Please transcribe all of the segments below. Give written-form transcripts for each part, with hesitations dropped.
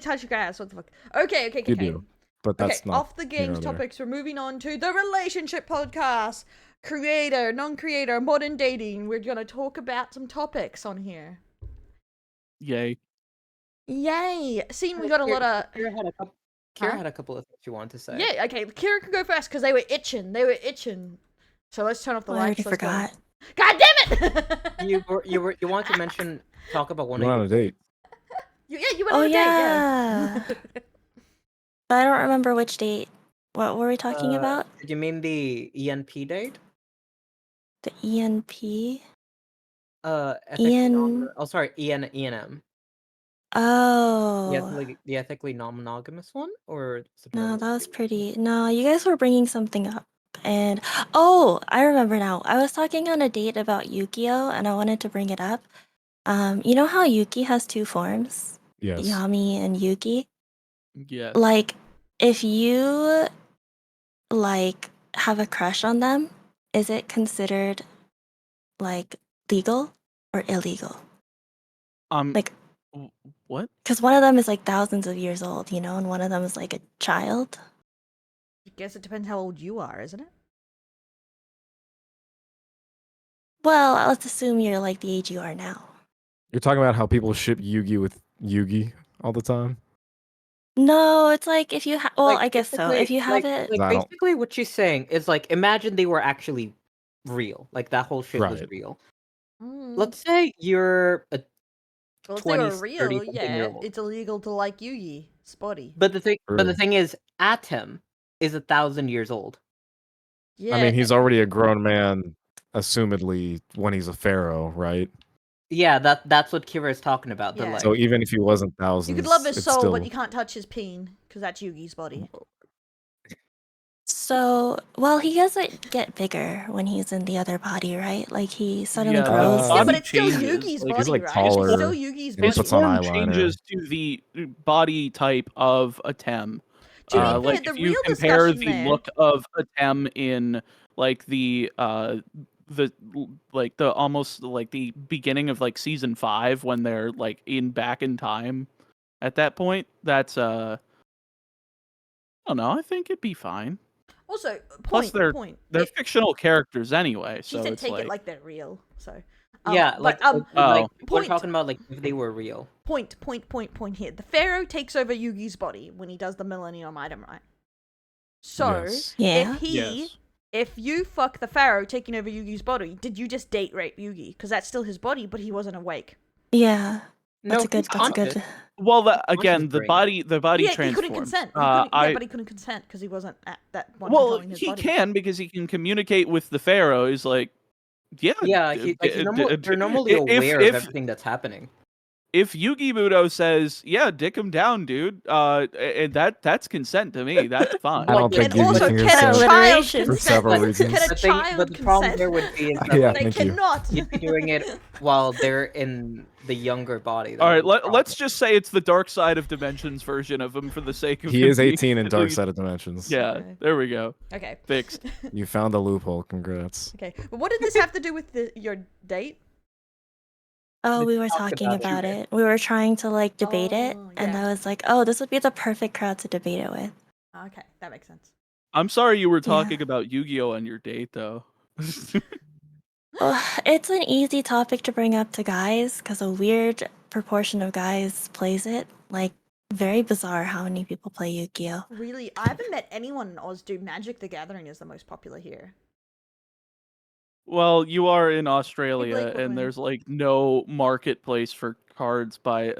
to touch grass. What the fuck? Okay. You do, but that's not off the games there. topics. We're moving on to the relationship podcast. Creator, non-creator, modern dating. We're gonna talk about some topics on here. Yay. Yay! Seeing we got a lot of. Kira had a couple of things she wanted to say. Yeah, okay. Kira can go first because they were itching. So let's turn off the I lights. already forgot. God damn it! You want to talk about one You went on of a date. you went Oh on a date, yeah. But I don't remember which date. What were we talking about? Did you mean the ENP date? The ENP? Oh, sorry, ENM. Oh. The ethically non-monogamous one, or No, that was pretty. No, you guys were bringing something up. And oh, I remember now. I was talking on a date about Yu-Gi-Oh, and I wanted to bring it up. You know how Yuki has two forms? Yes. Yami and Yuki? Yes. Like, if you like have a crush on them, is it considered like legal or illegal? Like, what? because one of them is like thousands of years old, you know, and one of them is like a child. I guess it depends how old you are, isn't it? Well, let's assume you're like the age you are now. You're talking about how people ship Yugi with Yugi all the time? No, it's like if you well, Like, I guess so. If you have it, like I don't- basically what she's saying is like, imagine they were actually real, like that whole shit was Right. real. Mm. Let's say you're a Well, if they were 20, real, 30-something yeah, year old. it's illegal to like Yugi. Spotty. But the True. thing is, Atom is 1,000 years old. Yeah. I mean, he's already a grown man, assumedly, when he's a pharaoh, right? Yeah, that's what Kira is talking about. Yeah. Like, So even if he wasn't thousands, You could love his it's soul, still... but you can't touch his peen, because that's Yugi's body. so well, he doesn't get bigger when he's in the other body, right? Like he suddenly Yeah, grows. Yeah, body but it's still changes. Yugi's Like, body, he's, like, right? taller, It's still Yugi's and he body. puts on form eyeliner. changes to the body type of Atem. To be fair, Like the if you real compare discussion the there- look of Atem in like the almost like the beginning of like season 5 when they're like back in time at that point, that's I don't know, I think it'd be fine. Also, Plus point. they're fictional characters anyway, She so said it's take like, it like they're real, so... yeah, but, like we're point. talking about like if they were real. Point here. The Pharaoh takes over Yugi's body when he does the Millennium item, right? So, Yes. Yeah. yes. if you fuck the Pharaoh taking over Yugi's body, did you just date rape Yugi? Because that's still his body, but he wasn't awake. Yeah. No, That's a good. Well, Conscious again, the brain. body Yeah, he transforms. couldn't consent. I- But he couldn't consent because he wasn't at that one Well, controlling his he body. can because he can communicate with the Pharaoh. He's like, yeah, They're normally aware of everything that's happening. If Yugi Muto says, yeah, dick him down, dude, and that's consent to me. That's fine. I don't think And also, Yugi can can a consent child Alliteration. for consent? several reasons. Can a child But the problem consent? there would be is that Yeah, like, They thank you. cannot. you'd be doing it while they're in the younger body. All right, That would be let's the just say it's the Dark Side of Dimensions version of him for the sake of He him is 18 in being- Dark Side of Dimensions. Yeah, Okay. there we go. Okay. Fixed. You found the loophole. Congrats. Okay. But what did this have to do with your date? Oh, We we were talked talking about about it. We were trying to like debate it, Oh, and yeah. I was like, "Oh, this would be the perfect crowd to debate it with." Okay, that makes sense. I'm sorry you were Yeah. talking about Yu-Gi-Oh on your date, though. Well, it's an easy topic to bring up to guys because a weird proportion of guys plays it. Like, very bizarre how many people play Yu-Gi-Oh. Really, I haven't met anyone in Oz do Magic the Gathering is the most popular here. Well, you are in Australia, Blake would win. and there's like no marketplace for cards by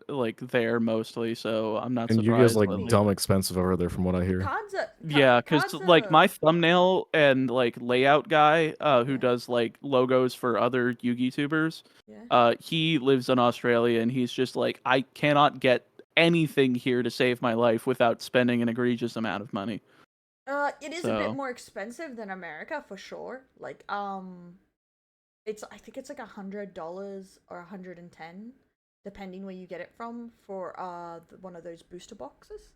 like there mostly, so I'm not And surprised. Yu-Gi-Oh's like by, dumb expensive over there, from what I hear. Cards are... Yeah, because cards like are- my thumbnail and like layout guy, who does like logos for other Yu-Gi-Tubers, Yeah. he lives in Australia, and he's just like, I cannot get anything here to save my life without spending an egregious amount of money. It is a bit So- more expensive than America for sure. Like, I think it's like $100 or $110, depending where you get it from for one of those booster boxes.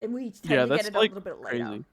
And we tend Yeah, to get that's it like a little bit later. crazy.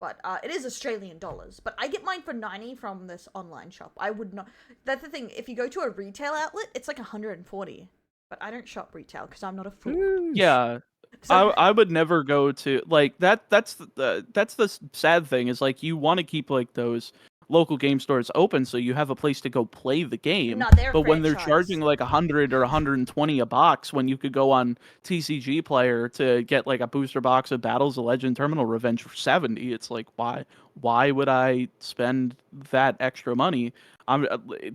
But it is Australian dollars. But I get mine for 90 from this online shop. I would not. That's the thing. If you go to a retail outlet, it's like 140. but I don't shop retail because I'm not a fool. Yeah. So, I would never go to like that. That's the sad thing is like you want to keep like those local game stores open so you have a place to go play the game. No, they're a But when they're franchise. charging like 100 or 120 a box, when you could go on TCG Player to get like a booster box of Battles of Legend Terminal Revenge for 70, it's like why would I spend that extra money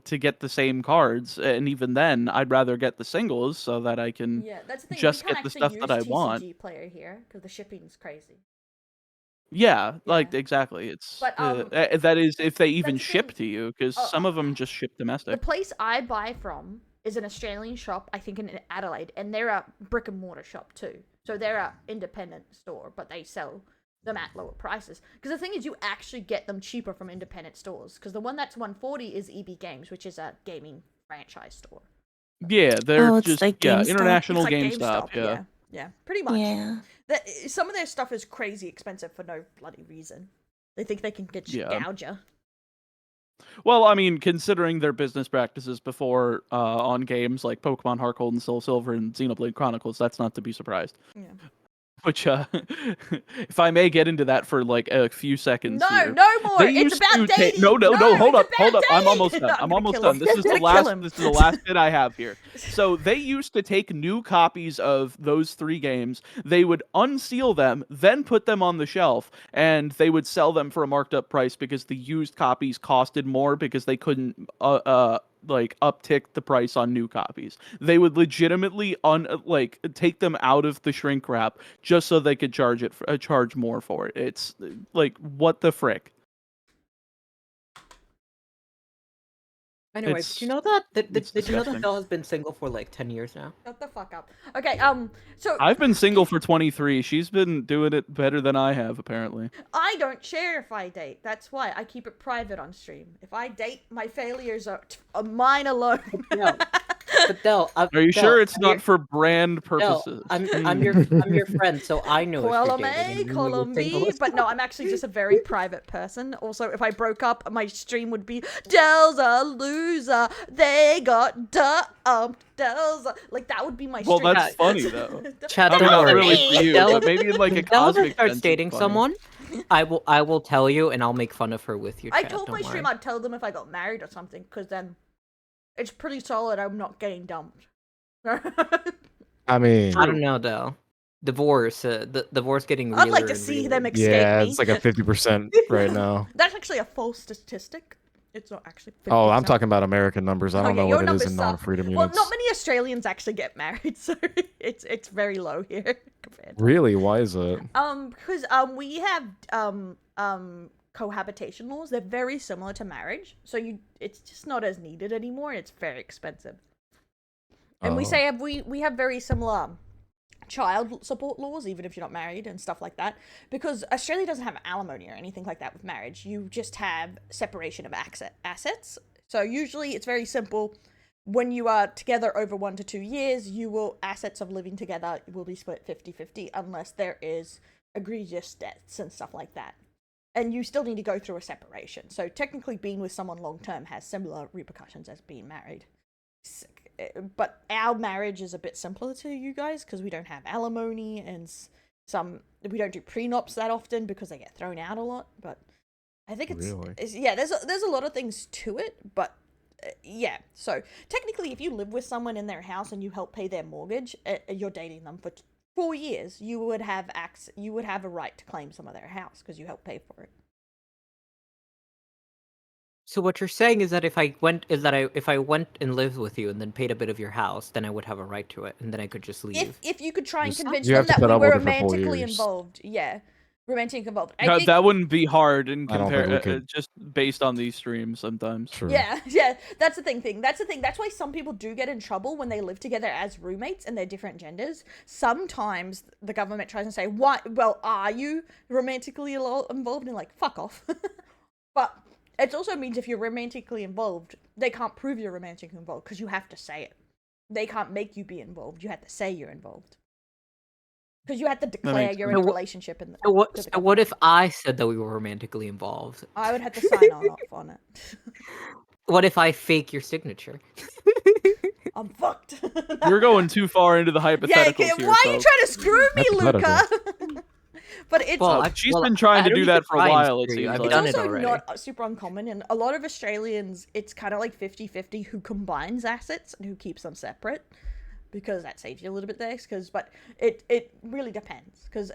to get the same cards? And even then, I'd rather get the singles so that I can yeah, that's the thing. just we can't get the actually stuff that I use want. TCG Player here because the shipping's crazy. Yeah, like Yeah. exactly. It's But, that is if they even that's the ship thing. to you, because Oh, some of them just ship The domestic. place I buy from is an Australian shop, I think in Adelaide, and they're a brick and mortar shop too. So they're a independent store, but they sell them at lower prices. Because the thing is, you actually get them cheaper from independent stores. Because the one that's 140 is EB Games, which is a gaming franchise store. Yeah, they're Oh, it's just like GameStop? international It's like GameStop. Yeah. yeah, pretty much. Yeah. Some of their stuff is crazy expensive for no bloody reason. They think they can get Yeah. gouge you. Well, I mean, considering their business practices before on games like Pokemon Heart Gold and Soul Silver and Xenoblade Chronicles, that's not to be surprised. Yeah. Which, if I may get into that for like a few seconds No, here. no more. They It's used about to take- dating. No, hold it's up. about I'm dating. almost done. No, I'm gonna almost kill done. him. This is the Gonna kill last. him. This is the last bit I have here. So they used to take new copies of those 3 games. They would unseal them, then put them on the shelf, and they would sell them for a marked up price because the used copies costed more because they couldn't like uptick the price on new copies. They would legitimately take them out of the shrink wrap just so they could charge more for it. It's like, what the frick? Anyway, It's- did you know that it's did you know that disgusting. Phil has been single for like 10 years now? Shut the fuck up. Okay, so I've been single for 23. She's been doing it better than I have, apparently. I don't share if I date. That's why I keep it private on stream. If I date, my failures are mine alone. No. But Del, Are you Del, sure it's I'm not your- for brand Del, purposes? I'm your friend, so I know if you're Column dating. A, and you know column you're single B, as but no, I'm actually just a very private person. Also, if I broke up, my stream would be Del's a loser. They got dumped. Del's like that would be my Well, stream. that's funny though. Chad, I mean, don't not worry. really for you, Del- but maybe in like a If Del ever cosmic starts sense, it's dating funny. someone, I will tell you, and I'll make fun of her with you. I Chad, told don't my stream worry. I'd tell them if I got married or something, because then it's pretty solid I'm not getting dumped. I mean, I don't know, Del. Divorce, the divorce getting realer I'd like to and see realer. them escape yeah, me. it's like a 50% right now. That's actually a false statistic. It's not actually 50%. Oh, I'm talking about American numbers. I don't yeah, know your what it is numbers in suck. non-freedom Well, units. not many Australians actually get married, so it's very low here compared to Really? Why is it? because we have cohabitation laws. They're very similar to marriage, so it's just not as needed anymore. And it's very expensive. And we Oh. say we have very similar child support laws, even if you're not married and stuff like that, because Australia doesn't have alimony or anything like that with marriage. You just have separation of assets. So usually it's very simple. When you are together over 1 to 2 years, assets of living together will be split 50-50 unless there is egregious debts and stuff like that. And you still need to go through a separation. So technically being with someone long term has similar repercussions as being married. But our marriage is a bit simpler to you guys because we don't have alimony and we don't do prenups that often because they get thrown out a lot. But I think there's a lot of things to it, but yeah. So technically, if you live with someone in their house and you help pay their mortgage, you're dating them for 4 years, you would have a right to claim some of their house because you helped pay for it. So what you're saying is that if I went and lived with you and then paid a bit of your house, then I would have a right to it, and then I could just leave. If you could try and Just- convince you them have to that put we up were with it for 4 romantically years. involved, yeah, romantic involved. Yeah, that wouldn't be hard in I don't think we compare could. just based on these streams sometimes. True. Yeah, that's the thing. That's why some people do get in trouble when they live together as roommates and they're different genders. Sometimes the government tries to say, "What? Well, are you romantically involved?" And like, fuck off. But it also means if you're romantically involved, they can't prove you're romantically involved because you have to say it. They can't make you be involved. You have to say you're involved. Because you have to declare makes you're sense. in a So what- relationship. So what if I said that we were romantically involved? I would have to sign off on it. What if I fake your signature? I'm fucked. You're going too far into the hypotheticals yeah, here, why are you folks. trying to screw me, Luca? Hypothetical. But it's She's been trying to do that for a while, it seems I've like. done it's it also already. not super uncommon, and a lot of Australians, it's kind of like 50-50 who combines assets and who keeps them separate, because that saves you a little bit there. But it really depends, because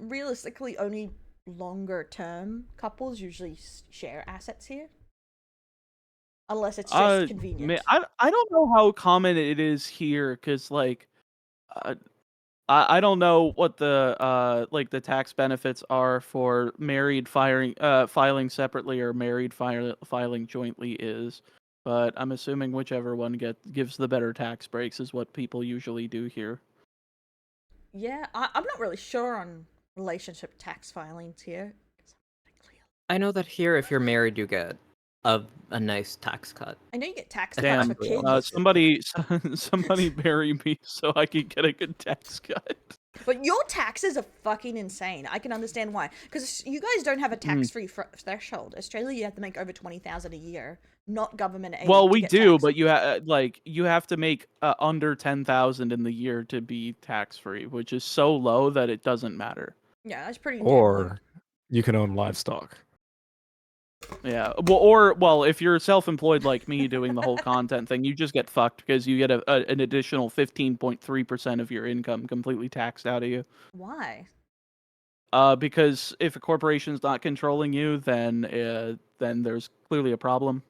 realistically, only longer term couples usually share assets here, unless it's just convenient. I don't know how common it is here, because like I don't know what the like the tax benefits are for married filing separately or married filing jointly is, but I'm assuming whichever one gives the better tax breaks is what people usually do here. Yeah, I'm not really sure on relationship tax filings here. I know that here, if you're married, you get a nice tax cut. I know you get tax cuts Damn, for kids. somebody marry me so I can get a good tax cut. But your taxes are fucking insane. I can understand why. Because you guys don't have a tax-free threshold. Australia, you have to make over 20,000 a year, not government aid. Well, to we get do, taxed. but you have to make under 10,000 in the year to be tax-free, which is so low that it doesn't matter. Yeah, that's pretty damn low. Or you can own livestock. Yeah, well, if you're self-employed like me doing the whole content thing, you just get fucked because you get an additional 15.3% of your income completely taxed out of you. Why? Because if a corporation's not controlling you, then there's clearly a problem.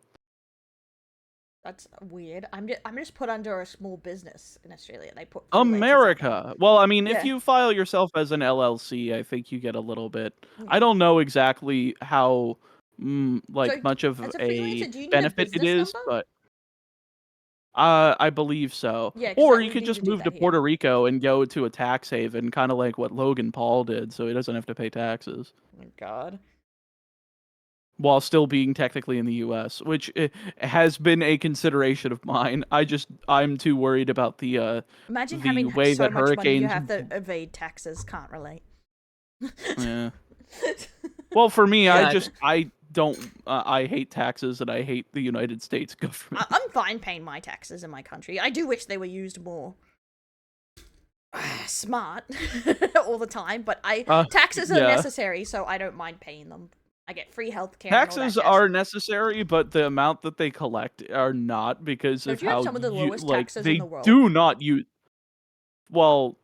That's weird. I'm just put under a small business in Australia. They put freelancers under. America. Well, I mean, if Yeah. you file yourself as an LLC, I think you get a little bit. Yeah. I don't know exactly how So, much of as a a freelancer, do you need a benefit it business is, number? but I believe so. Yeah, 'cause Or that you we could need just to do move to that here. Puerto Rico and go to a tax haven, kind of like what Logan Paul did, so he doesn't have to pay taxes Oh my god. while still being technically in the U.S., which has been a consideration of mine. I'm too worried about the Imagine the having way so that much money you hurricanes. have to evade taxes. Can't relate. Yeah. Well, for me, Yeah, I don't. I hate taxes and I hate the United States government. I'm fine paying my taxes in my country. I do wish they were used more smart all the time, but taxes are yeah. necessary, so I don't mind paying them. I get free healthcare. Taxes are necessary, but the amount that they collect are not, because Don't of you have how some of the lowest like taxes they in the world? do not use. Well,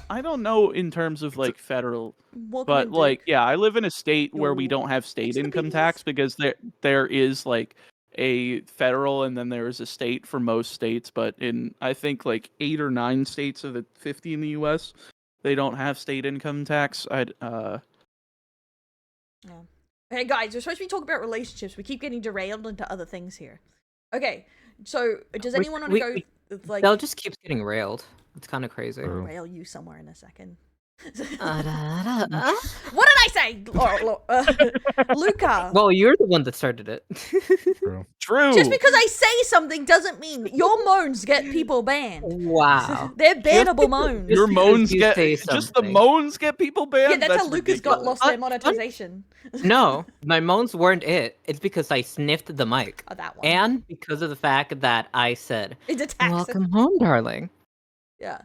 I don't know in terms of like federal, What can but you do? like yeah, I live in a state where we Yo, don't have state it's the income bees. tax because there is like a federal and then there is a state for most states, but in I think like 8 or 9 states of the 50 in the U.S. they don't have state income tax. Yeah. Hey guys, we're supposed to be talking about relationships. We keep getting derailed into other things here. Okay, so does anyone want to go like They'll just keep getting railed. It's kind of crazy. True. rail you somewhere in a second? What What did I say? Luca. Well, you're the one that started it. True. True. Just because I say something doesn't mean your moans get people banned. Wow. They're bannable moans. Your Just moans because you get say just the something. moans get people banned. Yeah, that's how Luca's got ridiculous. lost their monetization. No, my moans weren't it. It's because I sniffed the mic. Oh, that one. And because of the fact that I said, It's a tax. "Welcome home, darling." Yeah.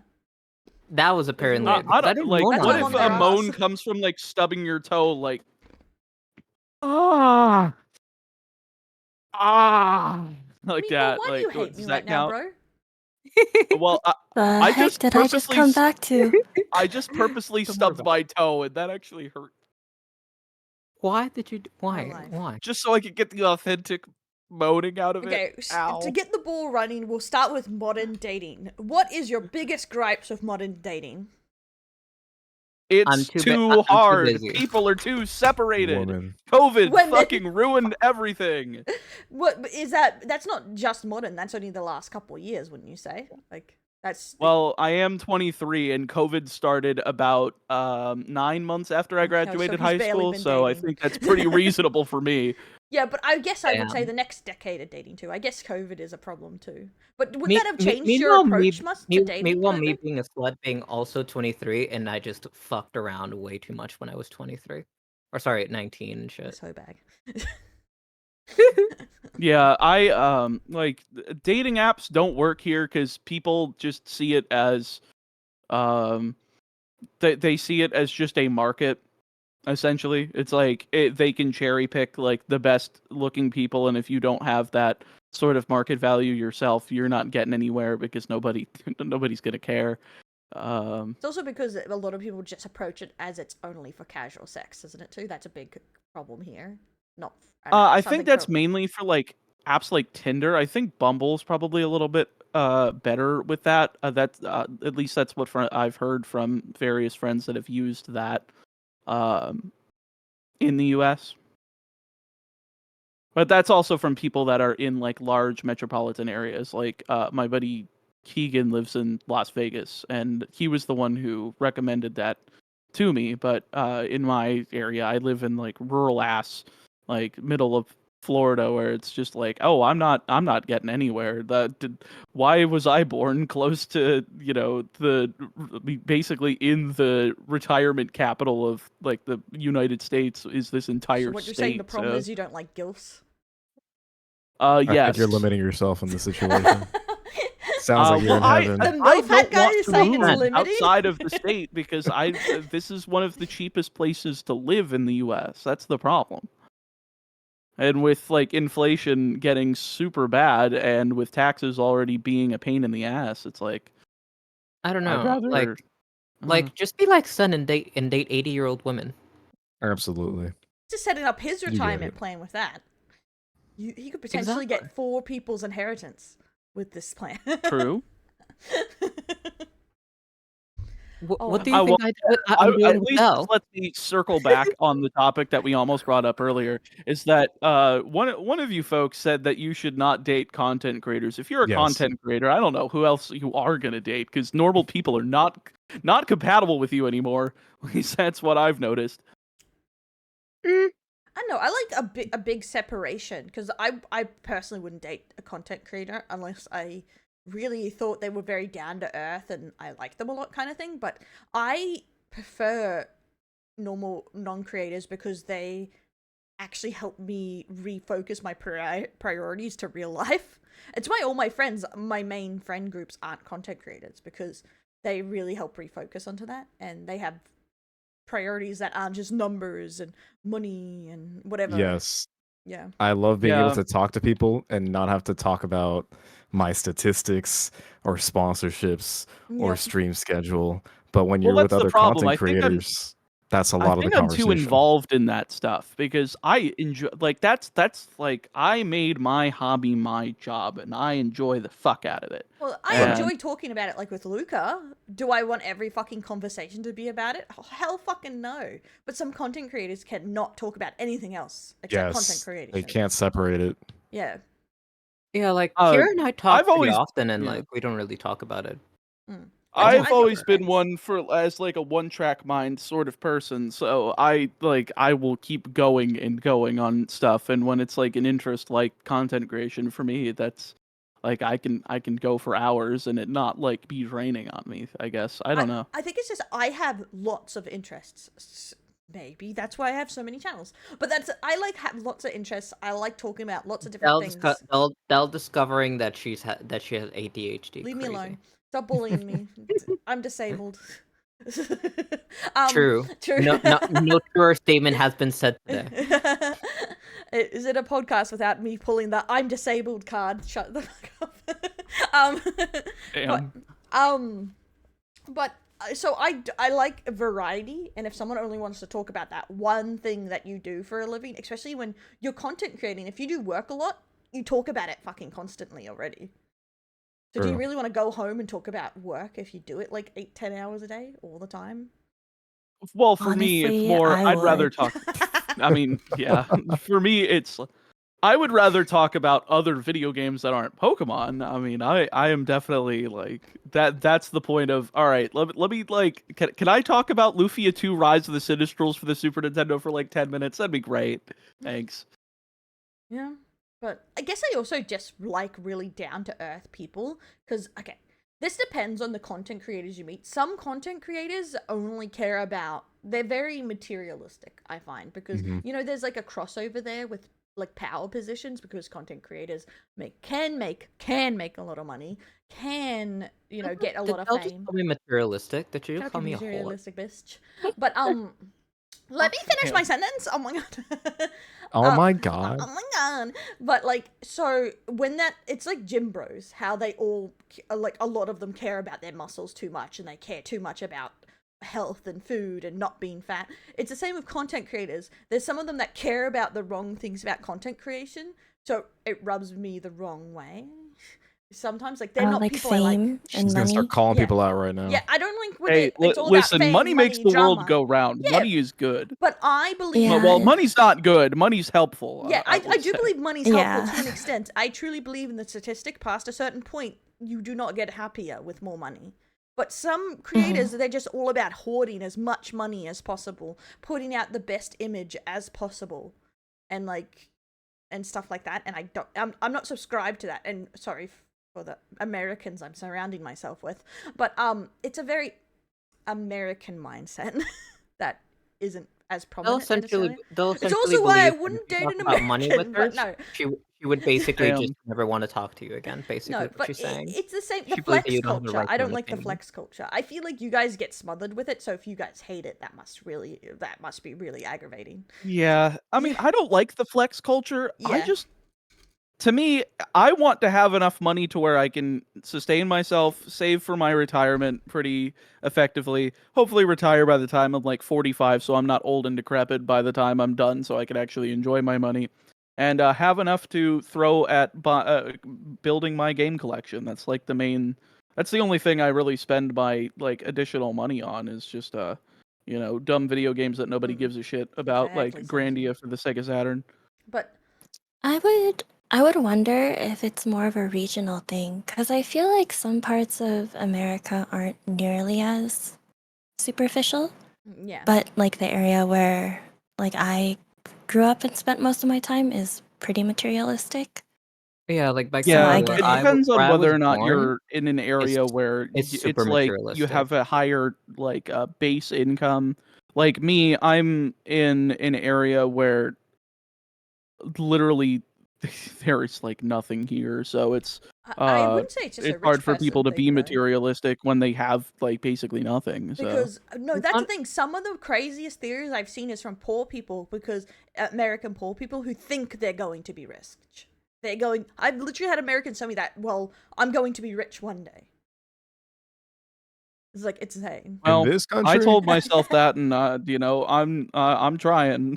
That was apparently I it, because I don't didn't like. moan That's on What my if mom a there. moan comes from like stubbing your toe, like ah like Meatball, that? why Like, do you hate does me that right now, count? bro? Well, The I heck just did I just purposely come back to? I just purposely Don't worry stubbed about my toe, and that actually hurt. Why did you? Why? life. Why? Just so I could get the authentic moaning out of Okay, it. Ow. to get the ball running, we'll start with modern dating. What is your biggest gripes with modern dating? It's I'm too too hard. busy. People are too separated. Woman. COVID Women. fucking ruined everything. What is that? That's not just modern. That's only the last couple of years, wouldn't you say? Like that's Well, I am 23, and COVID started about 9 months after I so graduated he's high barely school, been so I dating. think that's pretty reasonable for me. yeah. But I guess I would say Damn. the next decade of dating too. I guess COVID is a problem too. But would Me- that have me- changed your meanwhile, approach me- much me- to dating? Meanwhile, me COVID? being a slut, being also 23, and I just fucked around way too much when I was 23. Or sorry, at 19 and shit. So bad. Yeah, I like dating apps don't work here because people just see it as um they see it as just a market. Essentially, it's like they can cherry pick like the best looking people, and if you don't have that sort of market value yourself, you're not getting anywhere because nobody's gonna care. It's also because a lot of people just approach it as it's only for casual sex, isn't it too? That's a big problem here. Not. I something think that's for- mainly for like apps like Tinder. I think Bumble's probably a little bit better with that. That's at least that's what I've heard from various friends that have used that um in the US. But that's also from people that are in like large metropolitan areas. Like my buddy Keegan lives in Las Vegas, and he was the one who recommended that to me. But in my area, I live in like rural ass, like middle of Florida, where it's just like, oh, I'm not getting anywhere. Why was I born close to basically in the retirement capital of like the United States? Is this entire So what you're state? saying, the problem is you don't like gilfs. I Yes. think you're limiting yourself in this situation. Sounds like you're well, in I, heaven. The I MILF don't guy want is to saying it's move limiting? outside of the state because this is one of the cheapest places to live in the U.S. That's the problem. And with like inflation getting super bad, and with taxes already being a pain in the ass, it's like I don't I'd know. rather Like just be like Sun and date 80-year-old women. Absolutely. Just setting up his get retirement it. plan with that. He could potentially get 4 people's inheritance with this plan. true. What do you think I'm doing At with least Belle? this lets me circle back on the topic that we almost brought up earlier. Is that one of you folks said that you should not date content creators. If you're a Yes. content creator, I don't know who else you are gonna date because normal people are not compatible with you anymore. At least that's what I've noticed. I know. I like a big separation because I personally wouldn't date a content creator unless I really thought they were very down to earth and I liked them a lot, kind of thing. But I prefer normal non-creators because they actually help me refocus my priorities to real life. It's why all my friends, my main friend groups, aren't content creators because they really help refocus onto that, and they have priorities that aren't just numbers and money and whatever. Yes. Yeah. I love being Yeah. able to talk to people and not have to talk about my statistics or sponsorships or Yep. stream schedule. But when Well, you're with that's the other problem. content I think creators, that's a I lot of the think I'm too conversation. involved in that stuff because I enjoy like that's like I made my hobby my job and I enjoy the fuck out of it. Well, I And- enjoy talking about it, like with Luca. Do I want every fucking conversation to be about it? Oh, hell fucking no. But some content creators cannot talk about anything else except content Yes. creation. They can't separate it. Yeah. Yeah, like Uh, Kira and I talk I've pretty always- often, and yeah. like we don't really talk about it. I've I always don't- been one for as like a one-track mind sort of person, so I will keep going and going on stuff, and when it's like an interest like content creation for me, that's like I can go for hours and it not like be draining on me, I guess. I don't know. I think it's just I have lots of interests. Maybe that's why I have so many channels. But I like have lots of interests. I like talking about lots of different things. Dell discovering that she has ADHD. Leave me Crazy. alone. Stop bullying me. I'm disabled. True. True. No truer statement has been said today. Is it a podcast without me pulling the "I'm disabled" card? Shut the fuck up. Damn. But so I like variety, and if someone only wants to talk about that one thing that you do for a living, especially when you're content creating, if you do work a lot, you talk about it fucking constantly already. So do you True. really want to go home and talk about work if you do it like 8-10 hours a day all the time? Well, for me, it's Honestly, more. I I'd rather would. talk. I mean, yeah. For me, it's. I would rather talk about other video games that aren't Pokemon. I mean, I am definitely like that. That's the point of. All right, let me like. Can I talk about Lufia 2: Rise of the Sinistrals for the Super Nintendo for like 10 minutes? That'd be great. Thanks. Yeah. But I guess I also just like really down to earth people because, okay, this depends on the content creators you meet. Some content creators only care about, they're very materialistic, I find, because, Mhm. you know, there's like a crossover there with like power positions, because content creators can make a lot of money, can get a lot of They'll just fame. call me materialistic. Did you Fucking call me a whore? materialistic bitch. But let me finish my sentence. Oh my god. Oh my god. Oh my god. But like, so when it's like gym bros, how they all like, a lot of them care about their muscles too much, and they care too much about health and food and not being fat. It's the same with content creators. There's some of them that care about the wrong things about content creation, so it rubs me the wrong way. Sometimes, like, they're not like people I like. fame She's and gonna money. start calling Yeah. people out right now. Yeah, I don't think with Hey, it. It's all listen, about fame, money makes the drama. world go round. Yeah. Money is good. But I believe. Yeah. Well, money's not good. Money's helpful. Yeah, I would do say. believe money's helpful Yeah. to an extent. I truly believe in the statistic. Past a certain point, you do not get happier with more money. But some creators, they're just all about hoarding as much money as possible, putting out the best image as possible, and stuff like that. And I'm not subscribed to that. And sorry for the Americans I'm surrounding myself with, but it's a very American mindset that isn't as prominent. It's also why I wouldn't date an American. Money with her, but no, she would basically Damn. just never want to talk to you again. Basically, no, what but she's saying. it's the same. She The believes that flex you don't have the culture. right I to don't an like the opinion. flex culture. I feel like you guys get smothered with it. So if you guys hate it, that must be really aggravating. Yeah, I mean, I don't like the flex culture. Yeah. To me, I want to have enough money to where I can sustain myself, save for my retirement pretty effectively. Hopefully retire by the time I'm like 45, so I'm not old and decrepit by the time I'm done, so I can actually enjoy my money. And have enough to throw at building my game collection. That's like that's the only thing I really spend my like additional money on, is just dumb video games that nobody gives a shit about, Exactly, like Grandia for the Sega Saturn. But I would wonder if it's more of a regional thing, because I feel like some parts of America aren't nearly as superficial, yeah. but like the area where like I grew up and spent most of my time is pretty materialistic. Yeah, like back Yeah, I Yeah, get it it. depends on where I whether was or not born, you're in an area where it's super it's like you materialistic. have a higher like base income. Like me, I'm in an area where literally there is like nothing here, so it's I wouldn't say it's just a it's rich hard for person people to thing, be though. materialistic when they have like basically nothing. So Because no, It's that's the not- thing. Some of the craziest theories I've seen is from poor people, because American poor people who think they're going to be rich. I've literally had Americans tell me that, well, I'm going to be rich one day. It's like, it's insane. well, In this I country? told myself that, and I'm trying.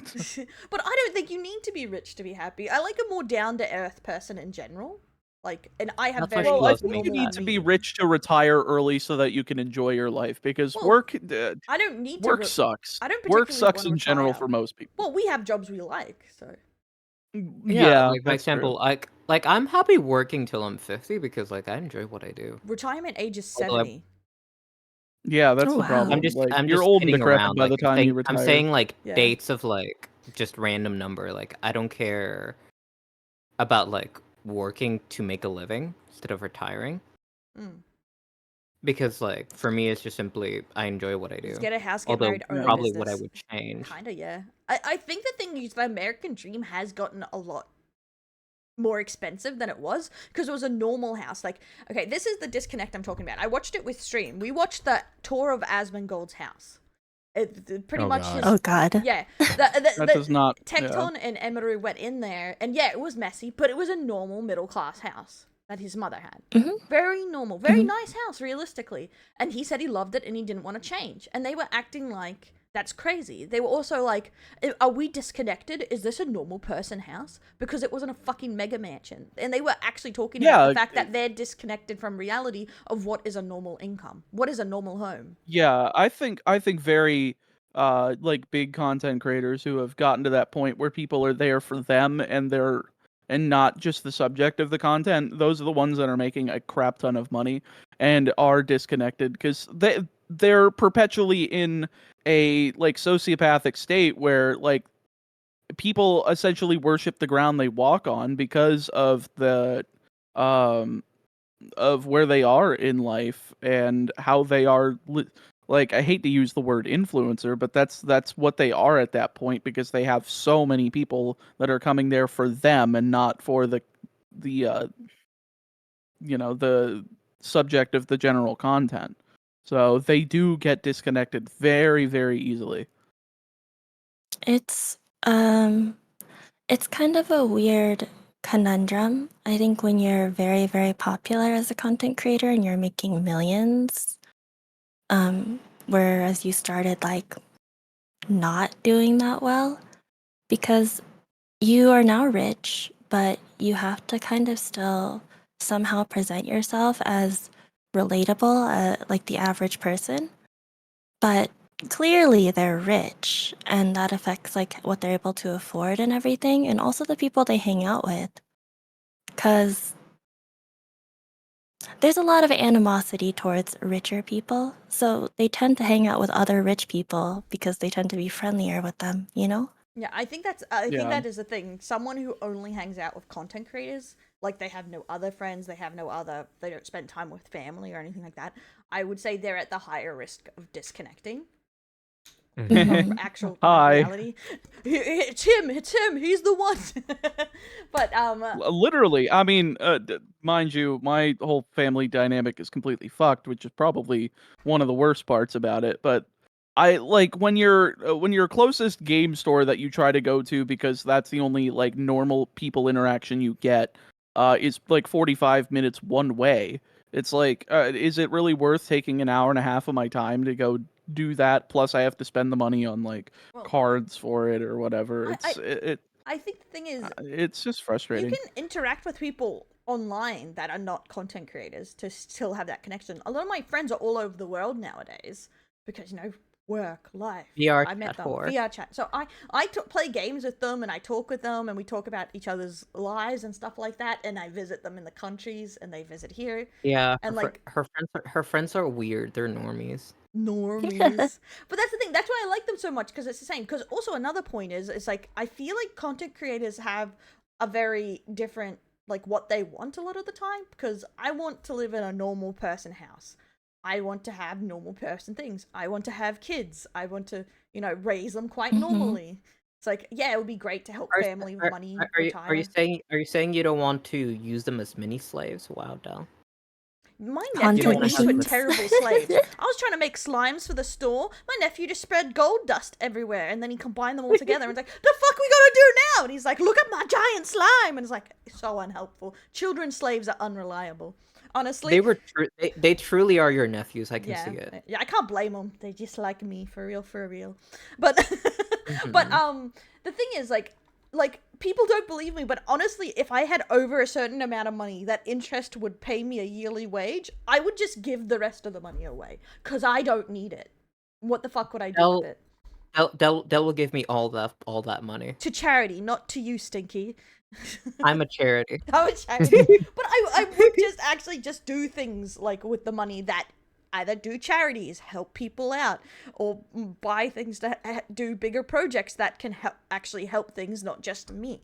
But I don't think you need to be rich to be happy. I like a more down to earth person in general. Like, and I have That's why very she Well, I loves think you normal need to be means. rich to retire early so that you can enjoy your life, because Well, work I don't need to. work sucks. I don't Work particularly sucks wanna in general retire. for most people. Well, we have jobs we like, so. Yeah, like for that's true. example, like I'm happy working till I'm 50 because like I enjoy what I do. Retirement age is Although I- 70. Yeah, that's Oh, the wow. problem. I'm just Like, I'm you're just old and kidding decrepit around. by Like the time you retire. I'm saying like Yeah. dates of like just random number. Like I don't care about like working to make a living instead of retiring. Mm. Because like for me it's just simply I enjoy what I do. Just get a house, get Although married, own a probably what I business. would change. Kinda, yeah. I think the thing is the American dream has gotten a lot more expensive than it was, because it was a normal house. Like, okay, this is the disconnect I'm talking about. I watched it with stream. We watched the tour of Asmongold's house. Pretty Oh, much God. his. Oh God. Yeah, That does not. Tecton and Emery went in there, and yeah, it was messy, but it was a normal middle class house that his mother had. Mhm. Very normal, very nice house, realistically. And he said he loved it and he didn't want to change. And they were acting like that's crazy. They were also like, are we disconnected? Is this a normal person house? Because it wasn't a fucking mega mansion. And they were actually talking about the fact that they're disconnected from reality of what is a normal income. What is a normal home? Yeah, I think very like big content creators who have gotten to that point where people are there for them and not just the subject of the content. Those are the ones that are making a crap ton of money and are disconnected because they're perpetually in a like sociopathic state where like people essentially worship the ground they walk on because of the of where they are in life and how they are like, I hate to use the word influencer, but that's what they are at that point, because they have so many people that are coming there for them and not for the the subject of the general content. So they do get disconnected very, very easily. It's kind of a weird conundrum. I think when you're very, very popular as a content creator and you're making millions, whereas you started like not doing that well, because you are now rich, but you have to kind of still somehow present yourself as relatable, like the average person. But clearly they're rich, and that affects like what they're able to afford and everything, and also the people they hang out with. Because there's a lot of animosity towards richer people, so they tend to hang out with other rich people because they tend to be friendlier with them, you know? Yeah, I think think that is the thing. Someone who only hangs out with content creators, like they have no other friends, they don't spend time with family or anything like that. I would say they're at the higher risk of disconnecting from actual Hi. reality. It's him, he's the one. But Literally, I mean, mind you, my whole family dynamic is completely fucked, which is probably one of the worst parts about it. But I like when your closest game store that you try to go to, because that's the only like normal people interaction you get, is like 45 minutes one way. It's like, is it really worth taking an hour and a half of my time to go do that? Plus, I have to spend the money on like cards for it or whatever. I think the thing is, it's just you frustrating. can interact with people online that are not content creators to still have that connection. A lot of my friends are all over the world nowadays because, work, life. VR I met chat them. whore. VR chat. So I play games with them, and I talk with them, and we talk about each other's lives and stuff like that, and I visit them in the countries, and they visit here. Yeah, And her friends are weird. They're normies. Normies. But that's the thing, that's why I like them so much, because it's the same. Because also another point is, it's like, I feel like content creators have a very different, like, what they want a lot of the time, because I want to live in a normal person house. I want to have normal person things. I want to have kids. I want to, raise them quite normally. It's like, yeah, it would be great to help family with money, Are you saying you don't want to use them as mini slaves? Wow, Del. My Content nephew and niece were machines. terrible slaves. I was trying to make slimes for the store. My nephew just spread gold dust everywhere, and then he combined them all together and was like, the fuck we gotta do now? And he's like, look at my giant slime. And it's like, so unhelpful. Children slaves are unreliable. Honestly. They truly are your nephews. I can see it. Yeah, I can't blame them. They just like me, for real. But, but, the thing is, like, people don't believe me, but honestly, if I had over a certain amount of money that interest would pay me a yearly wage, I would just give the rest of the money away, because I don't need it. What the fuck would I do with it? Del will give me all that money. To charity, not to you, Stinky. I'm a charity. I'm a charity. But I would just do things, like, with the money that either do charities, help people out, or buy things that do bigger projects that can actually help things, not just me.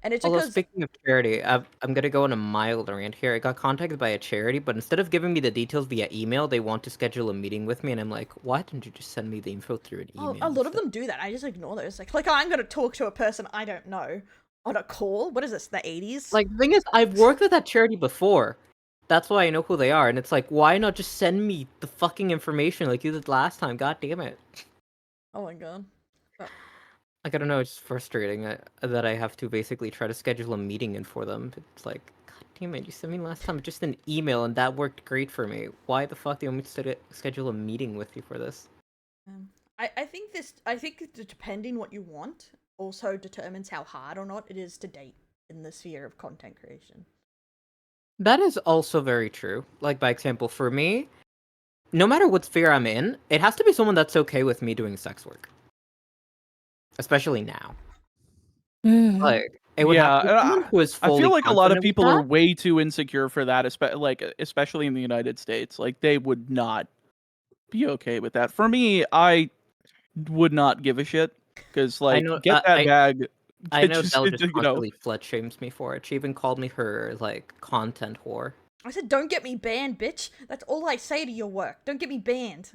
And it's Although because, speaking of charity, I'm gonna go on a mild rant here. I got contacted by a charity, but instead of giving me the details via email, they want to schedule a meeting with me, and I'm like, why didn't you just send me the info through an email? a lot of them do that. I just ignore those. Like, I'm gonna talk to a person I don't know on a call. What is this, the 80s? Like, the thing is, I've worked with that charity before. That's why I know who they are, and it's like, why not just send me the fucking information like you did last time? God damn it. Oh my god. Like, I don't know, it's frustrating that I have to basically try to schedule a meeting in for them. It's like, god damn it, you sent me last time just an email, and that worked great for me. Why the fuck do you want me to schedule a meeting with you for this? I think depending what you want also determines how hard or not it is to date in the sphere of content creation. That is also very true. Like, by example, for me, no matter what sphere I'm in, it has to be someone that's okay with me doing sex work. Especially now. Like, it would have to be someone who is fully I feel like a lot of confident with people are that. way too insecure for that, especially in the United States. Like, they would not be okay with that. For me, I would not give a shit, because, like, get that bag. I know Del just constantly slut shames me for it. She even called me her, like, content whore. I said, don't get me banned, bitch. That's all I say to your work. Don't get me banned.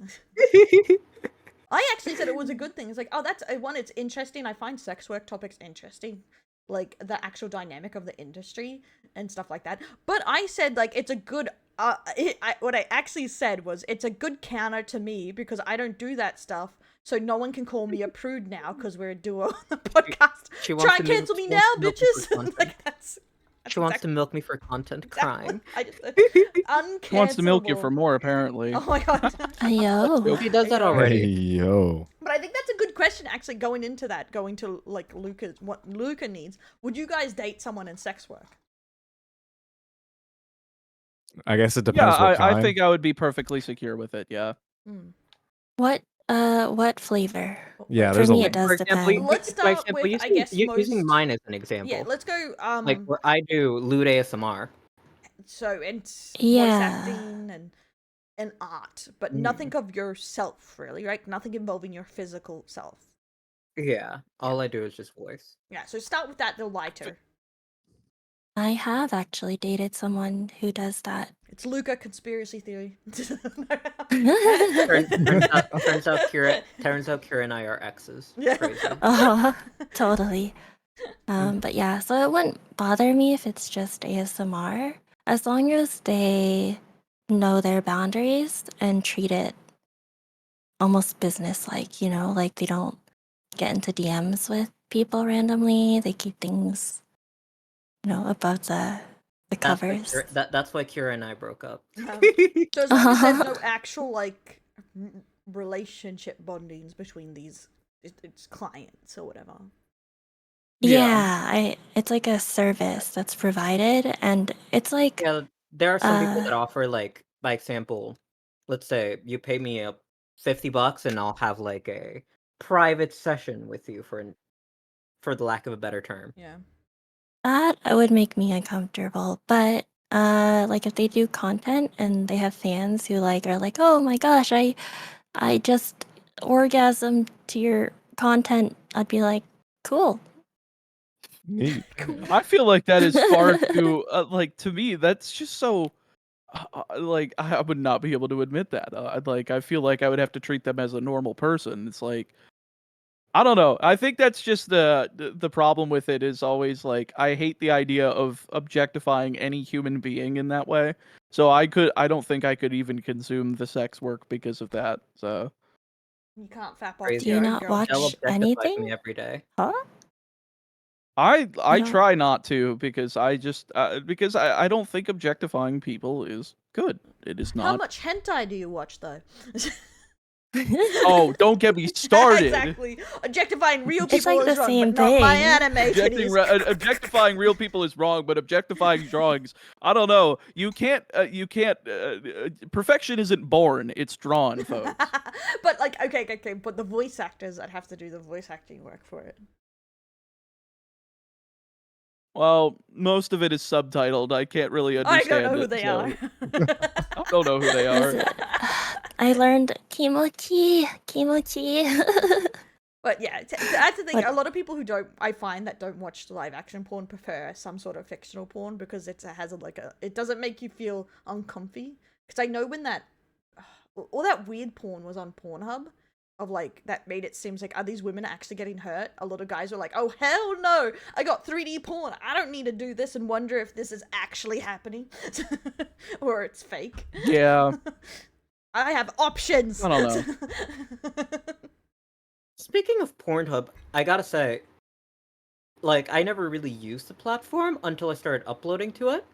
I actually said it was a good thing. It's like, oh, that's one. It's interesting. I find sex work topics interesting, like the actual dynamic of the industry and stuff like that. But I said like it's a good. What I actually said was it's a good counter to me because I don't do that stuff, so no one can call me a prude now because we're a duo on the podcast. Try and cancel me now, bitches. Like that's. She wants to milk me for content. Crying. I just uncancelable. She wants to milk you for more, apparently. Oh my god. Yo. She does that Hey, already. yo. But I think that's a good question, actually, going into that, going to, like, what Luca needs. Would you guys date someone in sex work? I guess it Yeah, depends what kind. I think I would be perfectly secure with it. Yeah. What flavor? Yeah, For there's a me, lot. it does For example, depend. Let's for start example, with, I guess, using most- mine as an example. Yeah, let's go, Like where I do lewd ASMR. so, and voice Yeah. acting and art, but nothing of yourself, really, right? Nothing involving your physical self. Yeah, all I do is just voice. Yeah, so start with that, the lighter. I have actually dated someone who does that. It's Luca conspiracy theory. Turns out Kira and I are exes. Yeah. Crazy. Oh, totally. But yeah, so it wouldn't bother me if it's just ASMR, as long as they know their boundaries and treat it almost business-like, you know, like they don't get into DMs with people randomly. They keep things, you know, above the covers. That's why Kira and I broke up. So as long as there's no actual, like, relationship bondings between these, it's clients or whatever. Yeah, it's like a service that's provided, and it's like Yeah, there are some people that offer, like, by example, let's say you pay me $50 and I'll have like a private session with you for the lack of a better term. Yeah. that would make me uncomfortable. But like if they do content and they have fans who like are like, oh my gosh, I just orgasmed to your content, I'd be like, cool. Neat. I feel like that is far too like to me. That's just so like I would not be able to admit that. I feel like I would have to treat them as a normal person. It's like I don't know. I think that's just the problem with it is always like I hate the idea of objectifying any human being in that way. So I don't think I could even consume the sex work because of that. So You can't fap off Crazy. Do you your own not girl. watch They'll objectify anything? me every day. Huh? I No. try not to because I just because I don't think objectifying people is good. It is How not. much hentai do you watch, though? Oh, don't get me started. Exactly. Objectifying real It's people like is the wrong, same but not my thing. anime titties. Objectifying real people is wrong, but objectifying drawings, I don't know. You can't. Perfection isn't born; it's drawn, folks. But like, okay. But the voice actors, I'd have to do the voice acting work for it. Well, most of it is subtitled. I can't really I understand don't know who it, they so- are. I don't know who they are. Is it- I learned kimochi. But yeah, that's the thing. But- A lot of people who I find that don't watch live action porn prefer some sort of fictional porn because it doesn't make you feel uncomfy. Because I know when all that weird porn was on Pornhub, of like that made it seems like, are these women actually getting hurt? A lot of guys were like, oh hell no, I got 3D porn, I don't need to do this and wonder if this is actually happening or it's fake. Yeah. I have options. I don't know. Speaking of Pornhub, I gotta say, like, I never really used the platform until I started uploading to it.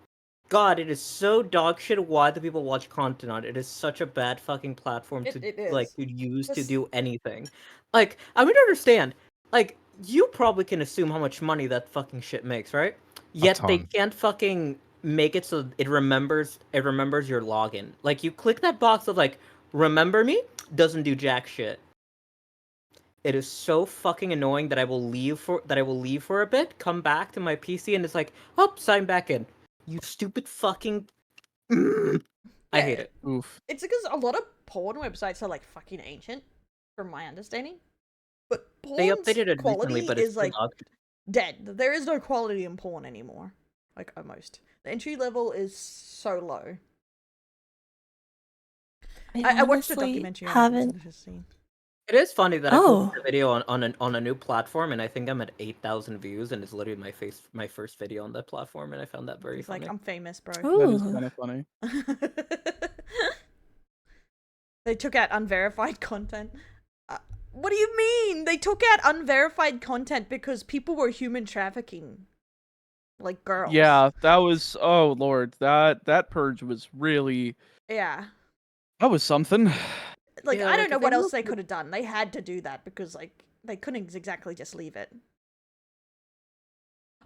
God, it is so dog shit why the people watch content on it. It is such a bad fucking platform It is. like to use to Just- do anything. Like, I would understand. Like, you probably can assume how much money that fucking shit makes, right? Yet they ton. can't fucking make it so it remembers your login. Like, you click that box of like, remember me? Doesn't do jack shit. It is so fucking annoying that I will leave for a bit, come back to my PC, and it's like, oh, sign back in. You stupid fucking. I hate it. Oof. It's because a lot of porn websites are like fucking ancient, from my understanding. But They porn's updated it quality recently, but it's is like still not. dead. There is no quality in porn anymore. like almost. The entry level is so low. I watched a honestly documentary on it. It was haven't. interesting. It is funny that I Oh. posted a video on a new platform, and I think I'm at 8,000 views, and it's literally my first video on that platform, and I found that very He's funny. like, I'm famous, bro. That is Ooh. kind of funny. They took out unverified content. What do you mean? They took out unverified content because people were human trafficking, like girls. Yeah, that was, oh lord, that purge was really, Yeah. that was something. Like, Yeah, I don't like, know if what they else look they at- could have done. They had to do that because, like, they couldn't exactly just leave it.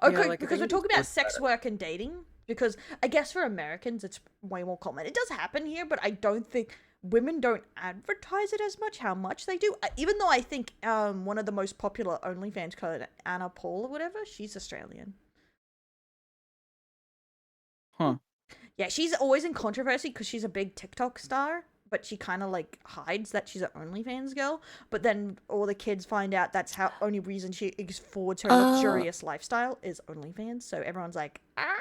Yeah, Okay, like, if because they we're just talking about looked at sex work and dating. Because I guess for Americans, it's way more common. It does happen here, but I don't think women don't advertise it as much. How much they do, even though I think one of the most popular OnlyFans called Anna Paul or whatever, she's Australian. Huh. Yeah, she's always in controversy because she's a big TikTok star, but she kind of like hides that she's an OnlyFans girl. But then all the kids find out that's how only reason she affords her luxurious lifestyle is OnlyFans. So everyone's like, ah.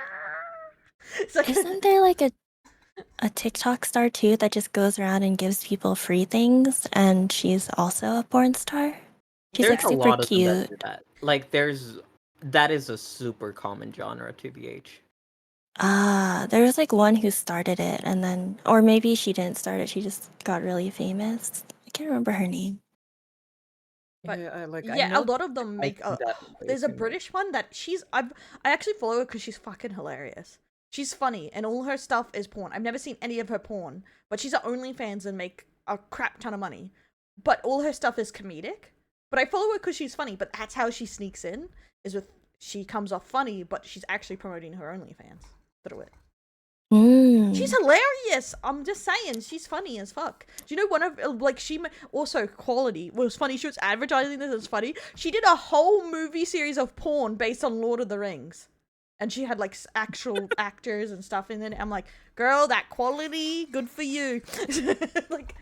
It's like, Isn't there like a TikTok star too that just goes around and gives people free things, and she's also a porn star? She's There's like a super lot of them that cute. do that. Like, that is a super common genre, TBH. There was like one who started it, and then, or maybe she didn't start it, she just got really famous. I can't remember her name. But yeah, I yeah, know a lot of them I make. see that There's a facing it. British one that I actually follow her because she's fucking hilarious. She's funny, and all her stuff is porn. I've never seen any of her porn, but she's at OnlyFans and make a crap ton of money. But all her stuff is comedic. But I follow her because she's funny. But that's how she sneaks in. Is with she comes off funny, but she's actually promoting her OnlyFans through it. She's hilarious. I'm just saying, she's funny as fuck. Do you know one of like also quality was funny? She was advertising this as funny. She did a whole movie series of porn based on Lord of the Rings, and she had like actual actors and stuff in it. I'm like, girl, that quality, good for you. Like,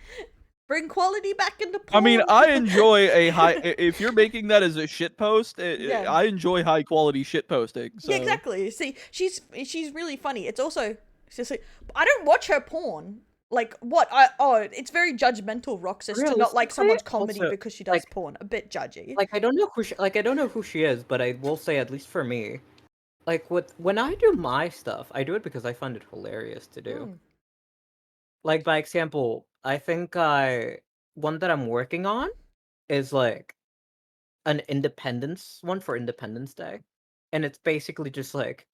bring quality back into porn. I mean, I enjoy a high. If you're making that as a shit post, Yeah. I enjoy high quality shit posting. So. Yeah, exactly. See, she's really funny. It's also just like, I don't watch her porn. Like what? It's very judgmental, Roxas, to not like someone's comedy also, because she does porn. A bit judgy. Like, I don't know who she is, but I will say, at least for me, like, when I do my stuff, I do it because I find it hilarious to do. Mm. Like, by example, I think one that I'm working on is like an Independence one for Independence Day, and it's basically just like,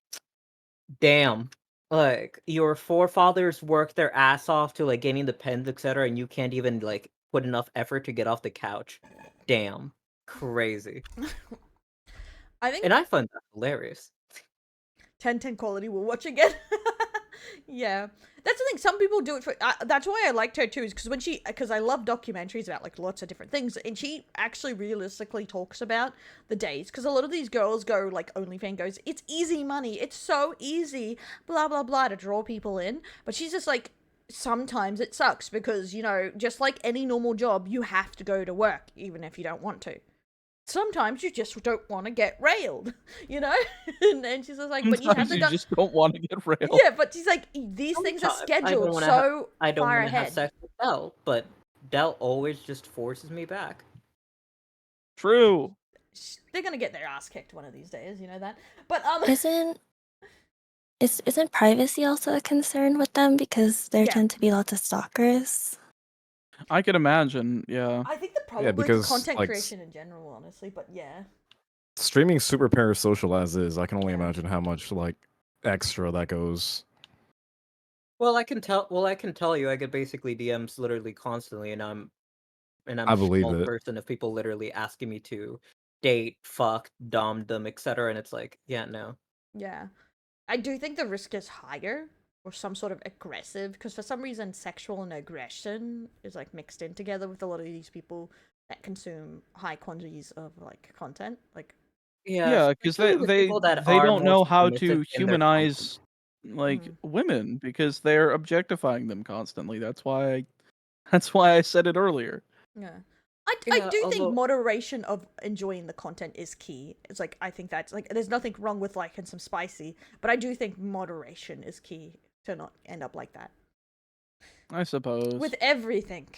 damn, like, your forefathers worked their ass off to like gain independence, etc., and you can't even like put enough effort to get off the couch. Damn, crazy. I think And I find that hilarious. 10/10 quality will watch again. Yeah, that's the thing. Some people do it for. That's why I liked her too, is because I love documentaries about like lots of different things, and she actually realistically talks about the days. Because a lot of these girls go like OnlyFans goes, it's easy money, it's so easy, blah blah blah, to draw people in. But she's just like, sometimes it sucks because, you know, just like any normal job, you have to go to work even if you don't want to. Sometimes you just don't want to get railed, you know? And she's just like, but you have Sometimes to you just don't want to get railed. Yeah, but she's like, these things are Sometimes I don't scheduled wanna so I don't far want to have ahead. sex with Dell, but Dell always just forces me back. True. They're gonna get their ass kicked one of these days, you know that? But Isn't privacy also a concern with them, because there Yeah. tend to be lots of stalkers? I can imagine. Yeah. I think the probably because, content like, creation in general, honestly, but yeah. Streaming super parasocial as is, I can only Yeah. imagine how much like extra that goes. Well, I can tell you, I get basically DMs literally constantly, and I'm I a believe small it. person of people literally asking me to date, fuck, dom them, etc. And it's like, yeah, no. Yeah. I do think the risk is higher, or some sort of aggressive, because for some reason sexual and aggression is like mixed in together with a lot of these people that consume high quantities of like content. Like, Yeah, because especially with they people that they are don't more know how submissive to in their content. humanize like Mhm. women because they're objectifying them constantly. That's why I said it earlier. yeah. I Yeah, do think although- moderation of enjoying the content is key. It's like, I think that's like, there's nothing wrong with liking some spicy, but I do think moderation is key to not end up like that I suppose. with everything.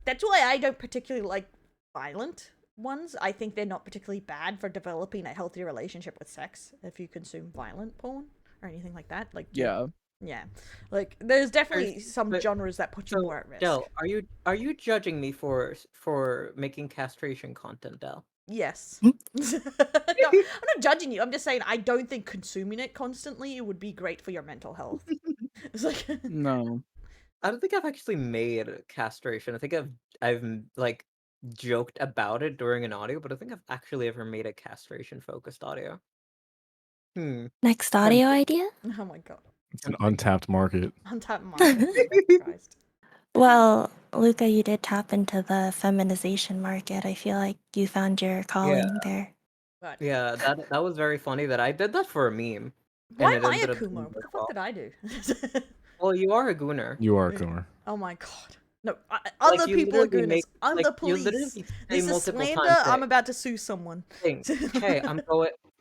That's why I don't particularly like violent ones. I think they're not particularly bad for developing a healthy relationship with sex if you consume violent porn or anything like that. Like, Yeah. yeah, like there's definitely some but- genres that put you So, more at risk. Del, are you judging me for making castration content, Del? Yes. No, I'm not judging you. I'm just saying I don't think consuming it constantly would be great for your mental health. It's like, No. I don't think I've actually made castration. I think I've like joked about it during an audio, but I think I've actually ever made a castration focused audio. Next audio idea? oh my god, It's an untapped market. untapped market. Jesus Christ. Well, Luca, you did tap into the feminization market. I feel like you found your calling there. But Yeah, that was very funny that I did that for a meme. why and am it I a ended up Kumo? doing What the very fuck did I do? Well, you are a gooner. You are a Yeah. Coomer. Oh my god. No, other you people are literally gooners. make- I'm like, the you police. literally say This is multiple slander. times, I'm hey. about to sue someone.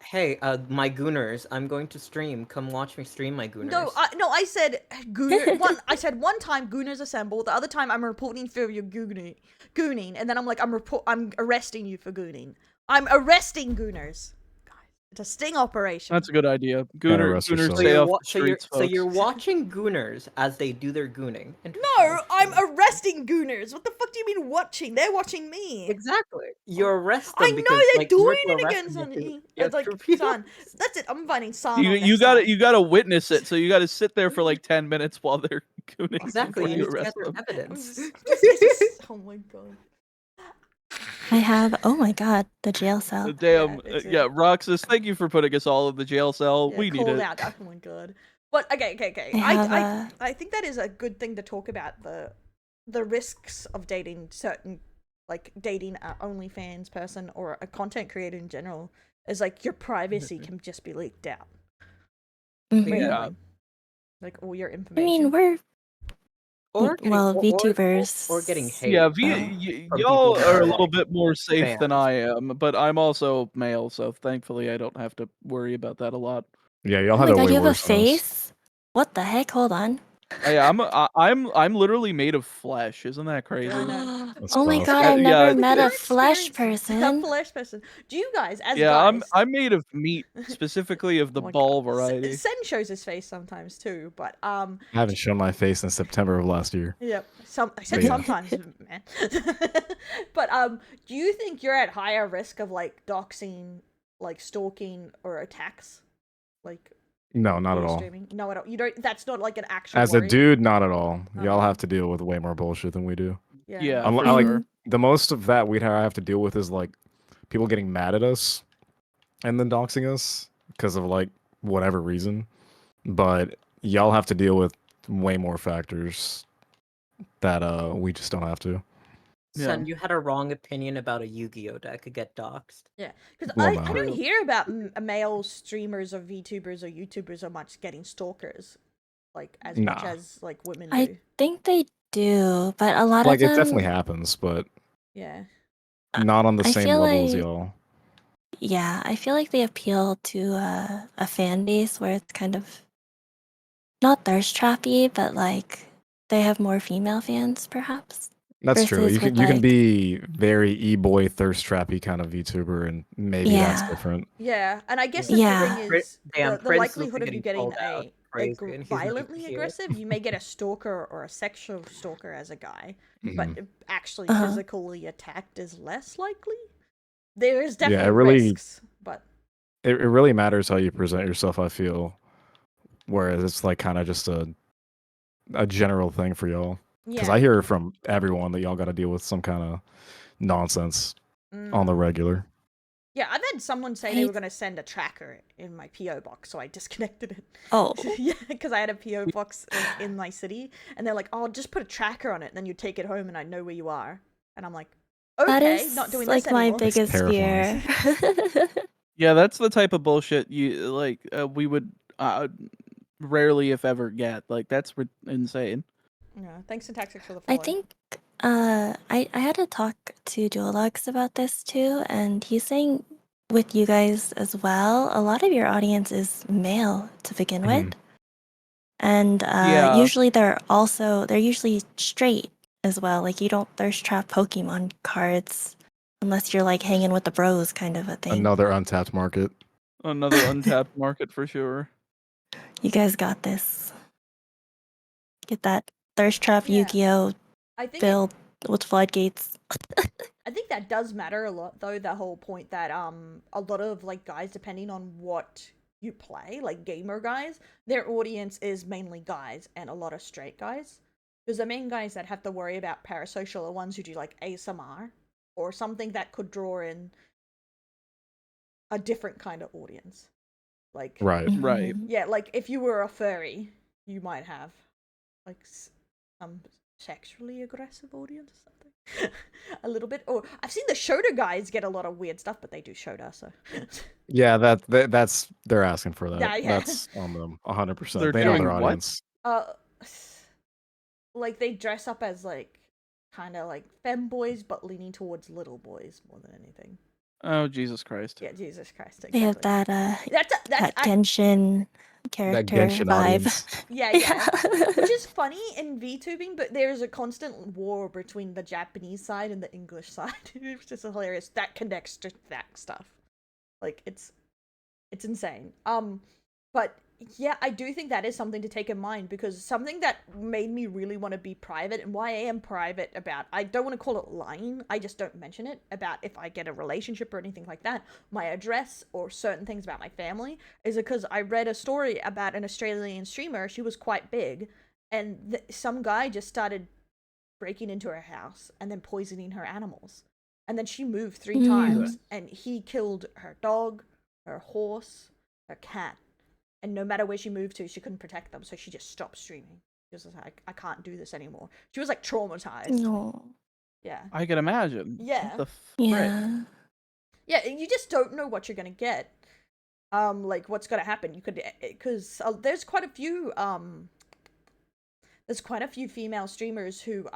Hey, my gooners, I'm going to stream. Come watch me stream my gooners. No, I said gooner. I said one time gooners assemble. The other time I'm reporting for your gooning, and then I'm like I'm arresting you for gooning. I'm arresting gooners. Guys, it's a sting operation. That's a good idea. Gotta Gooner, arrest Gooners yourself. stay off the so you're streets, so you're folks. watching gooners as they do their gooning. No, I'm arresting gooners. What the fuck do you mean watching? They're watching me. Exactly. You arrest them I know because, they're like, you're doing to it arrest against them on because me. you It's have like to San. That's it. I'm inviting San. You on you next gotta time. you gotta witness it, so you gotta sit there for like 10 minutes while they're gooning Exactly. before You you need to arrest gather them. evidence. Oh my god. I have, oh my god, the jail cell. Damn, it's a- yeah, Roxas, thank you for putting us all in the jail cell. Yeah, We need called it. out. Oh my god. But okay. I have I think that is a good thing to talk about the risks of dating certain, like dating a OnlyFans person or a content creator in general. Is like your privacy can just be leaked out. Mhm. Yeah. randomly. Like all your I information. mean, we're Or getting, well, or VTubers. getting hate. Yeah, Oh. From y'all people that are are, a little like, bit more safe than fans. I am, but I'm also male, so thankfully I don't have to worry about that a lot. Yeah, y'all Oh had my it god, way you have a worse than us. face? What the heck? Hold on. I'm literally made of flesh. Isn't that crazy? I know. That's Oh my tough. god, Yeah, I've yeah, never it's met a Your flesh experience- A person. flesh person. Do you guys, as Yeah, guys, I'm made of meat, specifically of the oh my ball God. variety. Sen shows his face sometimes too, but I haven't shown my face in September of last year. yeah, I said Yeah. sometimes, man. But do you think you're at higher risk of like doxing, like stalking or attacks, like No, not while at you're all. streaming? No, at all. You don't. That's not like an actual. As a worry? dude, not at all. Y'all Okay. have to deal with way more bullshit than we do. Yeah, I for like sure. the most of that we'd have to deal with is like people getting mad at us and then doxing us because of like whatever reason. But y'all have to deal with way more factors that we just don't have to. Son, Yeah. you had a wrong opinion about a Yu-Gi-Oh deck could get doxxed. Yeah, because Well, I no. don't hear about male streamers or VTubers or YouTubers so much getting stalkers, like as much Nah. as like women I do. think they do, but a lot Like of it them. definitely happens, but Yeah. not on the I same feel level as like- y'all. Yeah, I feel like they appeal to a fan base where it's kind of not thirst trappy, but like they have more female fans, perhaps. That's true. versus You can with, you can like- be very e-boy thirst trappy kind of VTuber, and maybe that's Yeah. different. Yeah, and I guess the Yeah. thing Pri- is damn, the Prince likelihood Luffy of you getting getting called out. Crazy, and he's not even violently here. aggressive, you may get a stalker or a sexual stalker as a guy, Mhm. but actually Uh-huh. physically attacked is less likely. There is Yeah, it definitely really- risks, but It really matters how you present yourself, I feel. Whereas it's like kind of just a general thing for y'all. Because yeah. I hear from everyone that y'all got to deal with some kind of nonsense on the Mm. regular. Yeah, I've had someone say they I- were going to send a tracker in my PO box, so I disconnected it. Oh, Yeah, because I had a PO box in my city, and they're like, "Oh, just put a tracker on it, and then you take it home, and I know where you are." And I'm like, that "Okay, is not doing like this my anymore." biggest fear. terrifying. Yeah, that's the type of bullshit you like. We would rarely, if ever, get. Like that's insane. Yeah, thanks Syntaxix for the I follow. think I had to talk to Duolux about this too, and he's saying with you guys as well, a lot of your audience is male to begin with. Mhm. And Yeah. usually they're usually straight as well. Like you don't thirst trap Pokemon cards unless you're like hanging with the bros kind of a thing. Another untapped market. Another untapped market for sure. You guys got this. Get that thirst trap Yeah. Yu-Gi-Oh I think filled with floodgates. I think that does matter a lot, though. The whole point that a lot of like guys, depending on what you play, like gamer guys, their audience is mainly guys and a lot of straight guys. Because the main guys that have to worry about parasocial are ones who do like ASMR or something that could draw in a different kind of audience. Like Right. Right. Mhm. yeah, like if you were a furry, you might have like some sexually aggressive audience or something. A little bit. Or I've seen the Shota guys get a lot of weird stuff, but they do Shota, so Yeah, that's they're asking for that. Yeah, yeah. That's on them, 100%. They're They know doing their what? audience. uh like they dress up as like kind of like femboys but leaning towards little boys more than anything. Oh, Jesus Christ. Yeah, Jesus Christ. They have Exactly. that That's Genshin That character Genshin vibe. audience. yeah. Which is funny in VTubing, but there's a constant war between the Japanese side and the English side. It's just hilarious. That connects to that stuff. Like it's insane. But yeah, I do think that is something to take in mind, because something that made me really want to be private, and why I am private about, I don't want to call it lying, I just don't mention it, about if I get a relationship or anything like that, my address or certain things about my family, is because I read a story about an Australian streamer. She was quite big, and some guy just started breaking into her house and then poisoning her animals. And then she moved 3 times, and he killed her dog, her horse, her cat. And no matter where she moved to, she couldn't protect them, so she just stopped streaming. She was like, I can't do this anymore. She was like traumatized. No. Yeah. I can imagine. Yeah. What the frick? Yeah. Yeah, you just don't know what you're gonna get. Like what's gonna happen. You could, because there's quite a few female streamers who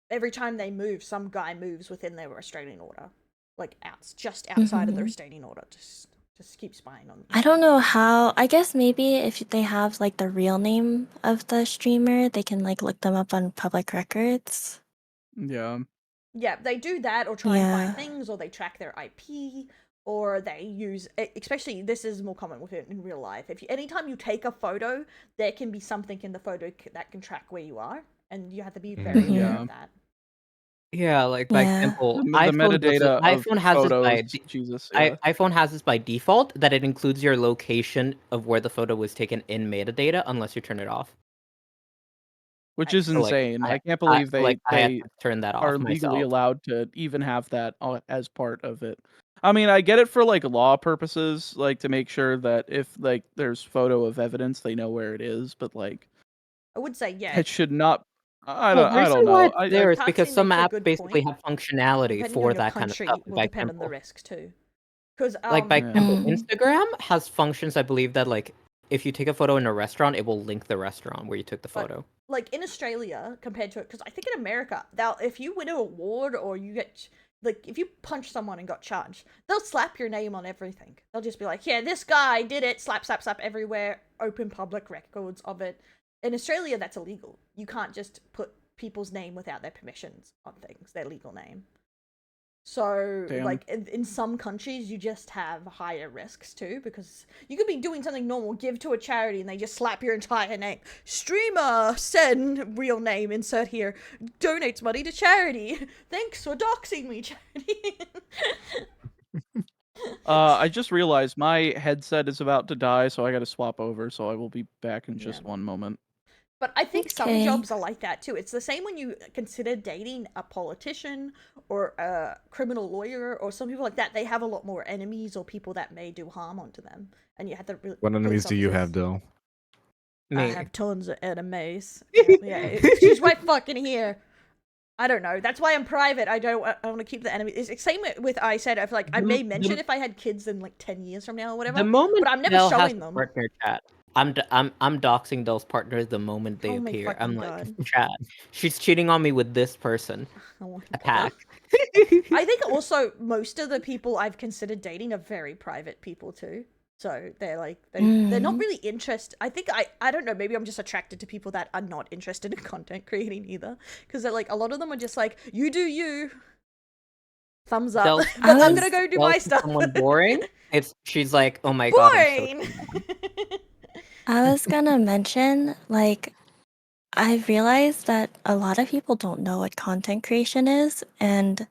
every time they move, some guy moves within their restraining order, like just outside of the restraining order. Just keep spying on them. I don't know how. I guess maybe if they have like the real name of the streamer, they can like look them up on public records. Yeah. Yeah, they do that, or try and Yeah. find things, or they track their IP, or they use, especially this is more common with it in real life. Anytime you take a photo, there can be something in the photo that can track where you are, and you have to be very aware Yeah. of that. Yeah, like by Yeah. example, The iPhone does it- metadata of iPhone has this by photos. Jesus. Yeah. iPhone has this by default that it includes your location of where the photo was taken in metadata unless you turn it off. Which is So, like, insane. I can't believe I have they to turn that are off legally myself. allowed to even have that as part of it. I mean, I get it for like law purposes, like to make sure that if like there's photo of evidence, they know where it is. But like, I would say, yeah, it should not. I Well, don't. the I reason don't why know. it's there is because Patsy some makes a apps good basically point. have functionality depending for on your that kind of country stuff. will By depend on the example, risk too. Because like by example, Mm. Instagram has functions. I believe that like if you take a photo in a restaurant, it will link the restaurant where you took the But- photo. like in Australia compared to it, because I think in America, if you win an award or you get, like, if you punch someone and got charged, they'll slap your name on everything. They'll just be like, yeah, this guy did it, slap, slap, slap everywhere, open public records of it. In Australia, that's illegal. You can't just put people's name without their permissions on things, their legal name. So, Damn. like, in some countries, you just have higher risks, too, because you could be doing something normal, give to a charity, and they just slap your entire name. Streamer, send, real name, insert here, donates money to charity. Thanks for doxing me, charity. I just realized my headset is about to die, so I got to swap over. So I will be back in just Yeah. one moment. But I think some Okay. jobs are like that too. It's the same when you consider dating a politician or a criminal lawyer or some people like that. They have a lot more enemies or people that may do harm onto them, and you have to. What enemies do you have, officers. Dill? I Me. have tons of enemies. Yeah, if she's right fucking here. I don't know. That's why I'm private. I want to keep the enemies. It's the same with I said. I may mention if I had kids in like 10 years from now or whatever. The moment but I'm never Dell has showing a them. partner chat, I'm doxing those partners the moment they Oh my appear. I'm fucking like, God. chat. She's cheating on me with this person. Oh my God. Attack. I think also most of the people I've considered dating are very private people too. So they're like they're not really interested. I think I don't know, maybe I'm just attracted to people that are not interested in content creating either, because they're like a lot of them are just like, you do you, thumbs up, Del- but I'm gonna go do Del my sees stuff. Someone boring. She's like, oh my god, I'm so Boring. I was gonna mention, like, I've realized that a lot of people don't know what content creation is, and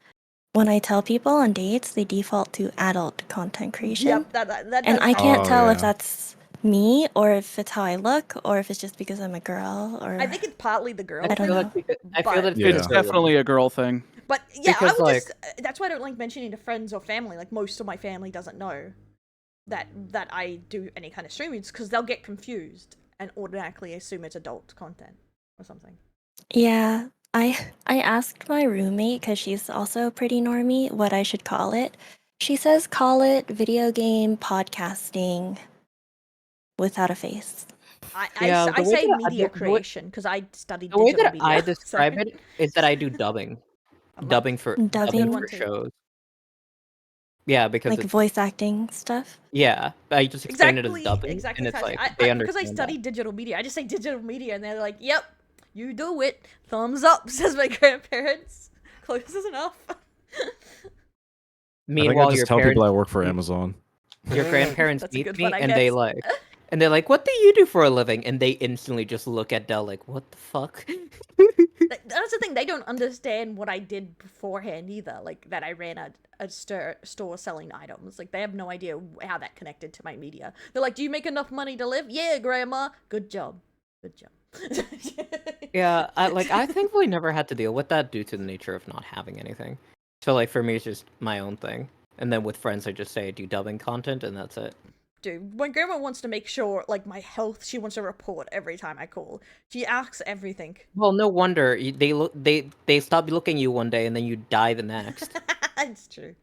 when I tell people on dates, they default to adult content creation. Yep, that And does I happen. can't Oh, tell if yeah. that's me or if it's how I look or if it's just because I'm a girl or I think it's partly the girl I don't thing. know. I feel that Yeah. It's definitely a girl thing. But yeah, I Because, would like- just that's why I don't like mentioning to friends or family. Like most of my family doesn't know that I do any kind of streaming, because they'll get confused and automatically assume it's adult content or something. Yeah, I asked my roommate because she's also pretty normie what I should call it. She says call it video game podcasting without a face. Yeah, I the way say that I- media the way- creation because I studied The way digital that media. I so- describe it is that I do dubbing. I'm like, Dubbing for Dubbing? for shows. Yeah, because Like it's voice acting stuff. yeah. I just explain it as exactly, dubbing, exactly. and it's like I, they because I understand that. studied digital media, I just say digital media, and they're like, "Yep, you do it. Thumbs up," says my grandparents. Close enough. I think I Meanwhile, just your tell people I parents, work for Amazon. your grandparents That's a meet good me, one, I and they guess. like, and they're like, "What do you do for a living?" And they instantly just look at Dell like, "What the fuck?" That's the thing. They don't understand what I did beforehand either. Like that I ran a store selling items. Like they have no idea how that connected to my media. They're like, "Do you make enough money to live?" "Yeah, grandma." "Good job. Good job." Yeah, I thankfully never had to deal with that due to the nature of not having anything. So like for me, it's just my own thing. And then with friends, I just say I do dubbing content, and that's it. Dude, my grandma wants to make sure, like, my health, she wants to report every time I call. She asks everything. Well, no wonder they stop looking at you one day, and then you die the next. It's true.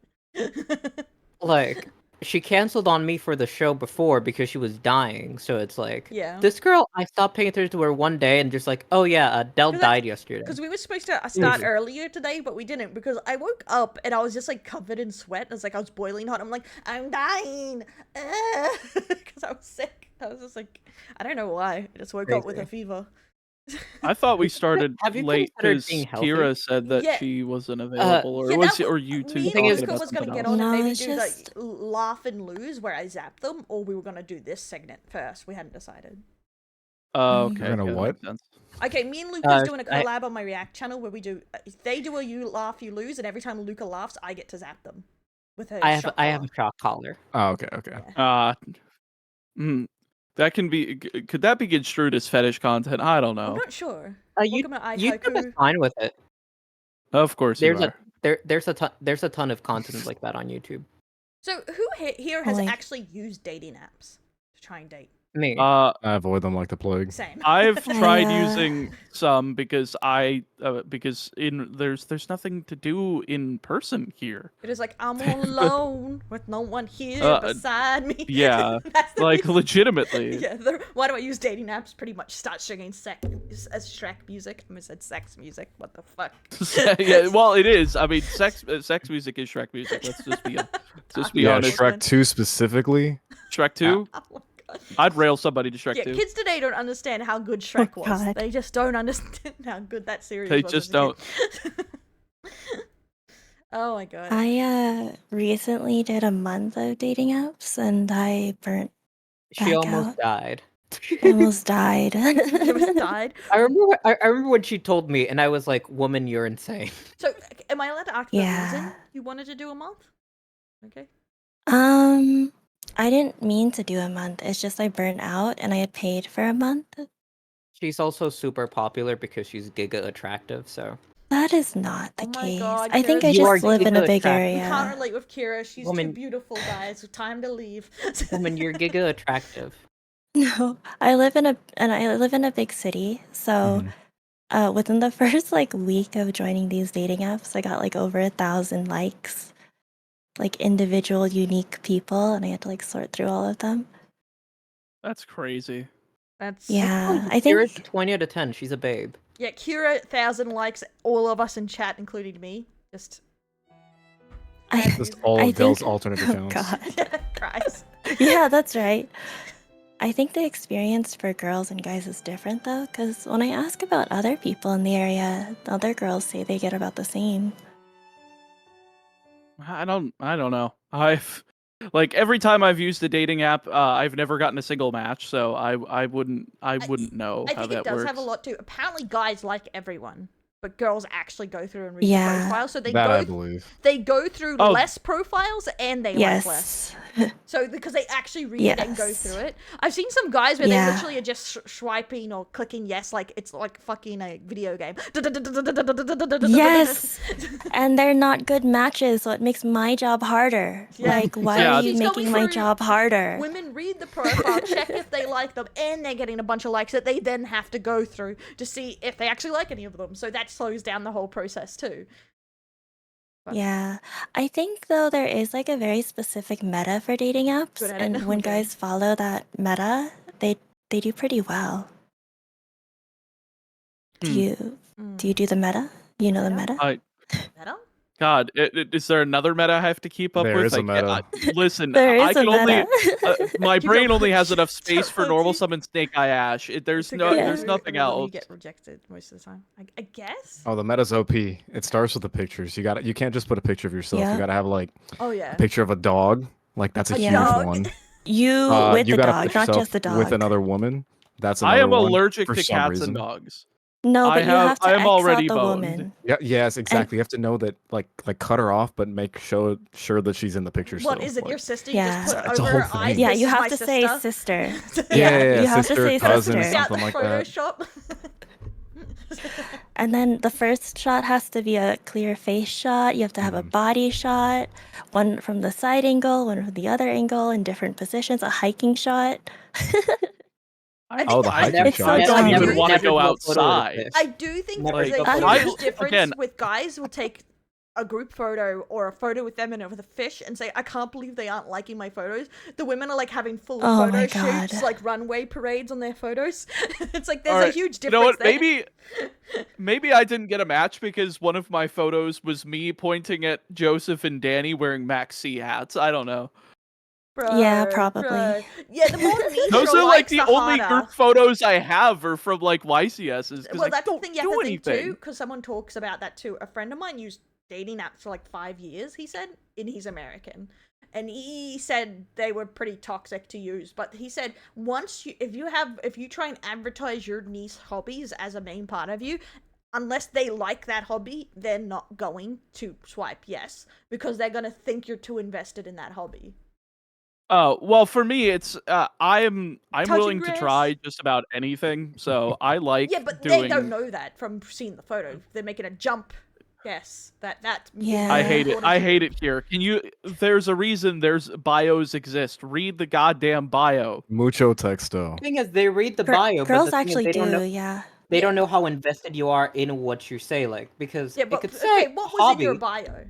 Like she canceled on me for the show before because she was dying. So it's like, Yeah. this girl, I stopped paying attention to her one day, and just like, oh yeah, Dell 'Cause that's- died yesterday. Because we were supposed to start earlier today, but we didn't, because I woke up and I was just, like, covered in sweat. It's like I was boiling hot. I'm like, I'm dying. Because I was sick. I was just like, I don't know why. I just woke up with a Crazy. fever. I thought we started Have you late considered because being healthy? Kira said that Yeah. she wasn't available, or Yeah, was that or w- you two me thing and is- talking Luca about was gonna something get else. on and No, maybe it's do just- like laugh and lose where I zap them, or we were gonna do this segment first. We hadn't decided. Oh, okay. You're gonna yeah, that what? makes sense. Okay, me and Luca's Uh, doing a I- collab on my React channel where we do. They do a you laugh, you lose, and every time Luca laughs, I get to zap them with her. I have shock I have collar. a shock collar. Oh, okay, okay. That can be. Could that be construed as fetish content? I don't I'm know. not sure. You Welcome to YouTube is iHaiku. fine with it. Of course There's you a are. there's a ton of content like that on YouTube. So who here has Like- actually used dating apps to try and date? Me. I avoid them like the plague. Same. I've tried I, using some because there's nothing to do in person here. It is like I'm all alone with no one here Uh, beside me. yeah, That's the Like reason. legitimately. Yeah, why do I use dating apps? Pretty much start singing Shrek music. I almost said sex music. What the fuck? Yeah, well, it is. I mean, sex music is Shrek music. Let's just be Yeah, honest. Shrek 2 specifically. Shrek 2. Oh my god. I'd rail somebody to Shrek Yeah, 2. kids today don't understand how good Shrek was. God. They just don't understand how good that series They was. just as a kid. Oh my god. I recently did a month of dating apps and I burnt She back almost out. died. almost died. She almost died. I remember when she told me, and I was like, "Woman, you're insane." So, am I allowed to ask the reason Yeah. you wanted to do a month? Okay. I didn't mean to do a month. It's just I burnt out and I had paid for a month. She's also super popular because she's giga attractive. So That is not the Oh my case. God, I think I Kira's You are just live in a giga big attractive. You can't area. relate with Kira. She's too Woman- beautiful, guys. Time to leave. woman, you're giga attractive. No, I live in a big city. So, within the first like week of joining these dating apps, I got like over 1,000 likes, like individual unique people, and I had to like sort through all of them. That's crazy. That's Yeah, I Kira's think 20 out of 10. She's a babe. Yeah, Kira 1,000 likes, all of us in chat, including me. Just Just all I of Dell's think- alternate oh, accounts. God. cries. Yeah, that's right. I think the experience for girls and guys is different though, because when I ask about other people in the area, other girls say they get about the same. I don't know. I've like every time I've used a dating app, I've never gotten a single match, so I wouldn't know I how think that it does works. have a lot to. Apparently, guys like everyone, but girls actually go through and read Yeah. the profile. So they That I go believe. they go through Oh. less profiles and they like less. Yes. So because they actually read it and go Yes. through it. I've seen some guys where they Yeah. literally are just swiping or clicking yes, like it's like fucking a video game. Yes. And they're not good matches, so it makes my job harder. Yeah. Like, why Yeah. are you She's going making my through- job harder? Women read the profile, check if they like them, and they're getting a bunch of likes that they then have to go through to see if they actually like any of them. So that slows down the whole process too. Yeah. I think though there is like a very specific meta for dating apps, Good at it. and when Okay. guys follow that meta, they do pretty well. Do Hmm. you do the meta? You know the Meta? meta? Meta? God, is there another meta I have to keep up There with? is a meta. Listen, There I is a can only. meta. My Keep brain up only with has enough space for normal Chelsea. summon Snake Eye Ash. There's To no, go there's through nothing and then You else. get rejected most of the time. I guess. Oh, the meta's OP. It starts with the pictures. You can't just put a picture of yourself. Yeah. You gotta have like Oh yeah. a picture of a dog. Like that's a A huge dog. one. You with You the gotta dog, put not yourself just the dog. with another woman. That's I another am one allergic for to some cats reason. and dogs. No, I but you have to am X already out the boned. woman. Yeah, yes, exactly. You have to know that, like cut her off, but make sure that she's in the picture. What still. is it? Like, Your sister? You Yeah. just put It's a over whole her eyes. thing. Yeah, This you is have my to say sister. sister. Yeah, you have sister, to say cousin, sister. Out something the like that. Photoshop. And then the first shot has to be a clear face shot. You have to have a body shot, one from the side angle, one from the other angle, in different positions, a hiking shot. Oh, the I hiking never, It's so shot. I don't dumb. even want to Never go do a photo of outside. this. I do think Never there's go a photo huge of this. difference Again- with guys will take a group photo or a photo with them and with a fish and say, I can't believe they aren't liking my photos. The women are like having full Oh photo my shoots, God. like runway parades on their photos. It's like there's All a right, huge You difference know what? there. Maybe I didn't get a match because one of my photos was me pointing at Joseph and Danny wearing Maxi hats. I don't know. Yeah, Bro, probably. bro. Yeah, the more niche Those your are like likes, the the only harder. group photos I have are from like YCSs because Well, I that's don't the thing you do have to think anything. too, because someone talks about that too. A friend of mine used dating apps for like 5 years, he said, and he's American. And he said they were pretty toxic to use, but he said if you try and advertise your niche hobbies as a main part of you, unless they like that hobby, they're not going to swipe yes, because they're going to think you're too invested in that hobby. Oh, well, for me, it's I'm Touching willing to grass. try just about anything. So I like Yeah, but doing. they don't know that from seeing the photo. They're making a jump. Yes, that's Yeah. I hate it. important I to hate them. it here. There's a reason there's bios exist. Read the goddamn bio. Mucho texto. The thing is, they read the Gir- bio, but girls the thing is, actually they do, don't know. yeah. They don't know how invested you are in what you say, like because Yeah, it but could say okay, what was hobby. in your bio?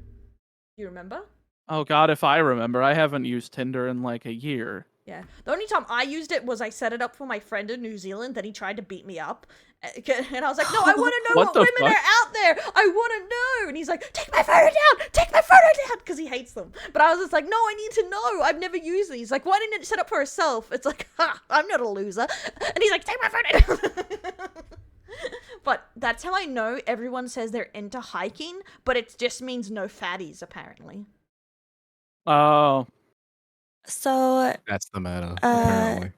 You remember? Oh God, if I remember, I haven't used Tinder in like a year. Yeah. The only time I used it was I set it up for my friend in New Zealand, then he tried to beat me up. And I was like, no, I want to know What what, the women fuck? are out there. I want to know. And he's like, take my photo down. Take my photo down. Because he hates them. But I was just like, no, I need to know. I've never used these. Like, why didn't it set up for herself? It's like, ha, I'm not a loser. And he's like, take my photo down. But that's how I know everyone says they're into hiking, but it just means no fatties, apparently. Oh, So That's the meta, apparently.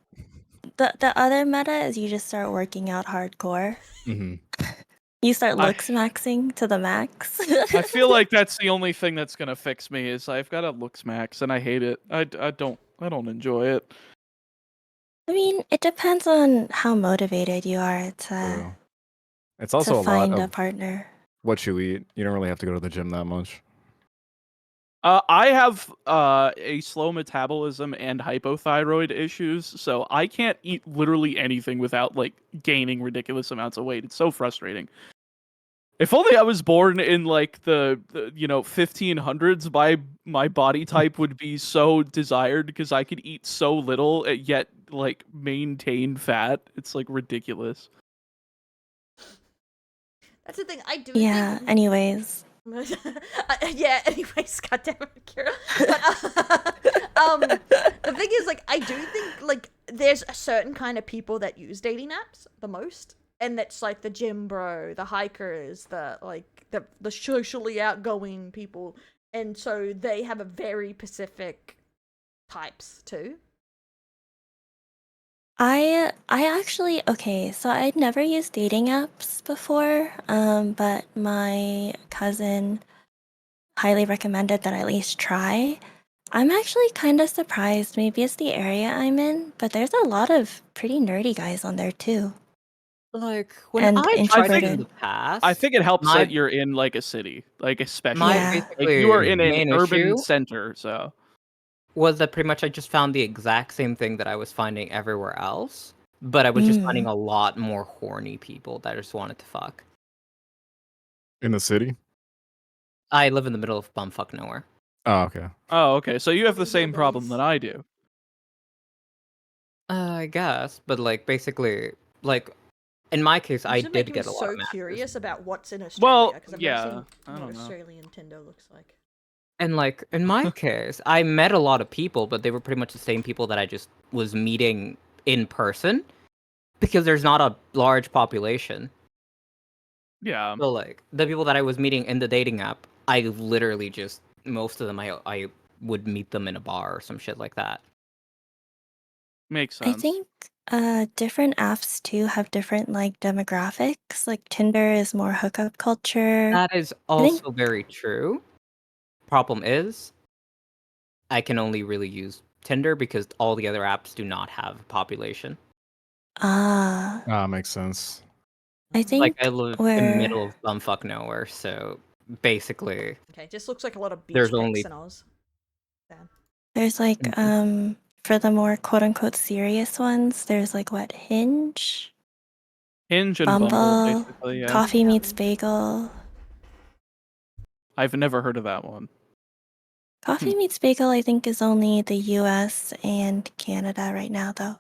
the other meta is you just start working out hardcore. Hmm. You start I- looks maxing to the max. I feel like that's the only thing that's gonna fix me is I've got a looks max and I hate it. I don't enjoy it. I mean, it depends on how motivated you are to True. It's also a lot find a of partner. what you eat. You don't really have to go to the gym that much. I have a slow metabolism and hypothyroid issues, so I can't eat literally anything without like gaining ridiculous amounts of weight. It's so frustrating. If only I was born in like the 1500s, my body type would be so desired because I could eat so little yet like maintain fat. It's like ridiculous. That's the thing. I do Yeah, think. anyways. Yeah. Anyways, goddamn it, Kira. But the thing is, like, I do think like there's a certain kind of people that use dating apps the most, and that's like the gym bro, the hikers, the socially outgoing people, and so they have a very specific types too. I actually okay, so I'd never used dating apps before, but my cousin highly recommended that I at least try. I'm actually kind of surprised. Maybe it's the area I'm in, but there's a lot of pretty nerdy guys on there too, Like when and I tried it in introverted. the past, I think it helps my that you're in like a city, like especially my Yeah. like basically you are in an main urban issue center, so was that pretty much I just found the exact same thing that I was finding everywhere else, but I was just finding Mm. a lot more horny people that just wanted to fuck. In the city? I live in the middle of bumfuck nowhere. Oh, okay. oh, okay. So you have the same problem Hillbillies. that I do. I guess, but like basically, like in my case, I This is did making me get a lot so of matches. curious about what's in Well, Australia because I've never yeah, seen I what don't know. Australian Tinder looks like. And like in my case, I met a lot of people, but they were pretty much the same people that I just was meeting in person because there's not a large population. Yeah. So like the people that I was meeting in the dating app, I literally just most of them I would meet them in a bar or some shit like that. Makes I sense. think different apps too have different like demographics. Like Tinder is more hookup culture. That is I think also very true. Problem is, I can only really use Tinder because all the other apps do not have a population. ah, Ah, makes sense. I Like think I live in the middle of bumfuck nowhere, so basically Okay, just looks like a lot of beach there's pics only in Oz. Damn. there's like Mhm. for the more quote unquote serious ones, there's like what Hinge, Hinge and Bumble, Bumble, basically. Yeah. Coffee Yeah. Meets Bagel. I've never heard of that one. Coffee Meets Bagel, I think, is only the US and Canada right now, though.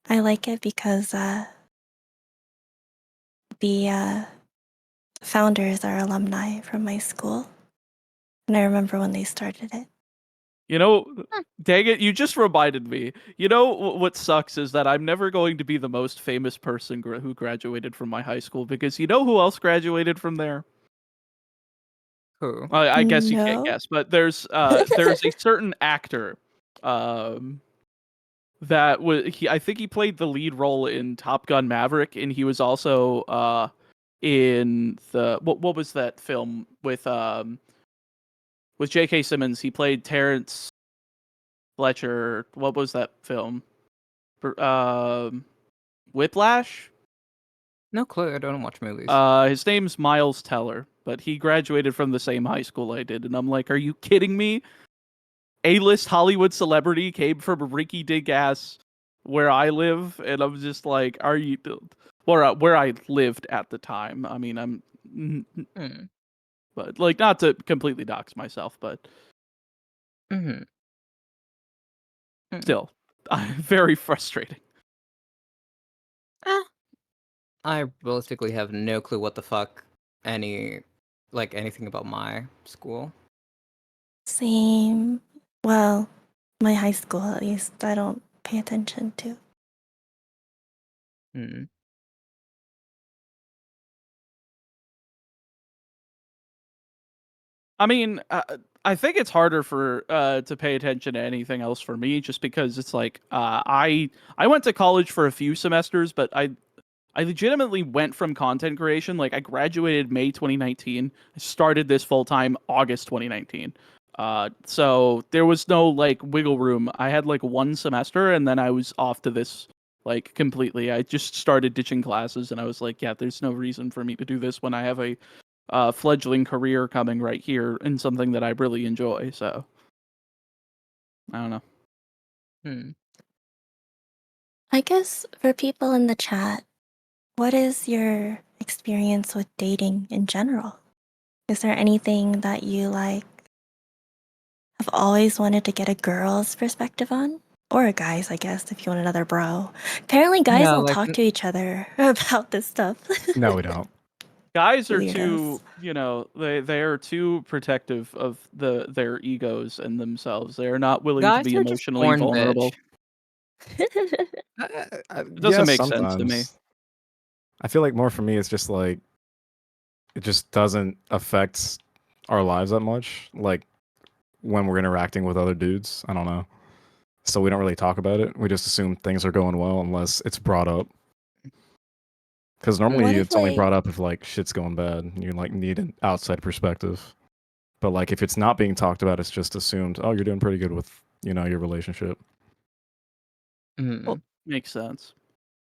I like it because the founders are alumni from my school. And I remember when they started it. You know, dang it, you just reminded me. You know what sucks is that I'm never going to be the most famous person who graduated from my high school because you know who else graduated from there? Who? I guess you can't No. guess, but there's a certain actor that was I think he played the lead role in Top Gun Maverick, and he was also in the what was that film with J.K. Simmons? He played Terrence Fletcher. What was that film? Whiplash. No clue. I don't watch movies. His name's Miles Teller, but he graduated from the same high school I did, and I'm like, are you kidding me? A-list Hollywood celebrity came from a rinky-dink ass where I live, and I'm just like, are you? Where I lived at the time. I mean, Hmm. but like not to completely dox myself, but Mm-hmm. still, very frustrating. I realistically have no clue what the fuck anything about my school. Same. Well, my high school, at least, I don't pay attention to. Hmm. I mean, I think it's harder for to pay attention to anything else for me, just because it's like I went to college for a few semesters, but I legitimately went from content creation. Like I graduated May 2019. I started this full time August 2019. So there was no like wiggle room. I had like one semester and then I was off to this like completely. I just started ditching classes and I was like, yeah, there's no reason for me to do this when I have a fledgling career coming right here in something that I really enjoy. So I don't know. Hmm. I guess for people in the chat, what is your experience with dating in general? Is there anything that you like have always wanted to get a girl's perspective on? Or a guy's, I guess, if you want another bro. Apparently guys Yeah, don't like talk to each other about this stuff. No, we don't. Guys are Weirdos. too, they are too protective of their egos and themselves. They are not willing to guys be are just emotionally born vulnerable. bitch. It doesn't make sense to me. I feel like more for me, it's just like it just doesn't affect our lives that much. Like when we're interacting with other dudes, I don't know. So we don't really talk about it. We just assume things are going well unless it's brought up. Because normally What if, it's only like- brought up if like shit's going bad and you like need an outside perspective. But like if it's not being talked about, it's just assumed, oh, you're doing pretty good with, your relationship. Mm. Makes sense.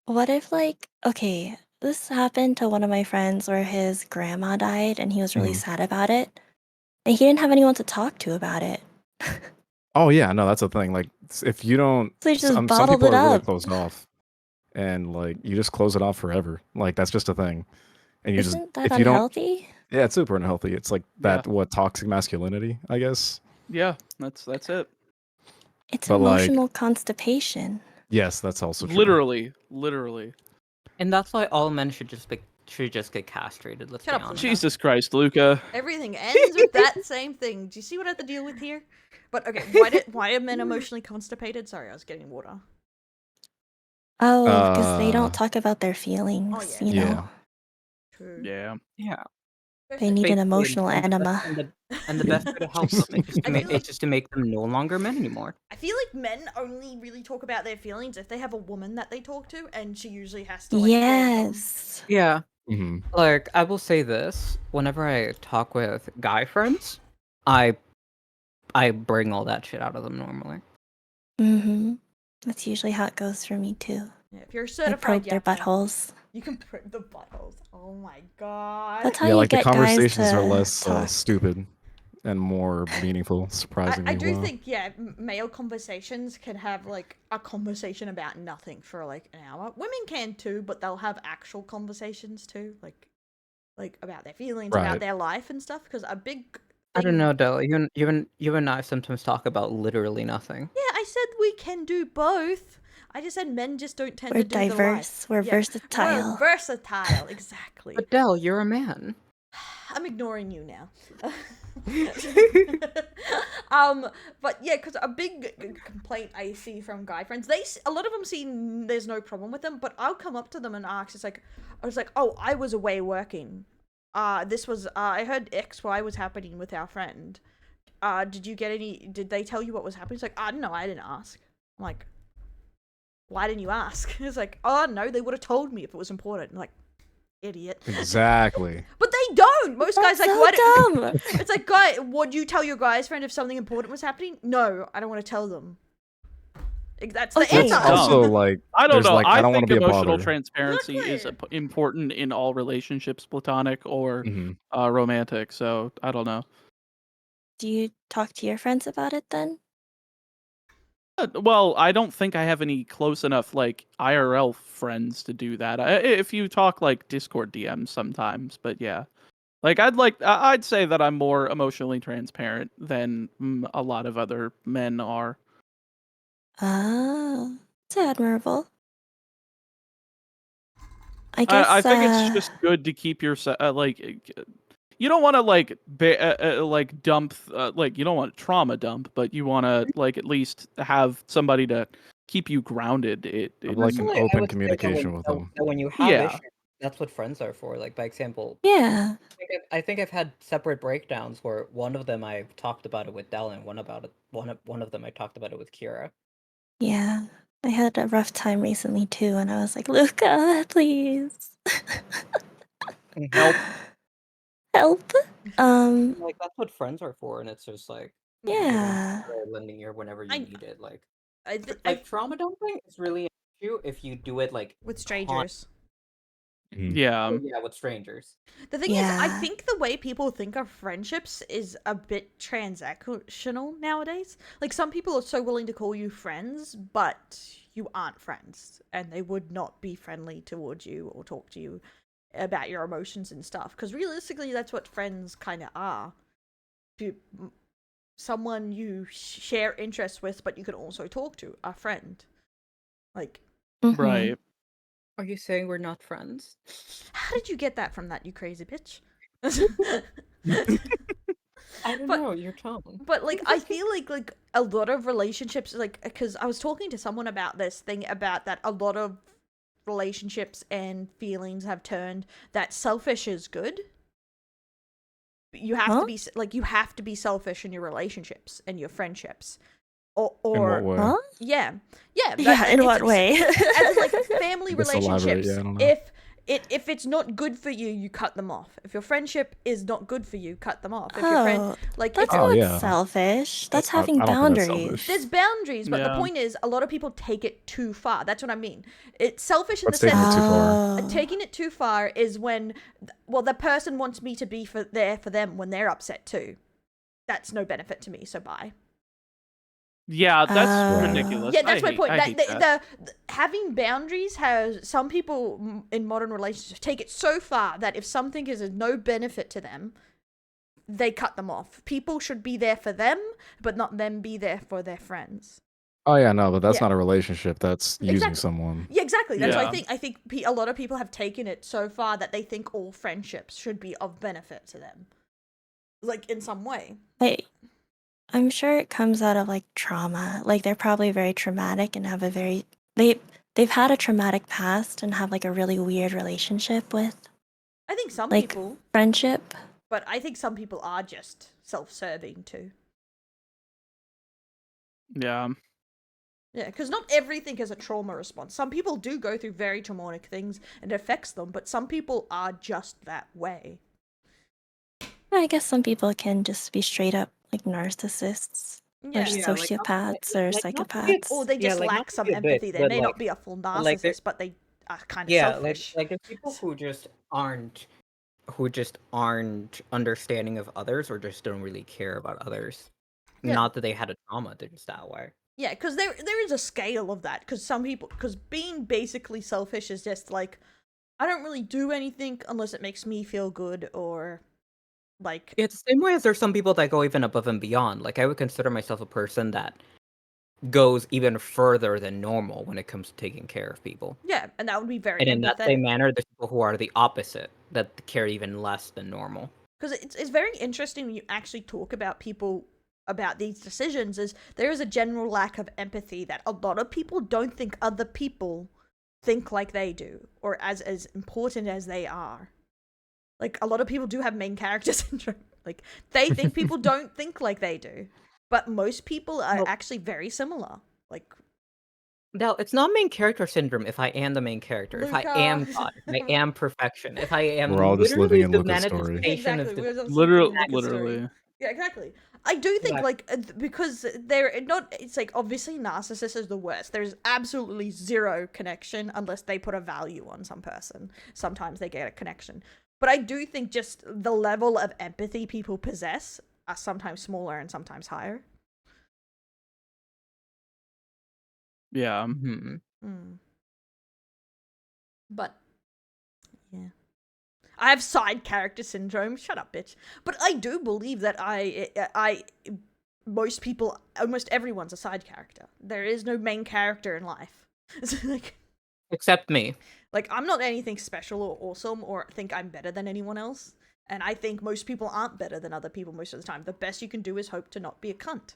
What if, like, okay, this happened to one of my friends where his grandma died and he was really Mhm. sad about it. And he didn't have anyone to talk to about it. Oh yeah, no, that's the thing. Like if you don't, So he just some bottled people it are really up. closed off, and like you just close it off forever. Like that's just a thing, and you Isn't that if you don't, unhealthy? yeah, it's super unhealthy. It's like Yeah. that toxic masculinity, I guess. Yeah, that's it. It's But, like- emotional constipation. Yes, that's also true. Literally. And that's why all men should just get castrated. Let's Shut be up, honest. Jesus Christ, Luca. Everything ends with that same thing. Do you see what I have to deal with here? But okay, why are men emotionally constipated? Sorry, I was getting water. Oh, because they Uh, don't talk about their feelings, yeah. you Yeah. know? True. Yeah. Yeah. They need an Basically, emotional and the enema. And the best way to help them is just I feel like- to make them no longer men anymore. I feel like men only really talk about their feelings if they have a woman that they talk to, and she usually has to like hold them. Yes. Yeah. hmm Like, I will say this: whenever I talk with guy friends, I bring all that shit out of them normally. Mm-hmm. That's usually how it goes for me too. Yeah, if you're I certified, probe their yapper, buttholes. You can probe the buttholes. Oh my god. That's how Yeah, you like the get guys conversations to are less talk. stupid and more meaningful. Surprisingly, I do well. think, yeah, male conversations can have like a conversation about nothing for like an hour. Women can too, but they'll have actual conversations too, like about their feelings, about Right. their life and stuff. Because a big I don't thing- know, Del. You and I sometimes talk about literally nothing. Yeah, I said we can do both. I just said men just don't tend We're to do the life. diverse. We're Yeah, versatile. We're versatile, exactly. But Del, you're a man. I'm ignoring you now. But yeah, because a big complaint I see from guy friends, a lot of them see there's no problem with them, but I'll come up to them and ask. I was like, oh, I was away working. This was I heard XY was happening with our friend. Did they tell you what was happening? It's like, no, I didn't ask. I'm like, why didn't you ask? It's like, oh no, they would have told me if it was important. I'm like, idiot. Exactly. But they don't. Most guys That's like, so what? dumb. It's like, guy, would you tell your guy's friend if something important was happening? No, I don't want to tell them. That's the Okay. answer. That's dumb. Also, like, I don't there's, know. like, I don't think want to be a emotional bother. transparency is Exactly. important in all relationships, platonic or Mhm. romantic. So I don't know. Do you talk to your friends about it then? Well, I don't think I have any close enough like IRL friends to do that. If you talk like Discord DMs sometimes, but yeah, like I'd say that I'm more emotionally transparent than a lot of other men are. Oh, it's admirable. I guess I think it's just good to keep yourself you don't want to like dump like you don't want to trauma dump, but you want to like at least have somebody to keep you grounded. Like an Personally, I open would say communication with them. that when you have Yeah. issues, that's what friends are for. Like, by example, yeah. I think I've had separate breakdowns where one of them I talked about it with Del, and one of them I talked about it with Kira. Yeah. I had a rough time recently too, and I was like, Luca, please. Help. Help. Like, that's what friends are for, and it's just like Yeah. lending ear whenever you I- need it. Like I trauma dumping is really an issue if you do it like with strangers. Yeah. with strangers. The thing is, I Yeah. think the way people think of friendships is a bit transactional nowadays. Like, some people are so willing to call you friends, but you aren't friends, and they would not be friendly towards you or talk to you about your emotions and stuff. Because realistically, that's what friends kind of are. Someone you share interests with, but you can also talk to, a friend. Like, Mhm. Right. Are you saying we're not friends? how did you get that from that, you crazy bitch? I don't But- know, your tone. But like, I feel like a lot of relationships, like, because I was talking to someone about this thing about that a lot of relationships and feelings have turned that selfish is good. You have Huh? to be like, you have to be selfish in your relationships and your friendships, or In what way? Huh? yeah, Yeah, in what way? as in, like, family Just elaborate, relationships. yeah, I don't know. If it's not good for you, you cut them off. If your friendship is not good for you, cut them off. If your friend, Oh, like, that's if Oh, not yeah. selfish. That's I having don't think that's boundaries. selfish. there's boundaries, but the Yeah. point is, a lot of people take it too far. That's what I mean. It's selfish in What's the taking sense it too far? Oh. taking it too far is when, well, the person wants me to be there for them when they're upset too. That's no benefit to me, so bye. Yeah, that's Oh. ridiculous. Yeah, that's I my hate- point. I hate that. The having boundaries has some people in modern relationships take it so far that if something is of no benefit to them, they cut them off. People should be there for them, but not them be there for their friends. Oh yeah, no, but that's Yeah. not a relationship. That's using Exactly. someone. Yeah, exactly. That's why Yeah. I think a lot of people have taken it so far that they think all friendships should be of benefit to them, like, in some way. I'm sure it comes out of like trauma. Like they're probably very traumatic and have a very they've had a traumatic past and have like a really weird relationship with I think some like people, friendship. but I think some people are just self-serving too. Yeah. Yeah, because not everything is a trauma response. Some people do go through very traumatic things and it affects them, but some people are just that way. I guess some people can just be straight up like narcissists Yeah. or Yeah, like, sociopaths not- or like, not to psychopaths. Or they Yeah, just like, lack not to some be a bitch, empathy. They but, may not like- be a full like, narcissist, but they are kind of Yeah, selfish. like there's people who just aren't understanding of others or just don't really care about others. Yeah. Not that they had a trauma, they're just that way. Yeah, because there is a scale of that. Because some people, because being basically selfish is just like, I don't really do anything unless it makes me feel good, or like, It's the same way as there's some people that go even above and beyond. Like I would consider myself a person that goes even further than normal when it comes to taking care of people. yeah, and that would be very And in that same empathetic. manner, there's people who are the opposite, that care even less than normal. Because it's very interesting when you actually talk about people about these decisions, is there is a general lack of empathy that a lot of people don't think other people think like they do, or as important as they are. Like, a lot of people do have main character syndrome. Like, they think people don't think like they do, but most people are Well- actually very similar. Like, Now, it's not main character syndrome if I am the main character, if I am Luca. God, if I am perfection, if I am We're all just literally living in the Luca's story. manifestation of exactly. the We're just Literally, looking at the story. literally. Yeah, exactly. I do think, Like- like, because they're not, it's like, obviously narcissist is the worst. There's absolutely zero connection unless they put a value on some person. Sometimes they get a connection. But I do think just the level of empathy people possess are sometimes smaller and sometimes higher. Yeah. Mhm. But, yeah. I have side character syndrome. Shut up, bitch. But I do believe that most people, almost everyone's a side character. There is no main character in life. It's Except me. like, I'm not anything special or awesome or think I'm better than anyone else. And I think most people aren't better than other people most of the time. The best you can do is hope to not be a cunt.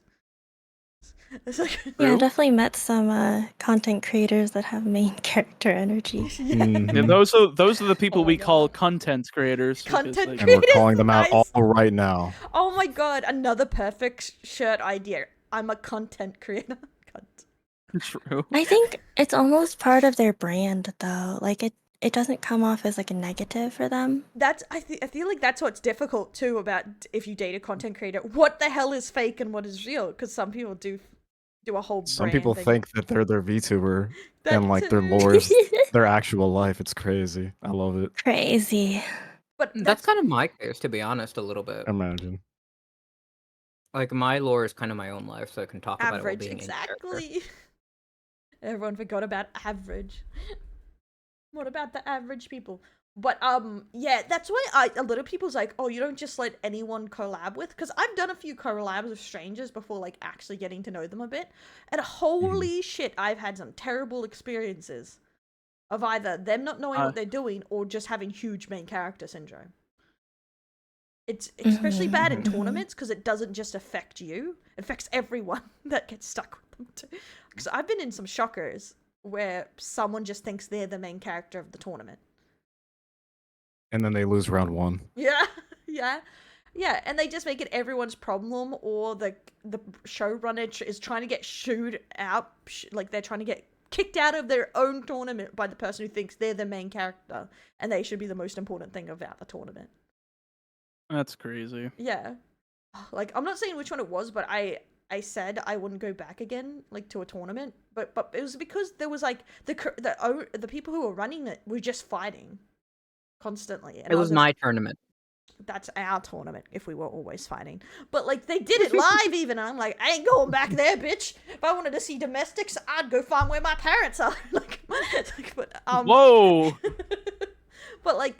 It's like, Yeah, True. I've definitely met some content creators that have main character energy. yeah. Mhm. Yeah, those are the people Oh my we call God. content creators. because, Content like, And we're Creators, calling them out nice. all right now. Oh my god, another perfect shirt idea. I'm a content creator. Cunt. True. I think it's almost part of their brand though. Like it doesn't come off as like a negative for them. That's I feel like that's what's difficult too about if you date a content creator. What the hell is fake and what is real? Because some people do a whole. Some people branding. think that they're their VTuber That and like their too. lores, their actual life. It's crazy. I love it. Crazy. But That's kind of my case, to be honest, a little bit. Imagine. Like, my lore is kind of my own life, so I can talk about it while average, being in character. exactly. Everyone forgot about average. What about the average people? But yeah, that's why a lot of people's like, oh, you don't just let anyone collab with, because I've done a few collabs with strangers before, like actually getting to know them a bit, and holy shit, I've had some terrible experiences of either them not knowing what they're doing or just having huge main character syndrome. It's especially bad in tournaments because it doesn't just affect you; it affects everyone that gets stuck with them too. Because I've been in some shockers where someone just thinks they're the main character of the tournament. And then they lose round 1. Yeah, yeah, and they just make it everyone's problem, or the showrunner is trying to get shooed out, like they're trying to get kicked out of their own tournament by the person who thinks they're the main character, and they should be the most important thing about the tournament. That's crazy. Yeah, like I'm not saying which one it was, but I said I wouldn't go back again, like to a tournament, but it was because there was like the people who were running it were just fighting constantly. And It was my tournament. That's our tournament if we were always fighting. But like they did it live even, and I'm like, I ain't going back there, bitch. If I wanted to see domestics, I'd go find where my parents are. Whoa. But like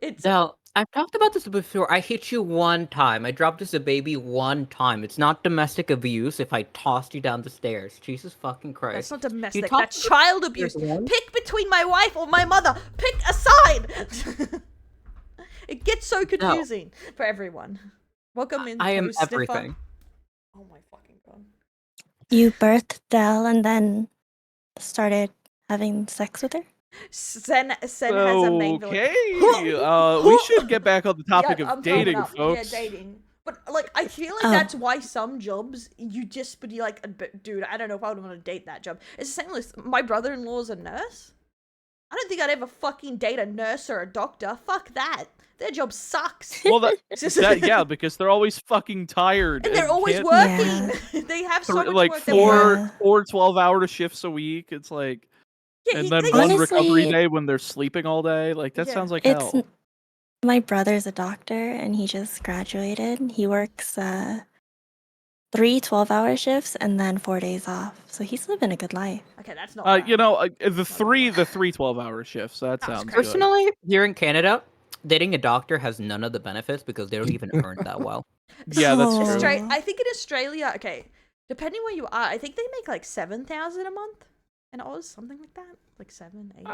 it's Now, I've talked about this before. I hit you one time. I dropped as a baby one time. It's not domestic abuse if I tossed you down the stairs. Jesus fucking Christ. That's not domestic. talk That's child abuse. one? Pick between my wife or my mother. Pick a side. It gets so confusing for everyone. Welcome in. I am Toast Sniffer. everything. Oh my fucking god. You birthed Dell and then started having sex with her? Sen has a main villain. Okay. We should get back on the topic Yeah, I'm of throwing dating, up. folks. Yeah, dating. But like, I feel like that's why some jobs you just be like, dude, I don't know if I would want to date that job. It's the same with my brother-in-law's a nurse. I don't think I'd ever fucking date a nurse or a doctor. Fuck that. Their job sucks. Well, yeah, because they're always fucking tired. And they're always can't- working. They have so much like work. four 12-hour shifts a week. It's like, Yeah, and then they- one Honestly- recovery day when they're sleeping all day. Like that Yeah. sounds like It's hell. my brother's a doctor and he just graduated. He works 3 12-hour shifts and then 4 days off. So he's living a good life. Okay, that's not bad. You know, the three 12-hour shifts. That That's sounds crazy. good. Personally, here in Canada, dating a doctor has none of the benefits because they don't even earn that well. Yeah, that's Oh. true. I think in Australia, okay, depending where you are, I think they make like 7,000 a month in Oz, something like that, like 7, 8.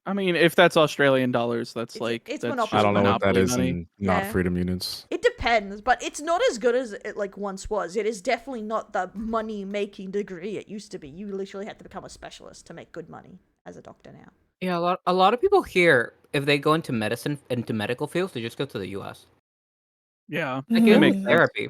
I mean, if that's Australian dollars, that's It's that's Monopoly I don't know what that Monopoly is money. in not Yeah. freedom units. It depends, but it's not as good as it like once was. It is definitely not the money-making degree it used to be. You literally had to become a specialist to make good money as a doctor now. Yeah, a lot of people here, if they go into medicine, into medical fields, they just go to the U.S. Yeah, Like, Mhm. it makes therapy.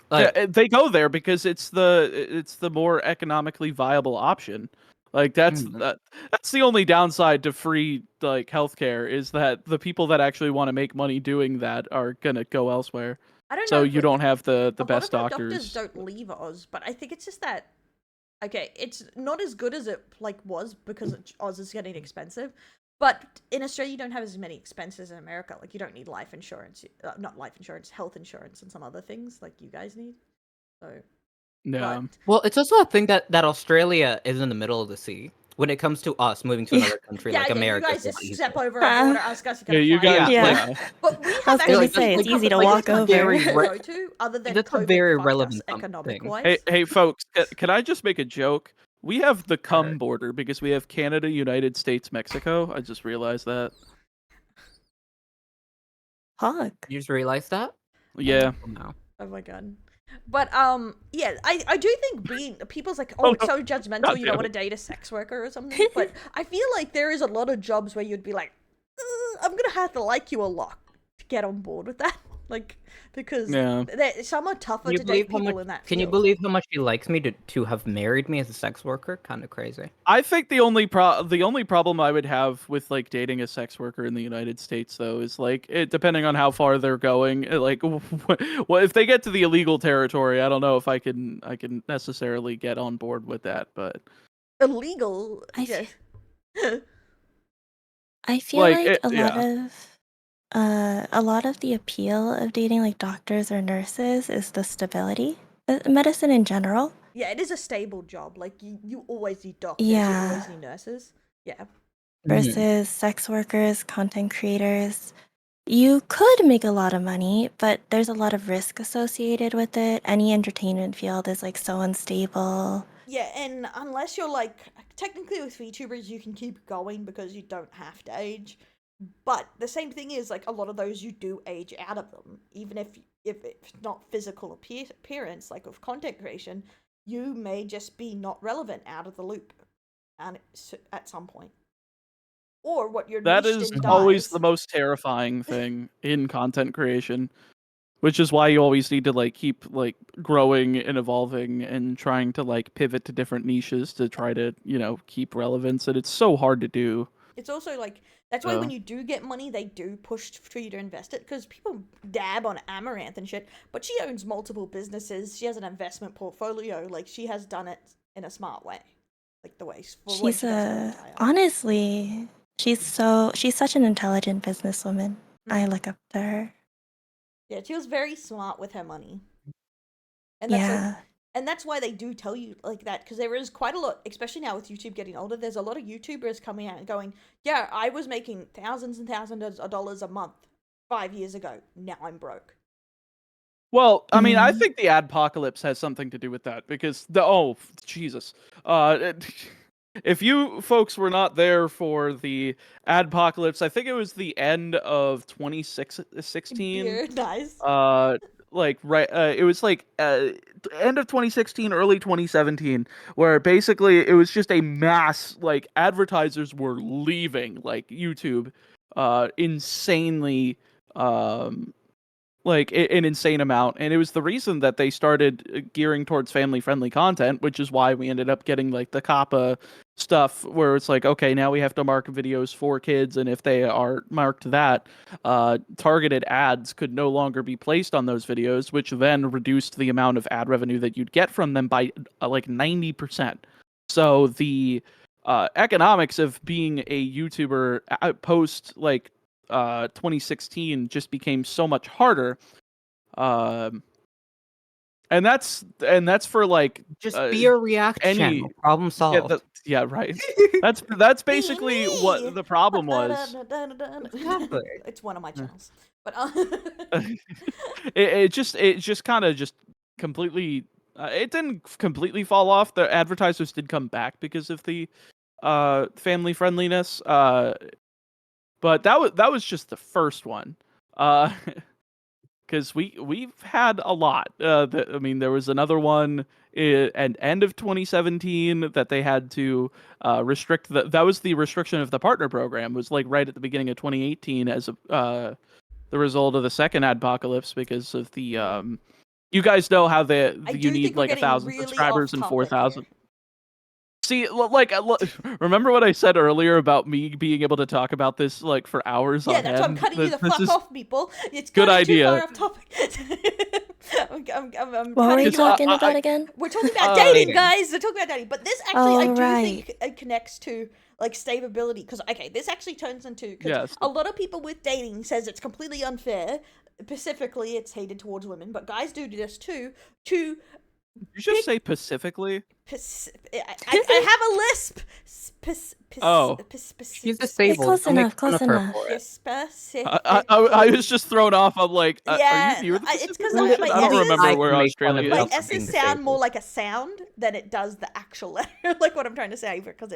Like, yeah, they go there because it's the more economically viable option. Like that's the only downside to free like healthcare is that the people that actually want to make money doing that are gonna go elsewhere. I don't know. So if, you like, don't have the a best lot of our doctors doctors. don't leave Oz, but I think it's just that. Okay, it's not as good as it like was because Oz is getting expensive. But in Australia, you don't have as many expenses in America. Like you don't need life insurance, not life insurance, health insurance, and some other things like you guys need. So Yeah. but- well, it's also a thing that Australia is in the middle of the sea when it comes to us moving to another country like America. you it's guys a lot just easier. step over a border, ask us. Yeah, you guys. Yeah. Like, But we I have was gonna actually say, it's like, easy to like, walk that's a over. very to re- go to other than that's a COVID very fucked relevant us economic thing. wise. hey, folks, can I just make a joke? We have the cum border because we have Canada, United States, Mexico. I just realized that. Hog. You just realize that? Yeah. No. Oh my god. But yeah, I do think being people's like, oh, it's so judgmental, you don't want to date a sex worker or something. But I feel like there is a lot of jobs where you'd be like, I'm gonna have to like you a lot to get on board with that. Like because Yeah. some are tougher Can you to date believe how people much? in that Can you field. believe how much he likes me to have married me as a sex worker? Kind of crazy. I think the only problem I would have with like dating a sex worker in the United States though is like it depending on how far they're going. Like, well, if they get to the illegal territory, I don't know if I can necessarily get on board with that. But illegal? I Yeah. I feel Like, like it- a lot of the appeal of dating like doctors or nurses is the stability. Medicine in general. Yeah, it is a stable job. Like you always need doctors, you Yeah. always need nurses. Yeah. Versus sex workers, content creators. You could make a lot of money, but there's a lot of risk associated with it. Any entertainment field is like so unstable. Yeah, and unless you're like technically with VTubers you can keep going because you don't have to age. But the same thing is like a lot of those you do age out of them, even if it's not physical appearance like with content creation, you may just be not relevant out of the loop, and at some point, or what you're That niched is in always dies. the most terrifying thing in content creation, which is why you always need to like keep like growing and evolving and trying to like pivot to different niches to try to, you know, keep relevance, and it's so hard to do. It's also like that's why when you do get money, they do push for you to invest it, because people dab on Amaranth and shit, but she owns multiple businesses. She has an investment portfolio. Like she has done it in a smart way, like the way She's honestly, she's such an intelligent businesswoman. I look up to her. Yeah, she was very smart with her money, and that's Yeah. like, and that's why they do tell you like that, because there is quite a lot, especially now with YouTube getting older. There's a lot of YouTubers coming out and going, "Yeah, I was making thousands and thousands of dollars a month 5 years ago. Now I'm broke." Well, I mean, I Mhm. think the adpocalypse has something to do with that because Jesus. If you folks were not there for the adpocalypse, I think it was the end of 2016. Beer, nice. It was like end of 2016, early 2017, where basically it was just a mass, like advertisers were leaving like YouTube insanely like an insane amount, and it was the reason that they started gearing towards family-friendly content, which is why we ended up getting like the COPPA stuff, where it's like, okay, now we have to mark videos for kids, and if they are marked that, targeted ads could no longer be placed on those videos, which then reduced the amount of ad revenue that you'd get from them by like 90%. So the economics of being a YouTuber post like 2016 just became so much harder, and that's for like Just be a React any channel. Problem solved. yeah, right. That's basically what the problem was. Exactly. It's one of my channels, but it just kind of just completely it didn't completely fall off. The advertisers did come back because of the family friendliness, but that was just the first one, because we've had a lot. I mean, there was another one at end of 2017 that they had to restrict. That was the restriction of the partner program. Was like right at the beginning of 2018 as the result of the second adpocalypse, because of the you guys know how you need like 1,000 subscribers and 4,000. See, remember what I said earlier about me being able to talk about this like for hours on yeah, that's why I'm end? cutting you the fuck off, people. It's good kind of too idea. far off topic. I'm What were you cutting you off. talking about again? We're talking about dating, dating. guys. We're talking about dating, but this actually I do right. think it connects to like stability, because okay, this actually turns into Yes. a lot of people with dating says it's completely unfair. Specifically, it's hated towards women, but guys do this too. To Did you just say Pacifically? I have a lisp. Oh. She's disabled. Close Don't make enough, fun close of her enough. for it. I was just thrown off. I'm like, Yeah, are you here? it's 'cause I my don't S's- remember I where can make fun Australia of my is. Elsa S's being sound more disabled. like a sound than it does the actual letter. Like what I'm trying to say, because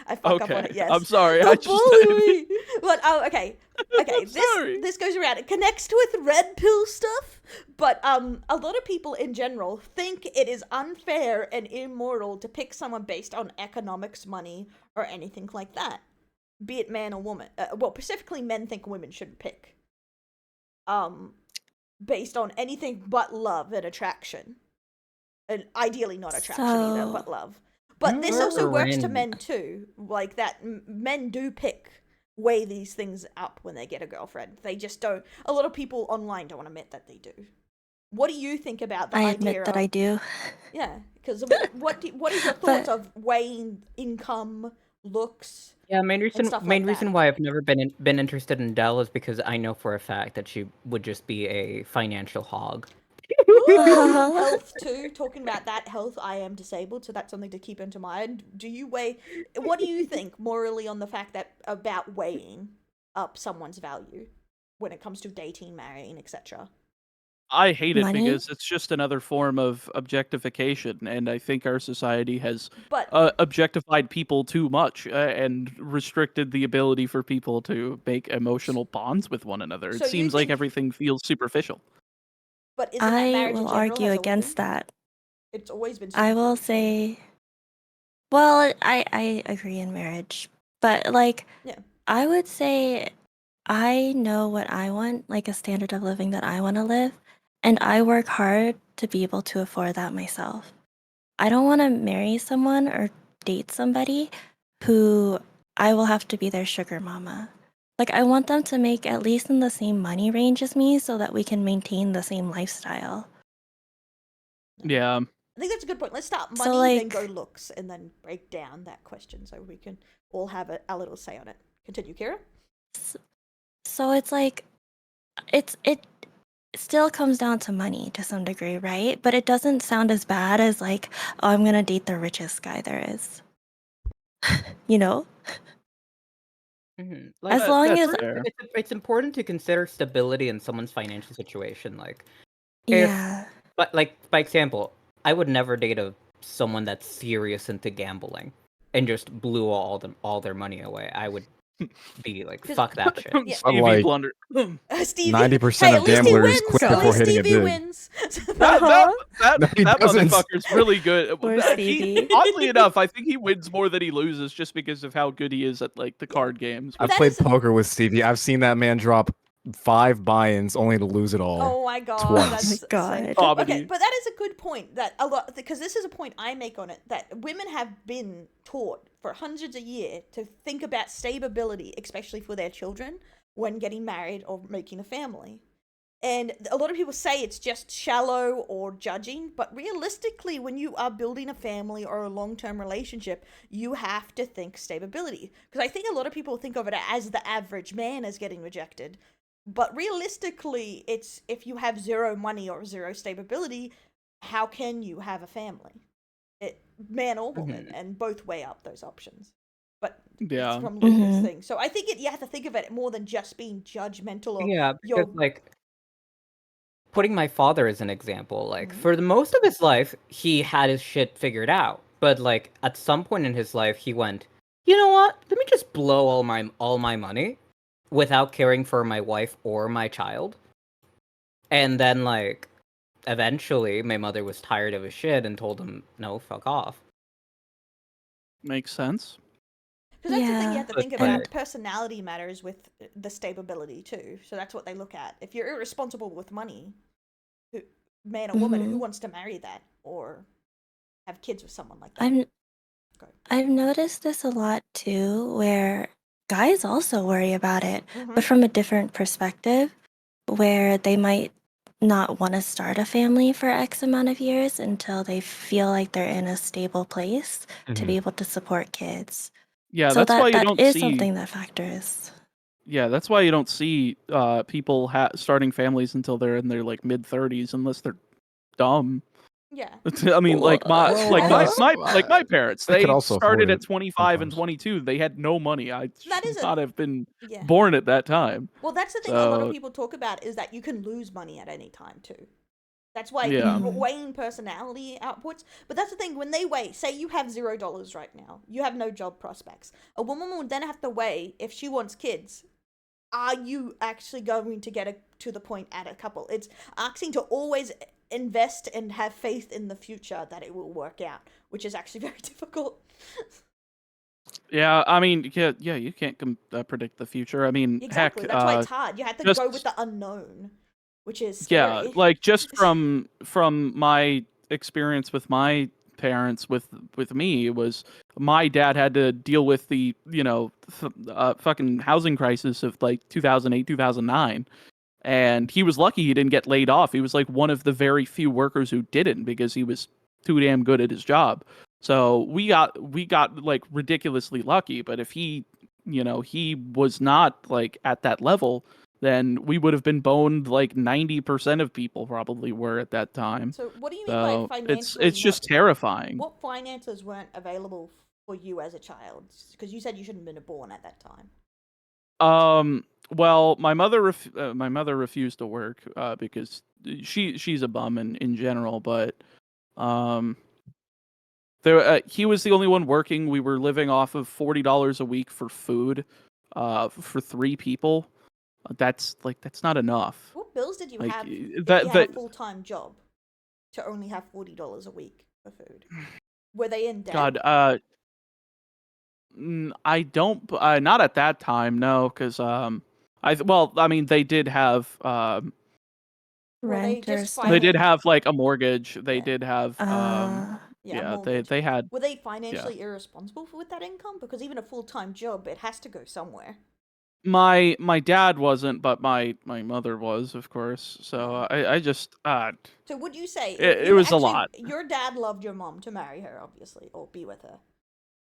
I fuck up on Okay, it. Yes, I'm sorry. I Don't just bully me. But okay. I'm sorry. This goes around. It connects with red pill stuff, but a lot of people in general think it is unfair and immoral to pick someone based on economics, money, or anything like that, be it man or woman. Well, specifically, men think women should pick, based on anything but love and attraction, and ideally not attraction either, So- but love. But this also works to Friend. men too, like that. Men do weigh these things up when they get a girlfriend. They just don't. A lot of people online don't admit that they do. What do you think about the I idea admit that of, I do. Yeah, because what is your thoughts of weighing income, looks? Yeah, main reason stuff like that. why I've never been interested in Dell is because I know for a fact that she would just be a financial hog. Health too. Talking about that health, I am disabled, so that's something to keep into mind. What do you think morally on the fact that about weighing up someone's value when it comes to dating, marrying, etc.? I hate it Money? because it's just another form of objectification, and I think our society has But objectified people too much and restricted the ability for people to make emotional bonds with one another. So It you seems like think- everything feels superficial. but isn't that I marriage in will general argue has always against been? that. It's always been. I will superficial. say, well, I agree in marriage, but like, Yeah. I would say I know what I want, like a standard of living that I want to live, and I work hard to be able to afford that myself. I don't want to marry someone or date somebody who I will have to be their sugar mama. Like, I want them to make at least in the same money range as me so that we can maintain the same lifestyle. Yeah. I think that's a good point. Let's start So, money, then like- go looks, and then break down that question so we can all have a little say on it. Continue, Kira. So it's like, it still comes down to money to some degree, right? But it doesn't sound as bad as like, oh, I'm gonna date the richest guy there is. You know? Mhm. As long that's as fair. it's important to consider stability in someone's financial situation. Like, If- yeah. but like by example, I would never date someone that's serious into gambling and just blew all their money away. I would be like, 'Cause- fuck that shit. Yeah. Stevie like- blunder. Stevie. 90% hey, of at least he gamblers wins. quit At before least hitting it Stevie big. wins. That No, he doesn't. motherfucker's really good. Poor Stevie. Oddly enough, I think he wins more than he loses just because of how good he is at like the card games. I've That played is a- poker with Stevie. I've seen that man drop 5 buy-ins only to lose it all. Oh my god, Twice. that's Oh my insane. God. Comedy. Okay, but that is a good point that a lot, because this is a point I make on it, that women have been taught for hundreds of years to think about stability, especially for their children, when getting married or making a family. And a lot of people say it's just shallow or judging, but realistically, when you are building a family or a long-term relationship, you have to think stability. Because I think a lot of people think of it as the average man as getting rejected. But realistically, it's if you have zero money or zero stability, how can you have a family? Man or woman, and both weigh up those options. But Yeah. it's from Lucas' Mhm. thing. So I think you have to think of it more than just being judgmental or Yeah, you're because like putting my father as an example, like Mhm. for the most of his life, he had his shit figured out. But like at some point in his life, he went, you know what? Let me just blow all my money without caring for my wife or my child. And then like eventually, my mother was tired of his shit and told him, no, fuck off. Makes sense. Because that's the thing you Yeah. have to But think about. like- Personality matters with the stability too. So that's what they look at. If you're irresponsible with money, man or woman, who Mhm. wants to marry that or have kids with someone like that? I've noticed this a lot too, where guys also worry about it, Mhm. but from a different perspective, where they might not want to start a family for X amount of years until they feel like they're in a stable place to be able to support kids. Yeah, So that's why you that don't is see. something that factors. Yeah, that's why you don't see people starting families until they're in their like mid-30s, unless they're dumb. Yeah. I mean, like my Well, like I my, guess- my parents, They could they also started afford at it 25 and sometimes. 22. They had no money. I That should is a- not have been Yeah. born at that time. Well, that's the thing a lot of So- people talk about is that you can lose money at any time too. That's why Yeah. weighing personality outputs. But that's the thing, when they weigh, say you have $0 right now, you have no job prospects. A woman would then have to weigh if she wants kids. Are you actually going to get to the point at a couple? It's asking to always invest and have faith in the future that it will work out, which is actually very difficult. Yeah, I mean, yeah, you can't predict the future. I mean, Exactly. heck, That's why it's hard. You have to just- go with the unknown, which is yeah, scary. like just from my experience with my parents with me was my dad had to deal with the fucking housing crisis of like 2008 2009, and he was lucky he didn't get laid off. He was like one of the very few workers who didn't, because he was too damn good at his job. So we got like ridiculously lucky. But if he was not like at that level, then we would have been boned like 90% of people probably were at that time. So what do you mean So by financially? it's just terrifying. What finances weren't available for you as a child? Because you said you shouldn't have been born at that time. Well, my mother refused to work because she's a bum in general, but he was the only one working. We were living off of $40 a week for food for 3 people. That's not enough. What bills did you Like, have if that- you that- had a full-time job to only have $40 a week for food? Were they in debt? God, I don't not at that time, no, because they did have Were they Rent just or they stuff. did have like a mortgage. They Yeah. did have yeah, mortgage. they had. Were they financially irresponsible with that income? Because even a full-time job, it has to go somewhere. My dad wasn't, but my mother was, of course. So I just So would you say it was a lot. Your dad loved your mom to marry her, obviously, or be with her.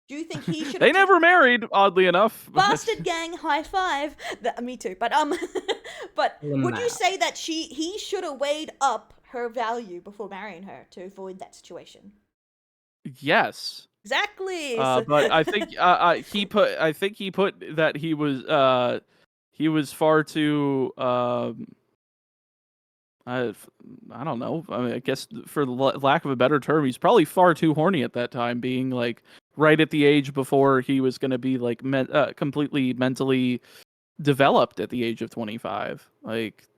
Do you think he should? They never married, oddly enough. Bastard gang, high five. Me too. But but would you say that he should have weighed up her value before marrying her to avoid that situation? Yes. Exactly. But I think he put that he was far too I don't know. I mean, I guess for lack of a better term, he's probably far too horny at that time, being like right at the age before he was going to be like completely mentally developed at the age of 25. Like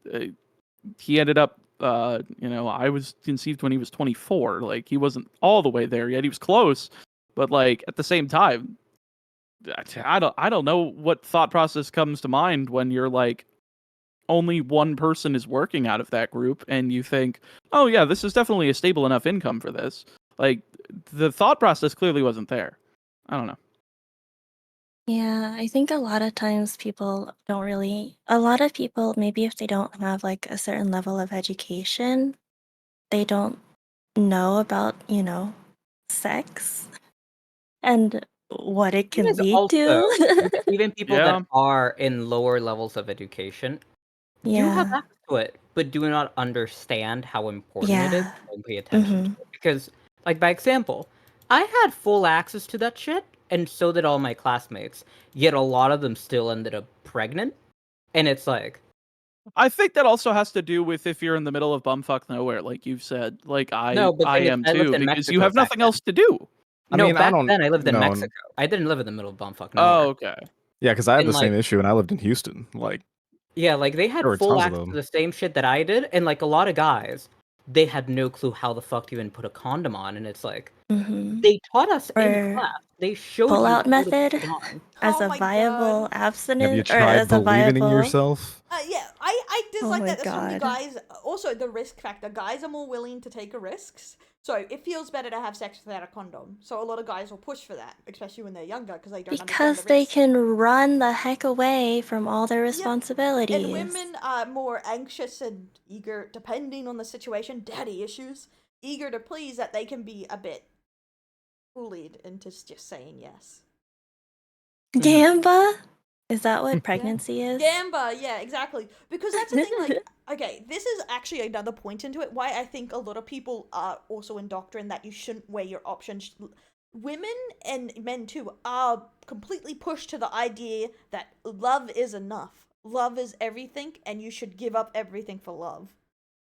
he ended up, I was conceived when he was 24. Like he wasn't all the way there yet. He was close, but like at the same time, I don't know what thought process comes to mind when you're like only one person is working out of that group and you think, oh yeah, this is definitely a stable enough income for this. Like the thought process clearly wasn't there. I don't know. Yeah, I think a lot of times a lot of people, maybe if they don't have like a certain level of education, they don't know about, sex and what it can Because lead also, to. even people Yeah. that are in lower levels of education do have Yeah. access to it, but do not understand how important it is Yeah. and pay attention to it. Because, like, by example, I had full access to that shit, and so did all my classmates, yet a lot of them still ended up pregnant, and it's like... I think that also has to do with if you're in the middle of bumfuck nowhere, like you've said. Like No, but I thing is, am I lived too, in because you Mexico have back nothing then. else to do. I No, mean, I back don't then I lived in know. Mexico. I didn't live in the middle of bumfuck nowhere. Oh, okay. Yeah, because I had And, the same like- issue, and I lived in Houston. Like, Yeah, like, they had There were full tons of access to them. the same shit that I did, and, like, a lot of guys, they had no clue how the fuck to even put a condom on, and it's like, Mm-hmm. they taught us Or in class. They showed pull-out you how to put method it on. as Oh a my viable God. abstinence have you or tried as a believing in viable yourself? Yeah, I dislike Oh my that. There's so many God. guys. Also, the risk factor. Guys are more willing to take risks, so it feels better to have sex without a condom. So a lot of guys will push for that, especially when they're younger, because they don't because understand the they risk. can run the heck away from all their responsibilities. And women are more anxious and eager, depending on the situation, daddy issues, eager to please, that they can be a bit bullied into just saying yes. Gamba? Is that what pregnancy is? Gamba, yeah, exactly. Because that's the thing, like, okay, this is actually another point into it, why I think a lot of people are also indoctrinated that you shouldn't weigh your options. Women and men too are completely pushed to the idea that love is enough. Love is everything, and you should give up everything for love.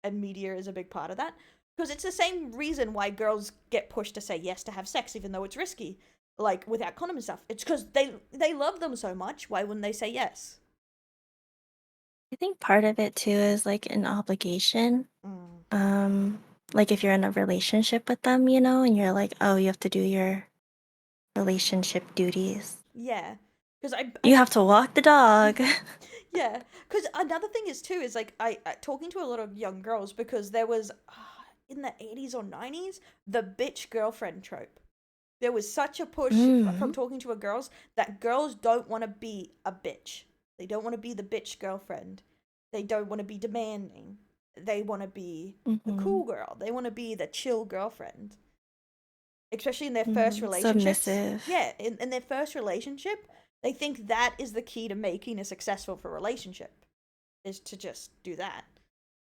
And media is a big part of that. Because it's the same reason why girls get pushed to say yes to have sex, even though it's risky. Like, without condom and stuff. It's because they love them so much, why wouldn't they say yes? I think part of it too is like an obligation. Like if you're in a relationship with them, and you're like, oh, you have to do your relationship duties. Yeah. Because You have to walk the dog. Yeah. Because another thing is, too, is like, I talking to a lot of young girls, because there was, in the 80s or 90s, the bitch girlfriend trope. There was such a push from talking to girls that girls don't want to be a bitch. They don't want to be the bitch girlfriend. They don't want to be demanding. They want to be the cool girl. They want to be the chill girlfriend. Especially in their first relationship. Submissive. Yeah, in their first relationship, they think that is the key to making a successful relationship. is to just do that.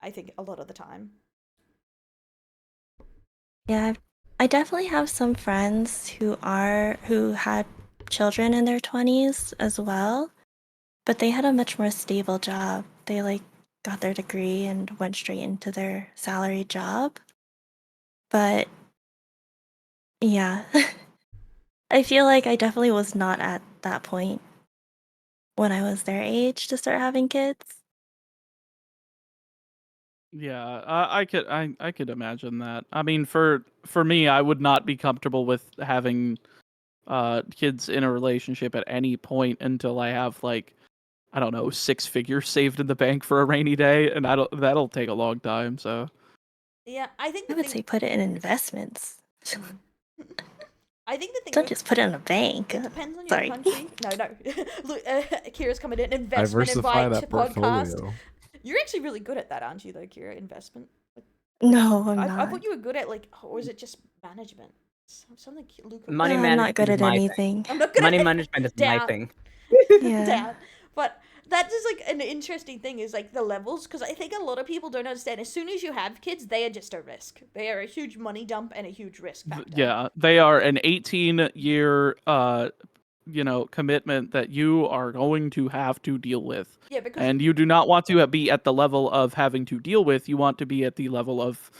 I think a lot of the time. Yeah, I definitely have some friends who had children in their 20s as well, but they had a much more stable job. They like got their degree and went straight into their salary job. But yeah, I feel like I definitely was not at that point when I was their age to start having kids. Yeah, I could imagine that. I mean, for me, I would not be comfortable with having kids in a relationship at any point until I have like, I don't know, 6 figures saved in the bank for a rainy day, and that'll take a long time. So Yeah, I think I the would say thing. put it in investments. I think the thing. Don't just put it in a bank. It depends on your Sorry. country. No. Look, Kira's coming in. Investment Diversify invite that podcast. portfolio. You're actually really good at that, aren't you, though, Kira? Investment. No, I'm I not. thought you were good at or is it just management? Something Luca. Money I'm management not good is at my thing. anything. I'm not good Money at management is my Down. thing. Yeah. Down. But that is like an interesting thing is like the levels, because I think a lot of people don't understand. As soon as you have kids, they are just a risk. They are a huge money dump and a huge risk factor. yeah, they are an 18-year commitment that you are going to have to deal with. Yeah, because And you do not want to be at the level of having to deal with. You want to be at the level of,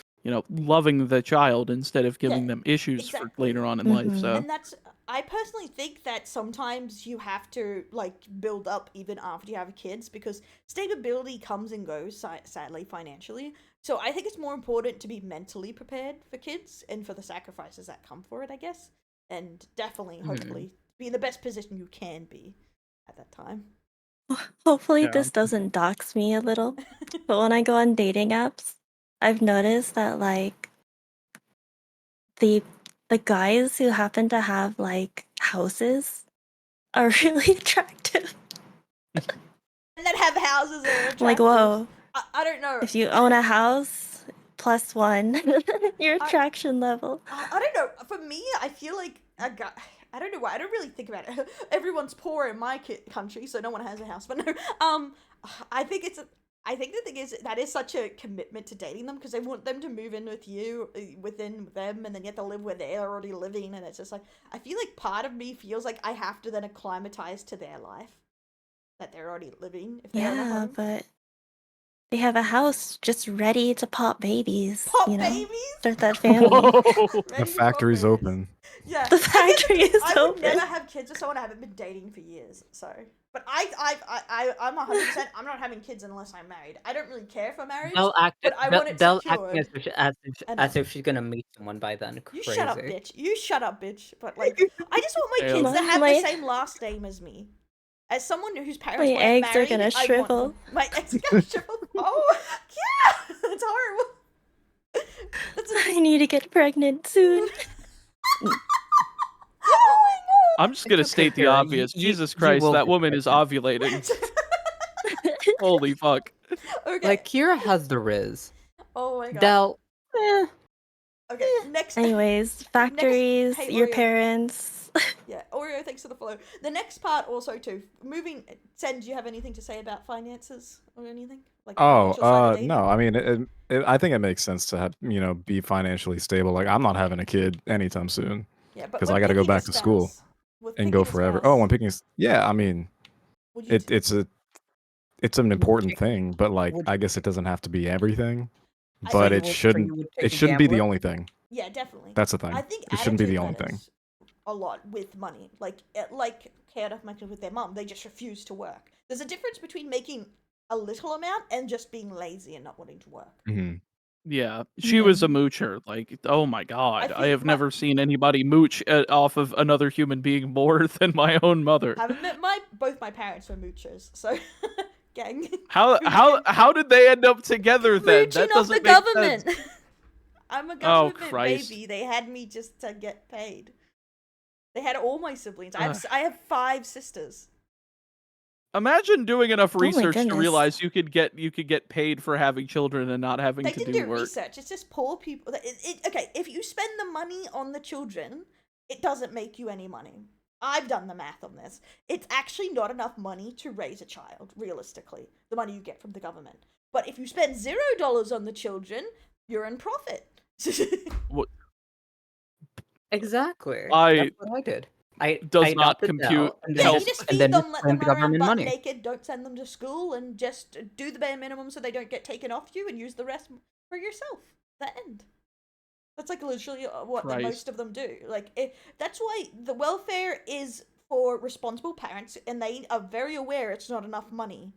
loving the child instead of giving Yeah, them issues for exactly. later on in life. Mhm. So and that's I personally think that sometimes you have to like build up even after you have kids, because stability comes and goes, sadly, financially. So I think it's more important to be mentally prepared for kids and for the sacrifices that come for it, I guess. And definitely, hopefully, be in the best position you can be at that time. Hopefully Yeah. this doesn't dox me a little. But when I go on dating apps, I've noticed that like the guys who happen to have like houses are really attractive. And then have houses that are attractive. Like, whoa, I don't know. if you own a house, +1 your attraction level. I don't know. For me, I feel like I don't know why. I don't really think about it. Everyone's poor in my country, so no one has a house. But no, I think I think the thing is that is such a commitment to dating them, because they want them to move in with you, within them, and then you have to live where they're already living, and it's just like I feel like part of me feels like I have to then acclimatize to their life that they're already living. If they own a Yeah, home. but they have a house just ready to pop babies. Pop you know, babies. start that family. Whoa. The Ready for factory's pop babies. open. Yeah, The factory is I would open. never have kids with someone I haven't been dating for years. So, but I'm 100%. I'm not having kids unless I'm married. I don't really care if I'm married. They'll act, But I want it they'll secured. acting as if she's gonna meet someone by then. You Crazy. shut up, bitch. You shut up, bitch. But like, I just want my kids to have My- the same last name as me. As someone whose parents My weren't eggs are married, gonna I want shrivel. them. My eggs are gonna shrivel. Oh, yeah, that's horrible. I need to get pregnant soon. Oh my god. I'm just gonna It's okay, state the Kira. obvious. You Jesus will Christ, that get woman is ovulating. Holy fuck. Okay. Like Kira has the Riz. Oh my god. Del, Okay. Next. Anyways, factories, hey, your Oreo. parents. Yeah, Oreo, thanks for the follow. The next part also too. Moving. Sen, do you have anything to say about finances or anything? Like the financial side of dating? No. I mean, I think it makes sense to have, be financially stable. Like, I'm not having a kid anytime soon Yeah, but 'cause when I gotta go picking a back to school spouse, with and picking go a forever. spouse, Oh, when picking, yeah. I mean, would you it's an important pick- thing, but like, would- I guess it doesn't have to be everything. I- But So it you shouldn't. would pick It a shouldn't be the gambler? only thing. Yeah, definitely. That's the thing. I think It shouldn't be attitude the only thing. matters a lot with money. Like Kara mentioned with their mum, they just refuse to work. There's a difference between making a little amount and just being lazy and not wanting to work. Hmm. Yeah, she was a moocher. Like, oh my god, I think have my- never seen anybody mooch off of another human being more than my own mother. Haven't met both my parents were moochers, so gang. How did they end up together then? Mooching That off the doesn't make government. sense. I'm a Oh, government Christ. baby. They had me just to get paid. They had all my siblings. Ugh. I have 5 sisters. Imagine doing enough my research to goodness. realize you could get paid for having children and not having They to didn't do do work. research. It's just poor people. Okay, if you spend the money on the children, it doesn't make you any money. I've done the math on this. It's actually not enough money to raise a child, realistically, the money you get from the government. But if you spend $0 on the children, you're in profit. What Exactly. I- That's what I did. I does I not adopted compute Dell, and Yeah, then you help. just and feed then them, let spend them the run around government butt money. naked, don't send them to school, and just do the bare minimum so they don't get taken off you, and use the rest for yourself. The end. That's like literally what the Christ. most of them do. Like, that's why the welfare is for responsible parents, and they are very aware it's not enough money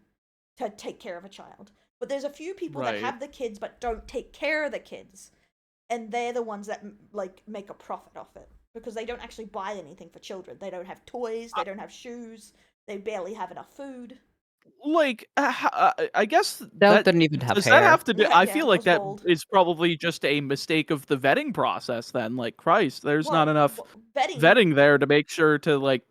to take care of a child. But there's a few people that Right. have the kids but don't take care of the kids, and they're the ones that like make a profit off it because they don't actually buy anything for children. They don't have toys, they don't have shoes, they barely have enough food. Like, I guess Dell that didn't even have does hair. that have to do? Yeah, I yeah, feel it like was that bald. is probably just a mistake of the vetting process. Then, like, Christ, there's not enough vetting there to make sure to like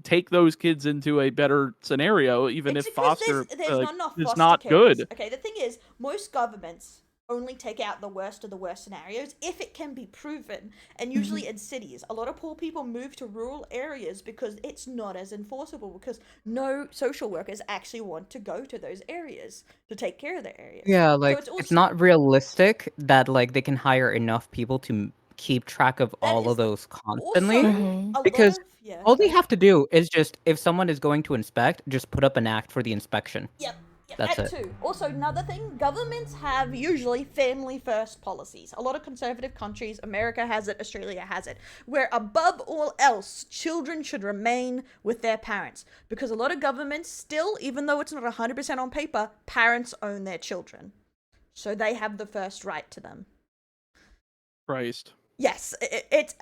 take those kids into a better scenario, even It's if because foster there's not enough is foster not carers. good. Okay, the thing is, most governments only take out the worst of the worst scenarios if it can be proven. And usually in cities, a lot of poor people move to rural areas because it's not as enforceable, because no social workers actually want to go to those areas to take care of their areas. Yeah, So like it's it's also- not realistic that like they can hire enough people to keep track of That all is of those Also, constantly. Mhm. a Because lot of, yeah, All they go have to do is just, if someone is going to inspect, just put up an act for the inspection. Yep, That's that it. too. Also, another thing, governments have usually family first policies. A lot of conservative countries, America has it, Australia has it, where above all else, children should remain with their parents. Because a lot of governments still, even though it's not 100% on paper, parents own their children. So they have the first right to them. Christ. Yes, it's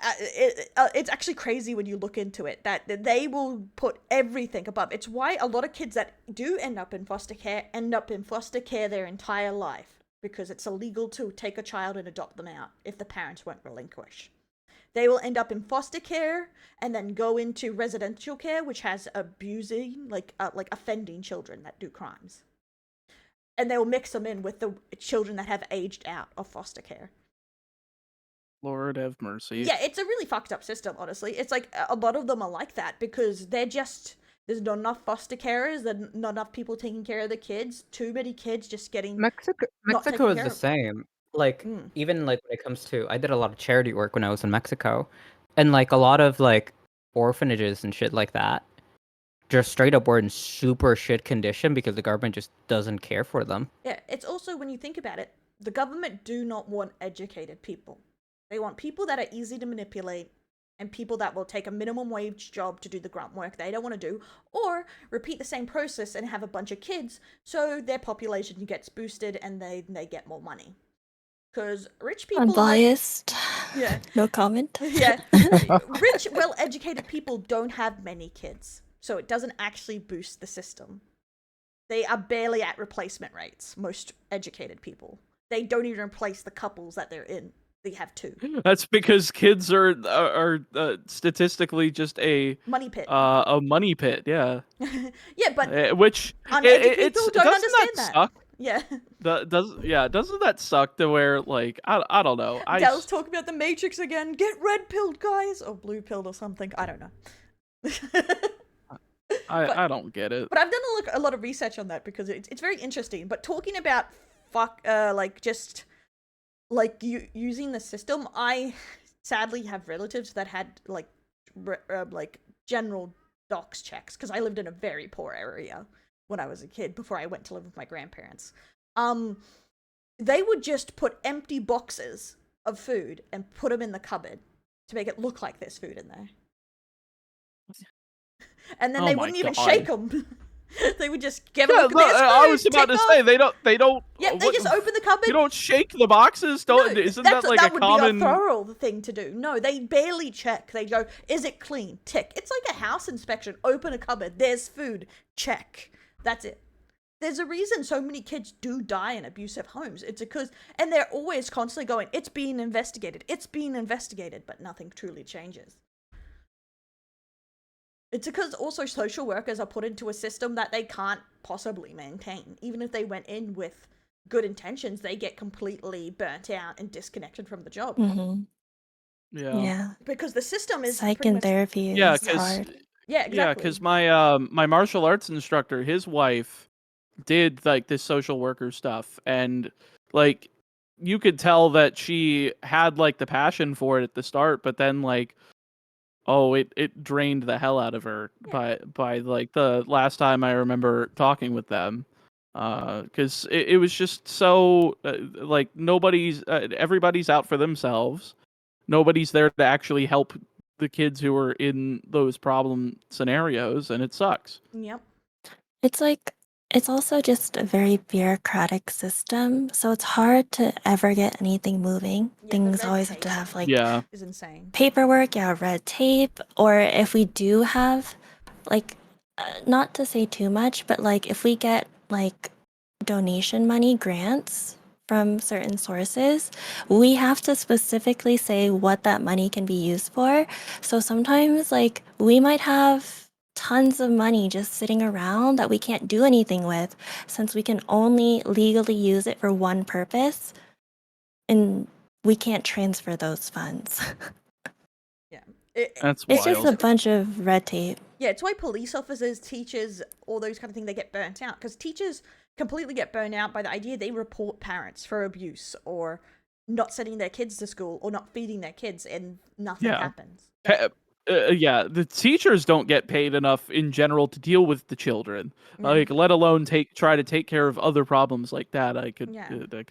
actually crazy when you look into it, that they will put everything above. It's why a lot of kids that do end up in foster care their entire life, because it's illegal to take a child and adopt them out if the parents won't relinquish. They will end up in foster care and then go into residential care, which has abusing, like offending children that do crimes. And they will mix them in with the children that have aged out of foster care. Lord have mercy. Yeah, it's a really fucked up system, honestly. It's like a lot of them are like that because there's not enough foster carers, there's not enough people taking care of the kids, too many kids just getting Mexico not Mexico taken is care the of. same. Like Mm. even like when it comes to, I did a lot of charity work when I was in Mexico, and like a lot of like orphanages and shit like that just straight up were in super shit condition because the government just doesn't care for them. Yeah, it's also, when you think about it, the government do not want educated people. They want people that are easy to manipulate and people that will take a minimum wage job to do the grunt work they don't want to do, or repeat the same process and have a bunch of kids so their population gets boosted and they get more money. Because rich people... Unbiased. Yeah. No comment. Yeah. Rich, well-educated people don't have many kids, so it doesn't actually boost the system. They are barely at replacement rates, most educated people. They don't even replace the couples that they're in. They have two. That's because kids are statistically just a Money pit. money pit. Yeah. Yeah, but Which uneducated people don't doesn't understand that that. suck? Yeah. Doesn't that suck to where, like, I don't know. Dell's talking about the Matrix again. Get red pilled, guys, or blue pilled or something. I don't know. I don't get it. But I've done a lot of research on that because it's very interesting. But talking about using the system, I sadly have relatives that had like general docs checks because I lived in a very poor area when I was a kid before I went to live with my grandparents. They would just put empty boxes of food and put them in the cupboard to make it look like there's food in there. And then Oh they my wouldn't even God. shake them. They would just give Yeah, them. I was about to say they don't. Yeah, they just open the cupboard. You don't shake the boxes. Don't. No, Isn't that like that a would common? be a thorough thing to do. No, they barely check. They go, is it clean? Tick. It's like a house inspection. Open a cupboard. There's food. Check. That's it. There's a reason so many kids do die in abusive homes. It's because, and they're always constantly going, it's being investigated. It's being investigated, but nothing truly changes. It's because also social workers are put into a system that they can't possibly maintain. Even if they went in with good intentions, they get completely burnt out and disconnected from the job. Mm-hmm. Yeah. Yeah. Because the system is Psych pretty and much... therapy Yeah, is because hard. Yeah, Yeah, exactly. because my martial arts instructor, his wife did like this social worker stuff, and like you could tell that she had like the passion for it at the start, but then like it drained the hell out of her by like the last time I remember talking with them. Because it was just so like everybody's out for themselves. Nobody's there to actually help the kids who are in those problem scenarios, and it sucks. Yep. It's like it's also just a very bureaucratic system, so it's hard to ever get anything moving. Yeah, the Things red always have tape to have like Yeah. is insane. paperwork, red tape, or if we do have like not to say too much, but like if we get like donation money grants from certain sources, we have to specifically say what that money can be used for. So sometimes like we might have tons of money just sitting around that we can't do anything with since we can only legally use it for one purpose and we can't transfer those funds. That's It's just a wild. bunch of red tape. Yeah, it's why police officers, teachers, all those kind of things, they get burnt out. Because teachers completely get burnt out by the idea they report parents for abuse or not sending their kids to school or not feeding their kids, and nothing Yeah. happens. Yeah, the teachers don't get paid enough in general to deal with the children. Like, let alone try to take care of other problems like that. I can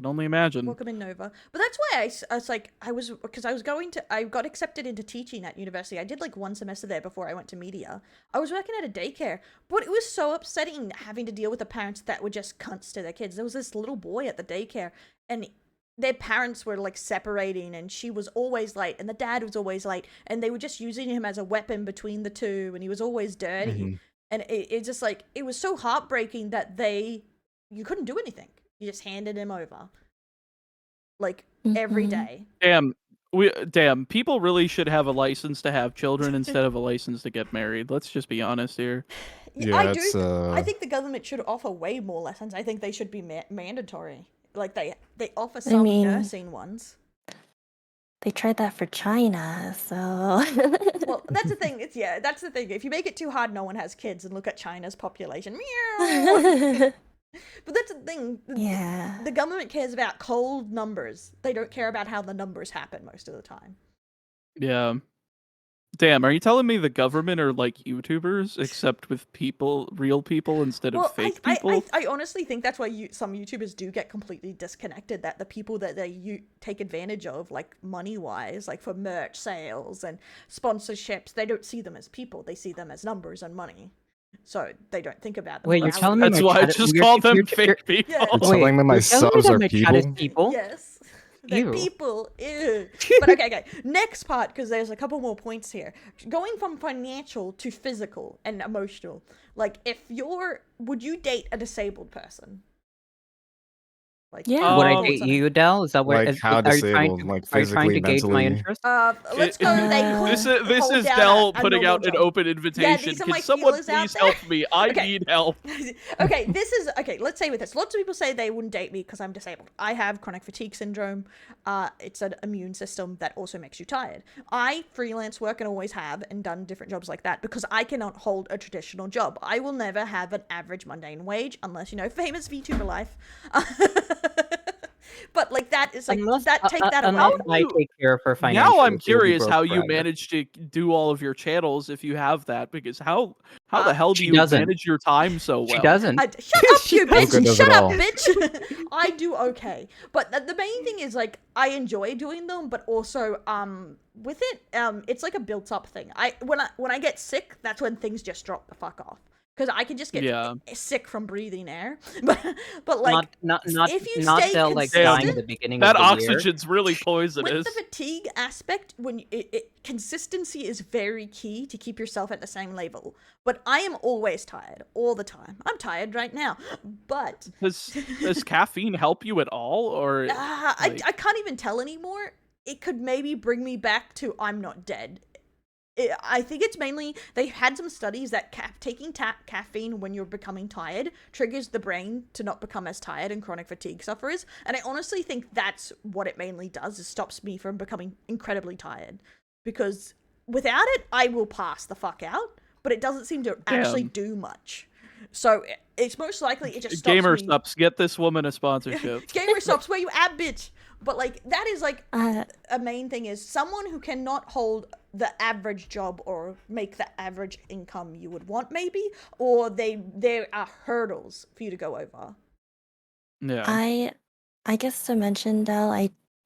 only imagine. Welcome in, Nova. But that's why I was like, I got accepted into teaching at university. I did like one semester there before I went to media. I was working at a daycare, but it was so upsetting having to deal with the parents that were just cunts to their kids. There was this little boy at the daycare, and their parents were like separating, and she was always late and the dad was always late, and they were just using him as a weapon between the two, and he was always dirty. And it just like, it was so heartbreaking that you couldn't do anything. You just handed him over like every day. Damn, people really should have a license to have children instead of a license to get married. Let's just be honest here. Yeah, I it's, I think the government should offer way more lessons. I think they should be mandatory. Like they offer some nursing ones. They tried that for China, so. Well, that's the thing. That's the thing. If you make it too hard, no one has kids. And look at China's population. Meow. But that's the thing. Yeah. The government cares about cold numbers. They don't care about how the numbers happen most of the time. Yeah. Damn, are you telling me the government are like YouTubers, except with real people instead of fake people? I honestly think that's why some YouTubers do get completely disconnected, that the people that they take advantage of, like money-wise, like for merch sales and sponsorships, they don't see them as people. They see them as numbers and money. So they don't think about them. Wait, you're telling me That's my why I chat- just you're- called them you're- fake people. Yeah. You're telling me my you're telling me subs that are my chat is people? people? Yes. They're Ew. people. Ew. But okay. Next part, because there's a couple more points here. Going from financial to physical and emotional. Like, would you date a disabled person? Like, Yeah. Would I Um, date you, Adele? Is that what? Like, how are you trying disabled? to, Like, are you trying physically, to gauge my mentally? interest? Let's go. This is down Dell a putting normal out an job. open invitation. these are Can my someone feelers out please there. help me? I Okay. need help. Okay, let's say with this. Lots of people say they wouldn't date me because I'm disabled. I have chronic fatigue syndrome. It's an immune system that also makes you tired. I freelance work and always have, and done different jobs like that because I cannot hold a traditional job. I will never have an average mundane wage unless, famous VTuber life. But like that is like take that unless away. I take care of her financially. Now I'm she will be curious broke how you forever. manage to do all of your channels if you have that, because how the hell do she you doesn't. manage your time so well? She doesn't. Shut up, you Luca bitch! does Shut it up, all. bitch! I do okay, but the main thing is like I enjoy doing them, but also with it it's like a built up thing. When I get sick, that's when things just drop the fuck off. Because I can just get sick from breathing air, but like not if you not stay Del like consistent- dying at the beginning That of the year. oxygen's really with poisonous. the fatigue aspect, when consistency is very key to keep yourself at the same level. But I am always tired, all the time. I'm tired right now, but Does caffeine help you at all, or I can't even tell anymore. It could maybe bring me back to I'm not dead. I think it's mainly, they had some studies that taking caffeine when you're becoming tired triggers the brain to not become as tired in chronic fatigue sufferers. And I honestly think that's what it mainly does, is stops me from becoming incredibly tired. Because without it, I will pass the fuck out. but it doesn't seem to actually do much. So it's most likely it just stops Gamer me. Sups, get this woman a sponsorship. Gamer Stops, where you at, bitch? But like that is like Uh, a main thing is someone who cannot hold the average job or make the average income you would want, maybe, or there are hurdles for you to go over. Yeah. I guess to mention, Del,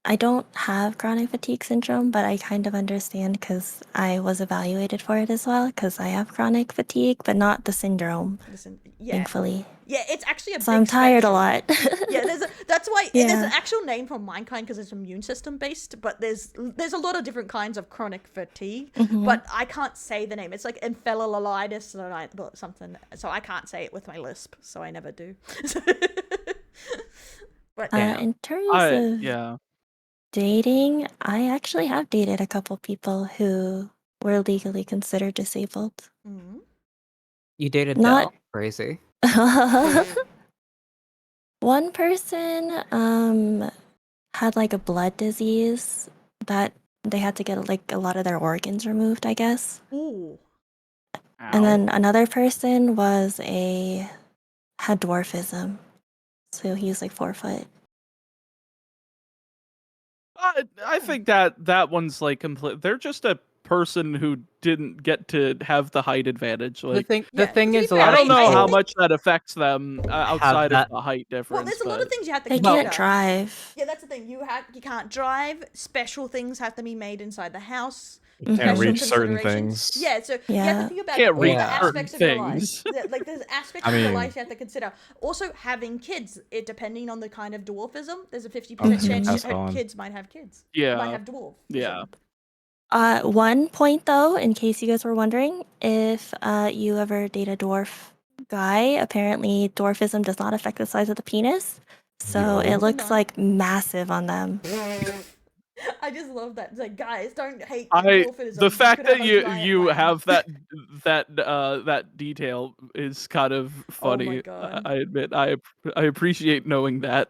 I don't have chronic fatigue syndrome, but I kind of understand because I was evaluated for it as well because I have chronic fatigue, but not the syndrome, Listen, yeah, thankfully. yeah, it's actually a So big I'm tired a spectrum. lot. Yeah, that's why there's an Yeah. actual name for mankind because it's immune system based, but there's a lot of different kinds of chronic fatigue, Mhm. but I can't say the name. It's like encephalolitis or something, so I can't say it with my lisp, so I never do. But In terms of Yeah. dating, I actually have dated a couple people who were legally considered disabled. mhm. You dated Not- Del? Crazy. One person had like a blood disease that they had to get like a lot of their organs removed, I guess. Ooh. And then another person had dwarfism. So he was like 4 foot. I think that one's like complete. They're just a person who didn't get to have the height advantage. The Like, thing, Yeah, the thing to be is, a fair, lot I of don't know people how think- much that affects them outside that- of the height difference. Well, there's a lot of but- things you have to They consider. can't drive. Yeah, that's the thing. You can't drive. Special things have to be made inside the house. Mhm. Can't Special reach certain considerations. things. Yeah, so you have Yeah. to think about Can't all reach the certain aspects of your life. things. Like there's aspects I of your mean- life you have to consider. Also, having kids, depending on the kind of dwarfism, there's a 50% Okay, chance pass her on. kids might have kids. Yeah. Might have dwarfism. Yeah. One point though, in case you guys were wondering, if you ever date a dwarf guy, apparently dwarfism does not affect the size of the penis. So No. it looks Not. like massive on them. I just love that. It's like, guys, don't hate dwarfism. The fact could have that a you giant wang. have that detail is kind of funny. God. I admit I appreciate knowing that.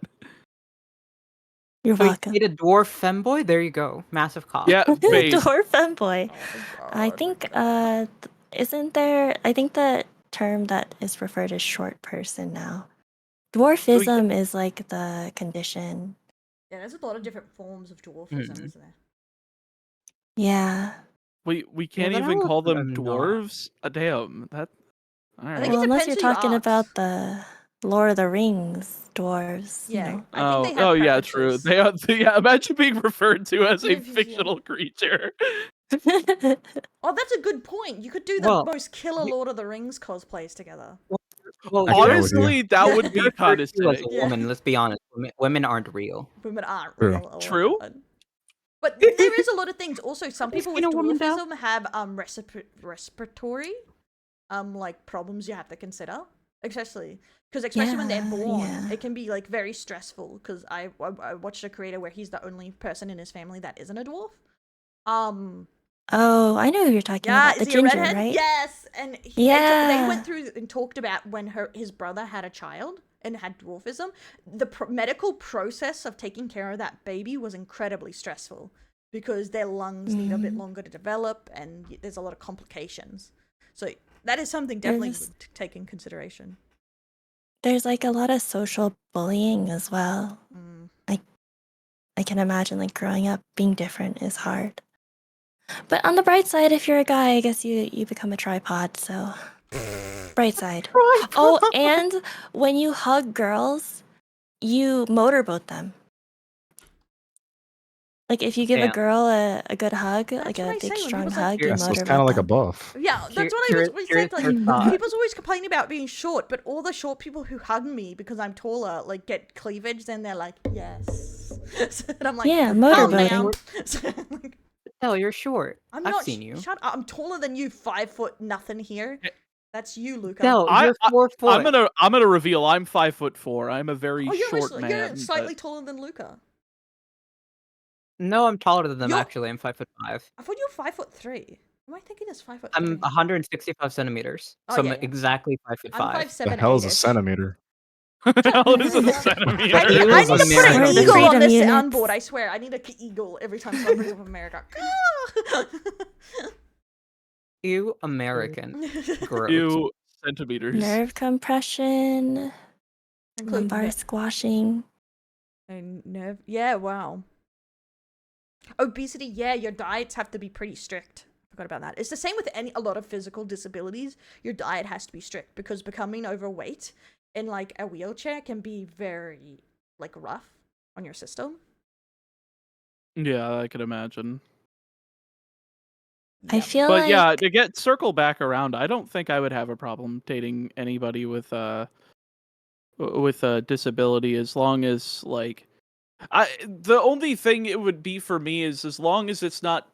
You're So you welcome. date a dwarf femboy? There you go. Massive cock. Yeah, base. Dwarf femboy. Oh, I God. think isn't there? I think the term that is referred as short person now. Dwarfism is like the condition. Yeah, there's a lot of different forms of dwarfism, Mhm. isn't there? Yeah. We can't then I even will call put them a not. dwarves. Damn that. All I right. think Well, it unless depends you're who you talking about ask. the Lord of the Rings dwarves. Yeah. You know. I think they have Oh yeah, true. preferences. They are. Yeah, imagine being referred to as a Yeah. fictional creature. Oh, that's a good point. You could do the Well, most killer Lord of the Rings cosplays together. Well, I can't you're with you. Honestly, that would be referred kind of to as sick. a Yeah. woman. Let's be honest. Women aren't real. Women aren't True. real. Oh my True. God. But there is a lot of things. Also, some people with seen a woman now? dwarfism have respiratory like problems you have to consider, especially when they're Yeah, born, yeah. it can be like very stressful. Because I watched a creator where he's the only person in his family that isn't a dwarf. Oh, I know who you're talking Yeah, about. The is he a ginger, redhead? right? Yes, and they Yeah. went through and talked about when his brother had a child and had dwarfism. The medical process of taking care of that baby was incredibly stressful because their lungs need a bit longer to develop, and there's a lot of complications. So that is something definitely There's- to take in consideration. There's like a lot of social bullying as well. Mm. I can imagine like growing up being different is hard. But on the bright side, if you're a guy, I guess you become a tripod, so bright side. Oh, and when you hug girls, you motorboat them. Like if you give a Damn. girl a good hug, That's like what a I say big when strong people say- hug, you Yeah, So it's motorboat kind of like a them. buff. Yeah, that's what I Here- was here's saying. your Like, thought. people's always complaining about being short, but all the short people who hug me because I'm taller, like, get cleavage, then they're like, yes. And I'm like, Yeah, calm motorboating. down. So, like, Hell, you're short. I'm I've not. seen you. Shut up. I'm taller than you. 5 foot nothing here. That's you, Luca. Del, I- you're 4 foot. I'm gonna reveal. I'm 5'4". I'm a very Oh, short man. you're slightly but- taller than Luca. No, I'm taller than them. You're- Actually, I'm 5'5". I thought you were 5'3". Am I thinking it's 5'3"? I'm 165 centimeters, Oh, so yeah, I'm yeah. exactly 5'5". I'm 5'7". The hell is a 8-ish. centimeter? Hell is a I centimeter. need, I It need was to put an America. eagle on Freedom this units. soundboard. I swear, I need an eagle every time someone brings up America. Ew, American. Gross. Few centimeters. Nerve compression, Including lumbar squashing. and nerve. Yeah, wow. Obesity, yeah, your diets have to be pretty strict. Forgot about that. It's the same with a lot of physical disabilities. Your diet has to be strict because becoming overweight in like a wheelchair can be very like rough on your system. Yeah, I could imagine. I Yeah. feel But like yeah, to circle back around, I don't think I would have a problem dating anybody with a disability as long as like the only thing it would be for me is as long as it's not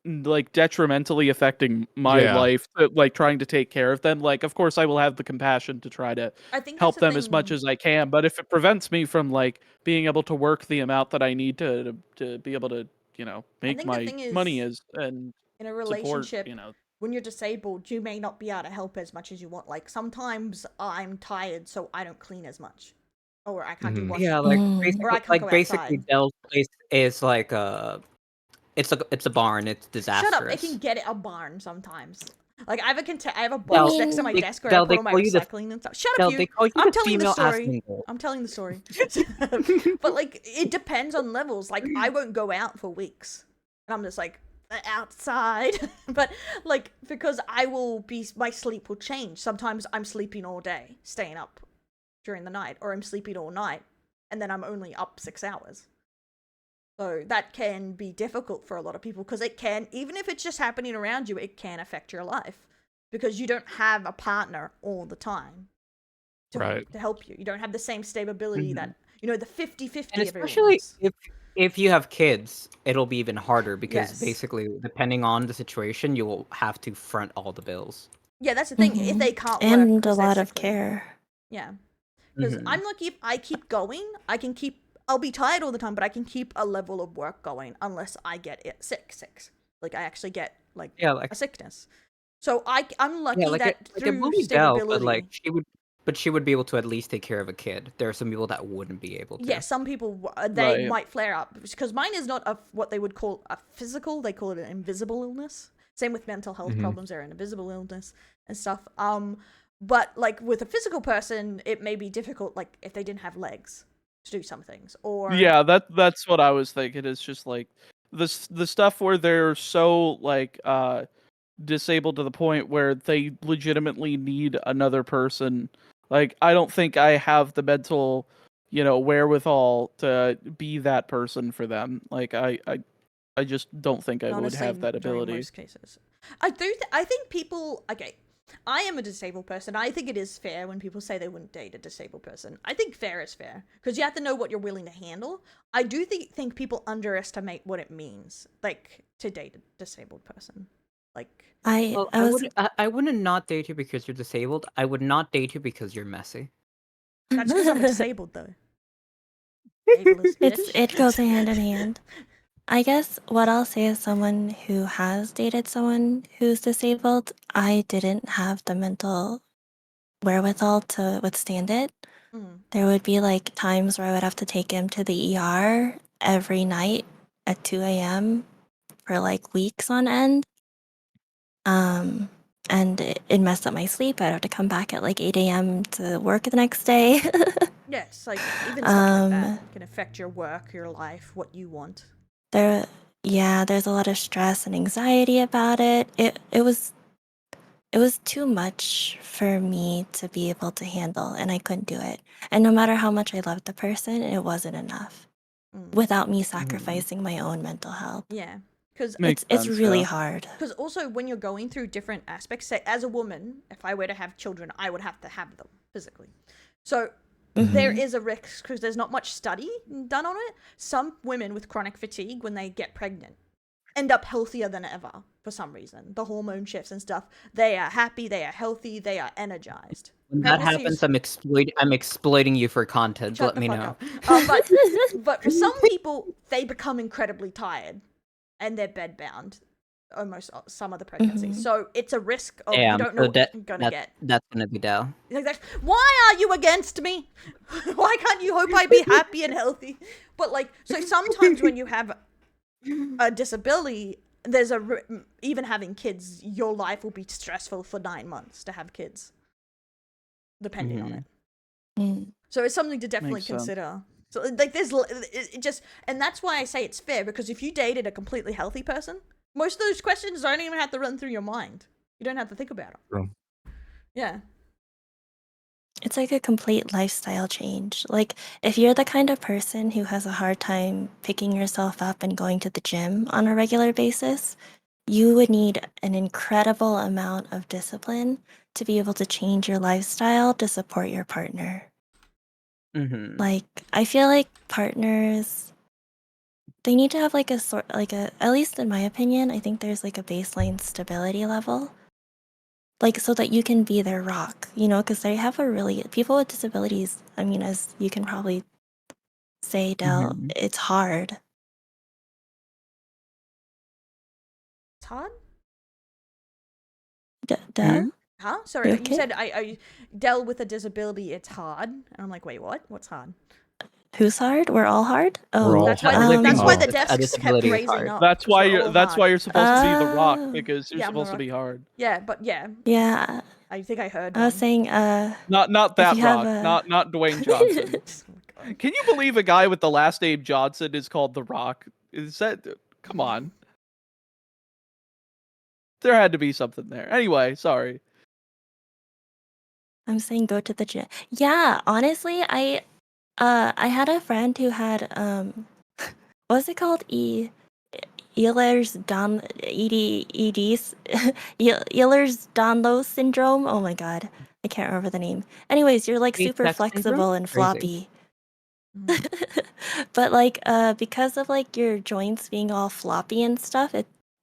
like detrimentally affecting my Yeah. life, like trying to take care of them. Like, of course, I will have the compassion to try to I think help that's the them as much thing- as I can. But if it prevents me from like being able to work the amount that I need to be able to, make think the my thing money is, and in a support, relationship, when you're disabled, you may not be able to help as much as you want. Like sometimes I'm tired, so I don't clean as much, or I can't do Mhm. washing. Yeah, like Mm. Or I basically, can't go basically outside. Dell's place is like it's a barn. It's disastrous. Shut up! I can get it a barn sometimes. Like I have a Del, box next to my They- desk where I put they all my call you the recycling and stuff. Shut up, Del, you! they call you I'm the telling the female story. Asmongold. I'm telling the story. But like, it depends on levels. Like, I won't go out for weeks, and I'm just like outside. But like, because my sleep will change. Sometimes I'm sleeping all day, staying up during the night, or I'm sleeping all night, and then I'm only up 6 hours. So that can be difficult for a lot of people because it can, even if it's just happening around you, it can affect your life because you don't have a partner all the time to help you. You don't have the same stability that, the 50-50 And everyone especially wants. if you have kids, it'll be even harder because Yes. basically, depending on the situation, you will have to front all the bills. Yeah, that's the thing. If Mhm. they can't work and a 'cause they're lot of sickly. care. Yeah. Because Mhm. I'm lucky if I keep going, I'll be tired all the time, but I can keep a level of work going unless I get sick. Like I actually get like Yeah, like a sickness. So I'm lucky yeah, like that it through will be Dell, but stability. she would be able to at least take care of a kid. There are some people that wouldn't be able to. Yeah, some people they Right. might flare up because mine is not what they would call a physical. They call it an invisible illness. Same with mental health problems; they're an invisible illness and stuff. But like with a physical person, it may be difficult. Like if they didn't have legs to do some things, or Yeah, that's what I was thinking. It's just like the stuff where they're so like disabled to the point where they legitimately need another person. Like I don't think I have the mental, wherewithal to be that person for them. Like I just don't think I would honestly, have that during ability. most cases, I do. I think people. Okay, I am a disabled person. I think it is fair when people say they wouldn't date a disabled person. I think fair is fair because you have to know what you're willing to handle. I do think people underestimate what it means, like to date a disabled person. Like, Well, I was I wouldn't not date you because you're disabled. I would not date you because you're messy. that's because I'm disabled, though. Ableist bitch. it goes hand in hand. I guess what I'll say as someone who has dated someone who's disabled, I didn't have the mental wherewithal to withstand it. Mm. There would be like times where I would have to take him to the ER every night at 2 a.m. for like weeks on end. And it messed up my sleep. I'd have to come back at like 8 a.m. to work the next day. Yes, like even stuff like that can affect your work, your life, what you want. there's a lot of stress and anxiety about it. It was too much for me to be able to handle, and I couldn't do it. And no matter how much I loved the person, it wasn't enough Mm. without me sacrificing my own mental health. Yeah, because Makes It's sense, really yeah. hard. Because also when you're going through different aspects, say as a woman, if I were to have children, I would have to have them physically. So there is a risk because there's not much study done on it. Some women with chronic fatigue, when they get pregnant, end up healthier than ever for some reason. The hormone shifts and stuff. They are happy, they are healthy, they are energized. When that Pregnancy happens, is- I'm exploiting you for content. Shut Let the me fuck know. up. But for some people, they become incredibly tired and they're bedbound almost some of the pregnancies. So it's a risk of you don't know what you're gonna get. That's gonna be Dell. Like, why are you against me? Why can't you hope I be happy and healthy? But like, so sometimes when you have a disability, there's even having kids, your life will be stressful for 9 months to have kids, depending on it. Mm. So it's something to definitely Makes sense. consider. So like there's it just, and that's why I say it's fair, because if you dated a completely healthy person, most of those questions don't even have to run through your mind. You don't have to think about them. True. Yeah. It's like a complete lifestyle change. Like, if you're the kind of person who has a hard time picking yourself up and going to the gym on a regular basis, you would need an incredible amount of discipline to be able to change your lifestyle to support your partner. Mm-hmm. Like, I feel like partners, they need to have like at least in my opinion, I think there's like a baseline stability level. Like, so that you can be their rock, you know, because they have people with disabilities, I mean, as you can probably say, Del, Mhm. it's hard. It's hard? Del? Huh? Sorry, You you okay? said I dealt with a disability, it's hard. And I'm like, wait, what? What's hard? Who's hard? We're all hard? We're all That's why hard. that's why Oh. the A desks kept disability is raising hard. up. That's 'cause why we're all that's why hard. you're supposed to be the rock, Oh. because you're Yeah, I'm the supposed to be rock. hard. Yeah, but yeah, Yeah, I think I heard I was one. saying, Not if that you have rock, not Dwayne Johnson. Oh my God. Can you believe a guy with the last name Johnson is called The Rock? Is that come on? There had to be something there. Anyway, sorry. I'm saying go to the gym. Yeah, honestly, I had a friend who had what was it called? Ehlers-Danlos syndrome. Oh my god, I can't remember the name. Anyways, you're like super Sex syndrome? flexible and Crazy. floppy. Mhm. But like because of like your joints being all floppy and stuff,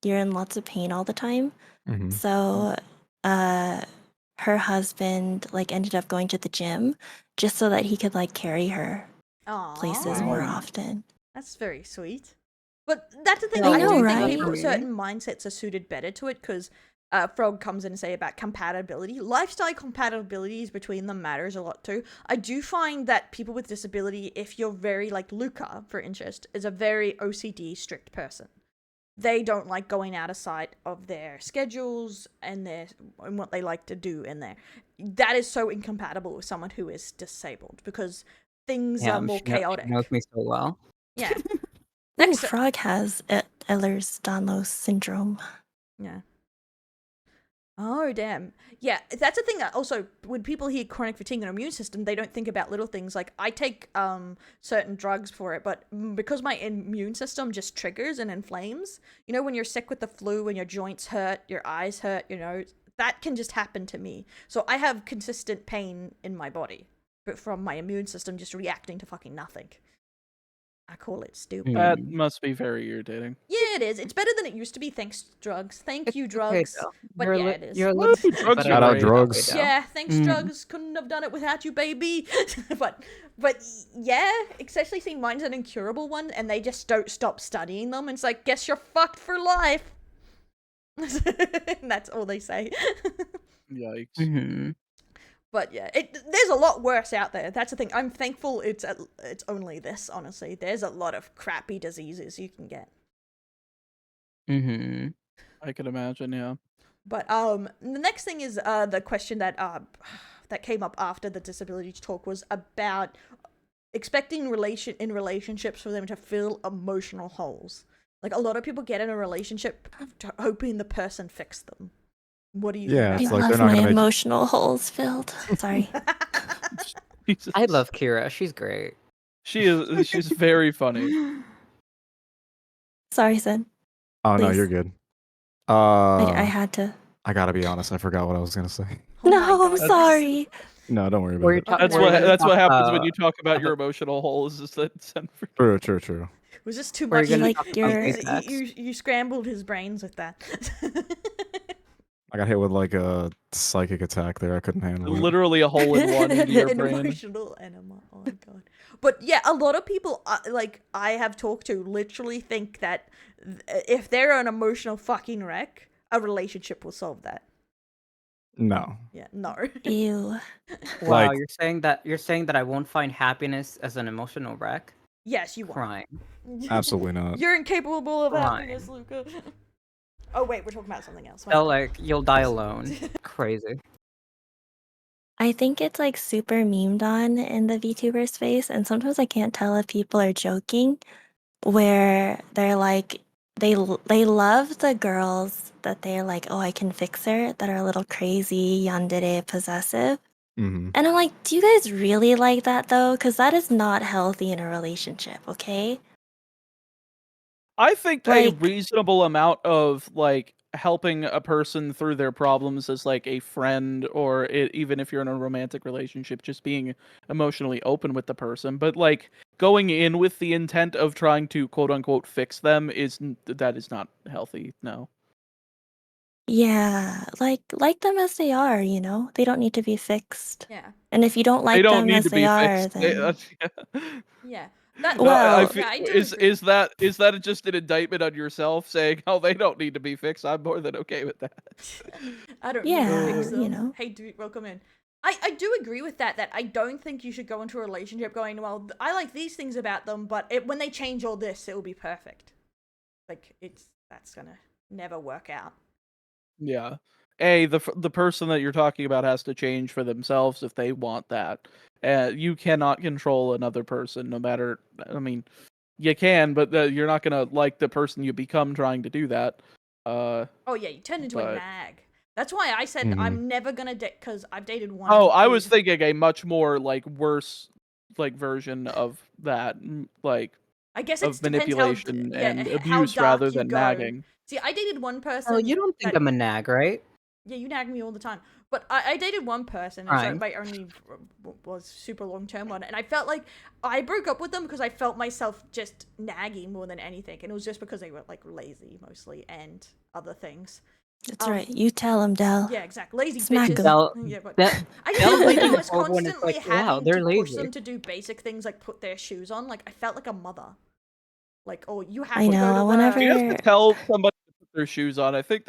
you're in lots of pain all the time. Mhm. So her husband like ended up going to the gym just so that he could like carry her places Aw, more Wow. often. that's very sweet. But that's the thing. I I know, do right? think people For me. certain mindsets are suited better to it, because Frog comes in and say about compatibility. Lifestyle compatibilities between them matters a lot too. I do find that people with disability, if you're very like Luca, for interest, is a very OCD strict person. They don't like going out of sight of their schedules and what they like to do in there. That is so incompatible with someone who is disabled, because things are more She chaotic. knows me so well. Yeah. Ooh, Next, Frog has Ehlers-Danlos syndrome. yeah. Oh damn. Yeah, that's the thing that also, when people hear chronic fatigue and immune system, they don't think about little things. Like, I take certain drugs for it, but because my immune system just triggers and inflames, you know, when you're sick with the flu, when your joints hurt, your eyes hurt, you know, that can just happen to me. So I have consistent pain in my body, but from my immune system just reacting to fucking nothing. I call it stupid. That Mm. must be very irritating. Yeah, it is. It's better than it used to be, thanks drugs. Thank you, Okay, drugs. Del. But You're yeah, li- it is. You're a Woo, little drugs better are Shout out that great. way, drugs. Del. Yeah, thanks Mm. drugs. Couldn't have done it without you, baby. but yeah, especially seeing mine's an incurable one, and they just don't stop studying them. It's like, guess you're fucked for life. And that's all they say. Yikes. Mhm. But yeah, there's a lot worse out there. That's the thing. I'm thankful it's only this. Honestly, there's a lot of crappy diseases you can get. Mhm. I can imagine, yeah. But the next thing is the question that that came up after the disability talk was about expecting relationships for them to fill emotional holes. Like, a lot of people get in a relationship hoping the person fixed them. What do you Yeah, think it's I about like love they're not my gonna make- emotional holes filled. Sorry. that? Jesus. I love Kira. She's great. She's very funny. Sorry, Sid. Oh no, Please. you're good. I had to. I gotta be honest. I forgot what I was gonna say. Oh my No, I'm God. sorry. No, don't worry Were about you it. ta- That's were what you that's what talk happens when about- you talk about your emotional holes. Is that True. Was this too Were you much? gonna Like, talk about you're- sex? You scrambled his brains with that. I got hit with like a psychic attack there. I couldn't handle it. literally a hole in one into your An brain? emotional enema. Oh my God. But yeah, a lot of people, like I have talked to, literally think that if they're an emotional fucking wreck, a relationship will solve that. No. Yeah, no. Ew. Wow, Like- you're saying that I won't find happiness as an emotional wreck? Yes, you won't. Crying. Absolutely not. You're incapable of Fine. happiness, Luca. Oh wait, we're talking about something else. My So bad. like you'll die alone. Crazy. I think it's like super memed on in the VTuber space, and sometimes I can't tell if people are joking, where they're like they love the girls that they're like, oh, I can fix her, that are a little crazy, yandere, possessive. Mm-hmm. And I'm like, do you guys really like that though? Because that is not healthy in a relationship, okay? I think a Like, reasonable amount of like helping a person through their problems as like a friend, or even if you're in a romantic relationship, just being emotionally open with the person, but like going in with the intent of trying to quote unquote fix them that is not healthy. No. yeah, like them as they are, you know? They don't need to be fixed. Yeah. And if you don't They like don't them need as to they be are, fixed. They- then Yeah. That, No, I Well- feel, yeah, I do is agree. is that just an indictment on yourself saying, "Oh, they don't need to be fixed"? I'm more than okay with that. I don't need to Yeah, fix them. you know. Hey, dude, welcome in. I do agree with that I don't think you should go into a relationship going, well, I like these things about them, but when they change all this, it will be perfect. Like, that's gonna never work out. Yeah. The person that you're talking about has to change for themselves if they want that. You cannot control another person, no matter. I mean, you can, but you're not gonna like the person you become trying to do that. Oh yeah, you turn into a But- nag. That's why I said Mhm. I'm never gonna date, because I've dated one. Oh, I was dude. thinking a much more like worse like version of that, like I guess of it depends how manipulation and how abuse dark rather you than go. nagging. See, I dated one person. Oh, you don't think that- I'm a nag, right? Yeah, you nag me all the time. But I dated one person, and so Fine. my only was super long term one, and I felt like I broke up with them because I felt myself just nagging more than anything, and it was just because they were like lazy mostly and other things. That's right. You tell them, Del. Yeah, exactly. Lazy Smack bitches. 'em. Del- Yeah, but Del- I Del felt like I leaving was forward when it's constantly like, wow, having they're to push lazy. them to do basic things like put their shoes on. Like I felt like a mother. Like, oh, you have I to go know, to whenever- work. You have to tell somebody to put their shoes on. I think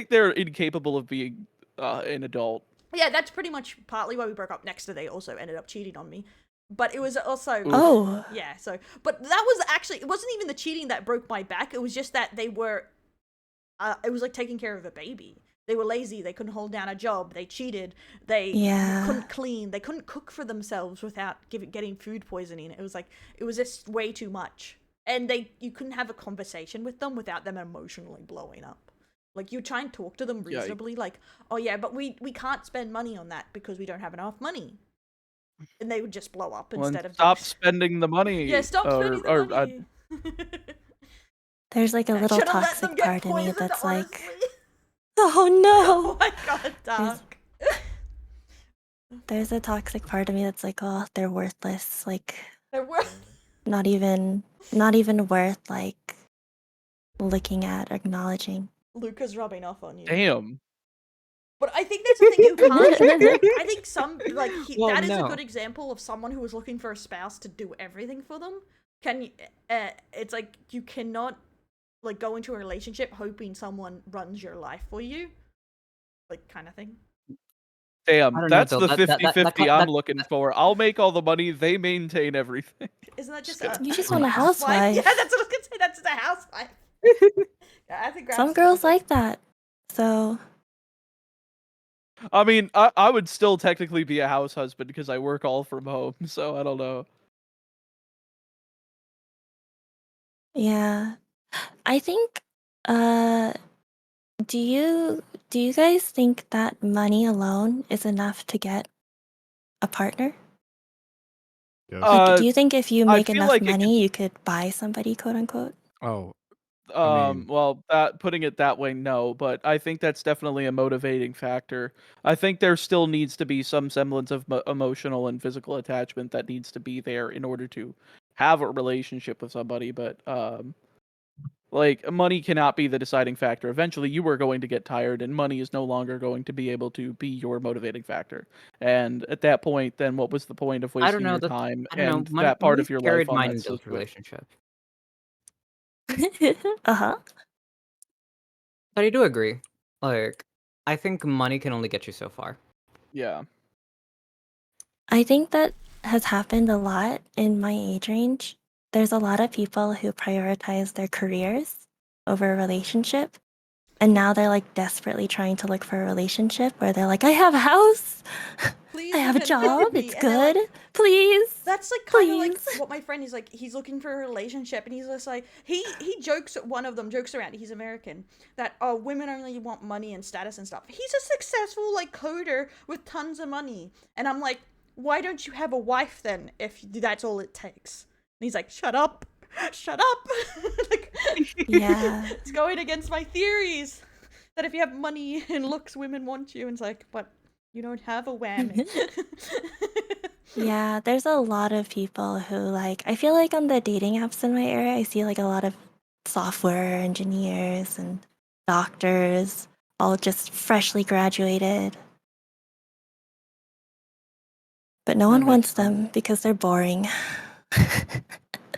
they're incapable of being an adult. Yeah, that's pretty much partly why we broke up. Next to they also ended up cheating on me. But it was also Oh. yeah, so but that was actually, it wasn't even the cheating that broke my back. It was just that they were it was like taking care of a baby. They were lazy, they couldn't hold down a job, they cheated, they Yeah. couldn't clean, they couldn't cook for themselves without getting food poisoning. It was like, it was just way too much. And you couldn't have a conversation with them without them emotionally blowing up. Like, you try and talk to them reasonably, like, oh yeah, but we can't spend money on that because we don't have enough money. And they would just blow up Well, instead of stop just... spending the money. Yeah, stop spending the money. There's like a I little should've let them toxic get part of me poisoned, that's like, honestly. oh Oh no. my god, Dark. There's a toxic part of me that's like, oh, they're worthless. Like, There were... not even worth like looking at, acknowledging. Luca's rubbing off on you. Damn. But I think that's the thing, you can't... I think Well, that is a no. good example of someone who was looking for a spouse to do everything for them. It's like, you cannot, like, go into a relationship hoping someone runs your life for you. Like, kind of thing. Damn, I don't know, that's Phil, the that- 50-50 I'm that- looking for. I'll make all the money, they maintain everything. Isn't that just You just want a housewife. Yeah, that's what I was gonna say. That's a housewife. Yeah, I think Some girls like that. So, I mean, I would still technically be a house husband because I work all from home, so I don't know. yeah. I think do you guys think that money alone is enough to get a partner? Yes. Like, do you think if you I make feel enough like it money, you could buy somebody, quote unquote? Oh, I mean- Well, putting it that way, no, but I think that's definitely a motivating factor. I think there still needs to be some semblance of emotional and physical attachment that needs to be there in order to have a relationship with somebody, but like, money cannot be the deciding factor. Eventually, you are going to get tired, and money is no longer going to be able to be your motivating factor. And at that point, then what was the point of I don't wasting know. your time I don't know. and that part money's of your carried life on mine that in those situation? relationships. Uh-huh. But I do agree. Like, I think money can only get you so far. Yeah. I think that has happened a lot in my age range. There's a lot of people who prioritize their careers over a relationship. And now they're like desperately trying to look for a relationship where they're like, I have a house, Please I have a look at job, me," it's and they're good, like, please. that's like kind of like Please. what my friend is like. He's looking for a relationship, and he's just like he jokes. One of them jokes around. He's American. That women only want money and status and stuff. He's a successful like coder with tons of money, and I'm like, why don't you have a wife then if that's all it takes? And he's like, shut up, shut up. Like, Yeah. it's going against my theories that if you have money and looks, women want you. And it's like, but you don't have a whammy. Yeah, there's a lot of people who like, I feel like on the dating apps in my area, I see like a lot of software engineers and doctors, all just freshly graduated. But no That one makes wants sense. them because they're boring.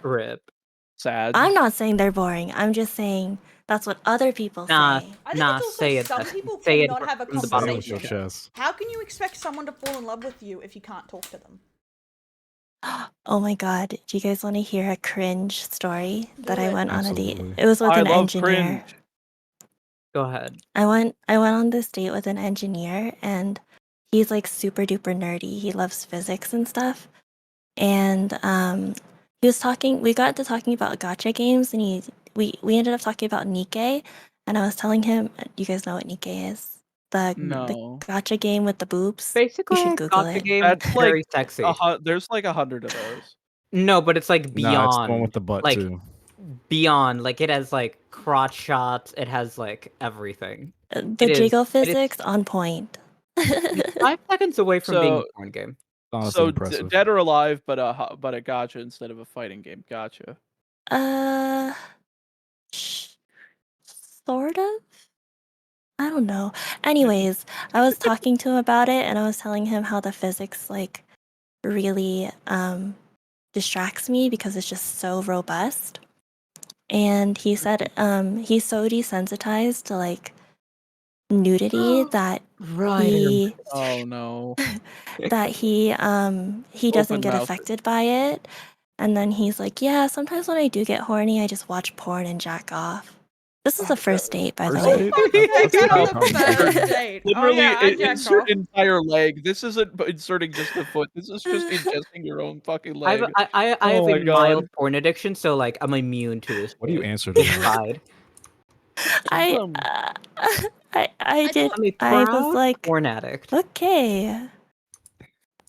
Rip. Sad. I'm not saying they're boring. I'm just saying that's what other people Nah, say. I think nah, it's also say it. some people Say it cannot have a from the bottom Say it of with your your conversation. chest. How can you expect someone to fall in love with you if you can't talk to them? Oh my god, do you guys want to hear a cringe story that Do I it. went on a date? Absolutely. It was with I an love engineer. cringe. Go ahead. I went on this date with an engineer, and he's like super duper nerdy. He loves physics and stuff. And he was talking. We got to talking about gacha games, and we ended up talking about Nikkei. And I was telling him, you guys know what Nikkei is? The No. gacha game with the boobs. Basically, You should Google gotcha it. game, That's very like sexy. there's like 100 of those. No, but it's like Nah, it's the one beyond. with the butt like too. beyond. Like it has like crotch shots. It has like everything. The It is- jiggle it is- physics on point. 5 seconds away from being a So- porn game. Honestly So impressive. Dead or Alive, but a gacha instead of a fighting game. Gotcha. Sort of. I don't know. Anyways, I was talking to him about it, and I was telling him how the physics like really distracts me because it's just so robust. And he said he's so desensitized to like nudity that he Oh no. he doesn't Open get mouth. affected by it. And then he's like, yeah, sometimes when I do get horny, I just watch porn and jack off. This is the first date, by the First way. date? That's That's on not the conversation. first date. Literally, oh, yeah, I jack insert off. entire leg. This isn't inserting just the foot. This is just ingesting your own fucking leg. I have Oh my a God. mild porn addiction, so like I'm immune to this. What do you shit. answer to that? Inside. I did. I'm a I was proud like, porn addict. okay,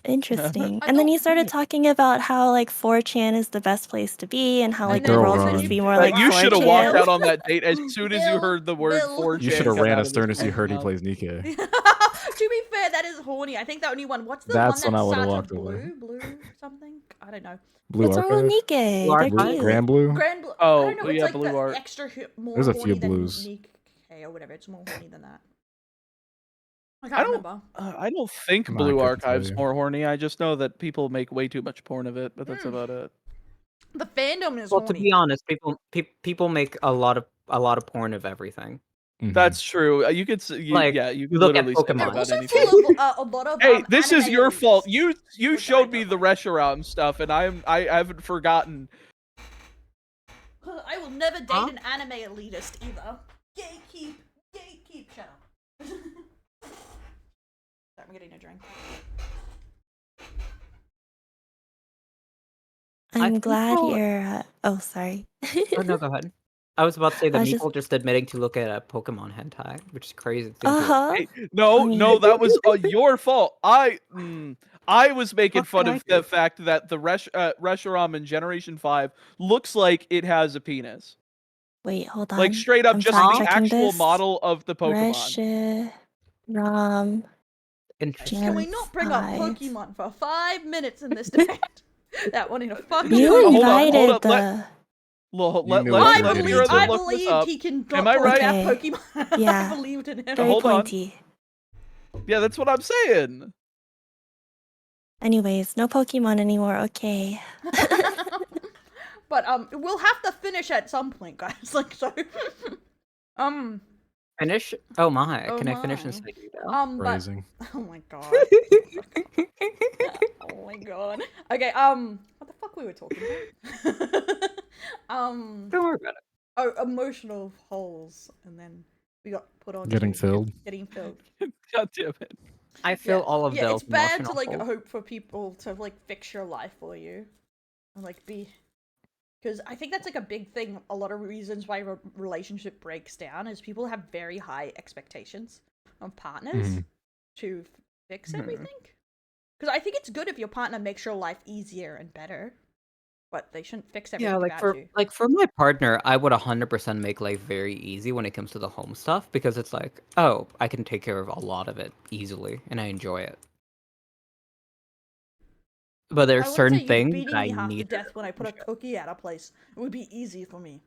interesting. I And then he don't- started talking about how like 4chan is the best place to be, and how And like the girl world run. should be more Like, like you should have walked 4chan. out on that date as soon as you heard the word Bill. 4chan. You should have come ran out as of soon this as you heard he man's plays Nikkei. To be fair, that is horny. I think the only one. What's the That's one when I that would've starts with walked away. blue something? I don't know. Blue What's wrong with Archive? Nikkei? Blue They're Archive? cute. Grand Blue? Grand blue. Oh, I don't know. It's yeah, like blue the art. extra more There's a horny few blues. than Nikkei or whatever. It's more horny than that. I I can't don't- remember. I don't think No, I Blue couldn't tell Archive's you. more horny. I just know that people make way too much porn of it, but that's Mm. about it. The fandom is Well, to horny. be honest, people make a lot of porn of everything. Mhm. That's true. You could, Like, yeah, you could look at literally say Pokemon. that They're about also anything. full of a lot of. Hey, this is anime your fault. elitists, You which I showed me don't the like. Reshiram stuff, and I haven't forgotten. I will never date Huh? an anime elitist either. Gatekeep, shut up. Sorry, I'm getting a drink. I I'm think glad I'll- you're. Oh, sorry. Oh no, go ahead. I was about to say I that was Meeple just admitting to look at a Pokemon hentai, which is crazy. to think Uh of. huh. Hey, no, I mean- no, that was your fault. I was making What fun can I of the do? fact that the Reshiram in Generation 5 looks like it has a penis. Wait, hold on. Like, straight up, I'm just fact the checking actual this. model of the Pokemon. Reshiram. Interesting. Can we not bring up Five. Pokemon for 5 minutes in this debate? That one in a fucking. You Hold on, invited hold on, the. Let knew what I you were getting believed. into. I look this believed up. he can. Am I right? Okay. Pokemon. Yeah. I believed in him. Very Hold on. pointy. Yeah, that's what I'm saying. Anyways, no Pokemon anymore. Okay. But we'll have to finish at some point, guys. Like so. Finish? Oh my! Oh Can I finish my. and say that? But Phrasing. oh my god. Oh my god. Okay. What the fuck we were talking about? Don't worry about it. Oh, emotional holes, and then we got put on Getting to filled. Getting filled. God damn it. I feel all of yeah, those it's bad to emotional like holes. hope for people to like fix your life for you, and like be, because I think that's like a big thing. A lot of reasons why relationship breaks down is people have very high expectations of partners to fix everything. Because I think it's good if your partner makes your life easier and better, but they shouldn't fix everything Yeah, about you. for my partner, I would 100% make life very easy when it comes to the home stuff because it's like, oh, I can take care of a lot of it easily, and I enjoy it. But there's I wouldn't certain say you're things beating that I me half to need. death when I put a cookie at a place. It would be easy for me.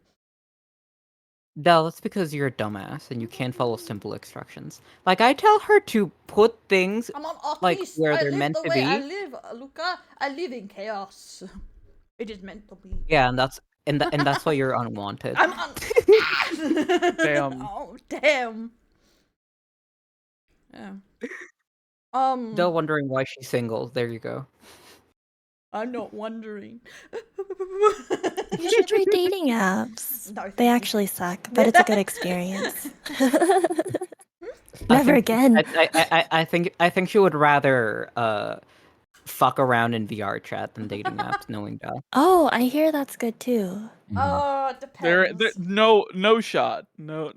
No, that's because you're a dumbass and you can't follow simple instructions. Like I tell her to put things I'm on like Oculus. where I they're live meant the to way I be. live, Luca. I live in chaos. It is meant to be. Yeah, and that's why you're unwanted. I'm Damn. Oh, damn. Yeah. Still wondering why she's single. There you go. I'm not wondering. You should try dating apps. No, thank They you. actually suck, but it's a good experience. I Never think- again. I think she would rather fuck around in VR chat than dating apps, knowing that. Oh, I hear that's good too. Oh, it There, depends. no shot. No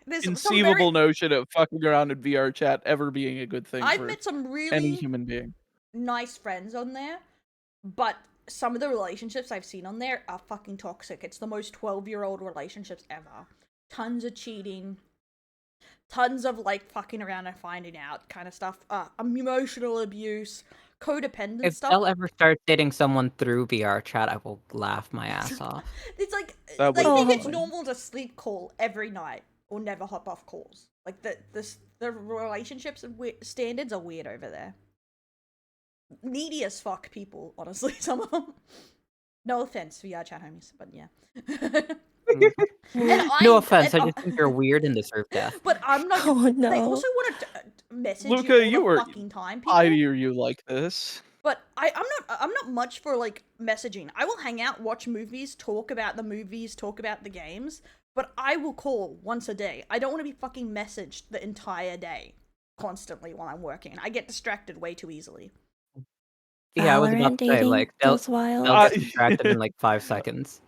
There's some conceivable notion of fucking around in VR chat ever being a good thing I've for met some any really human being. nice friends on there, but some of the relationships I've seen on there are fucking toxic. It's the most 12-year-old relationships ever. Tons of cheating, tons of like fucking around and finding out kind of stuff. Emotional abuse, codependent If stuff. I'll ever start dating someone through VR chat, I will laugh my ass off. It's like That they would think be it's fun. normal to sleep call every night or never hop off calls. Like the relationships and standards are weird over there. Needy as fuck people, honestly. Some of them. No offense, VR chat homies, but yeah. No offense, I just think you're weird and deserve death. But I'm not. Oh They no. also want to message Luca, you all you the were- fucking time, people. I hear you like this. But I'm not much for like messaging. I will hang out, watch movies, talk about the movies, talk about the games, but I will call once a day. I don't want to be fucking messaged the entire day, constantly while I'm working. I get distracted way too easily. Yeah, I was Valorant about to say, dating like, they'll goes wild. get distracted in like 5 seconds.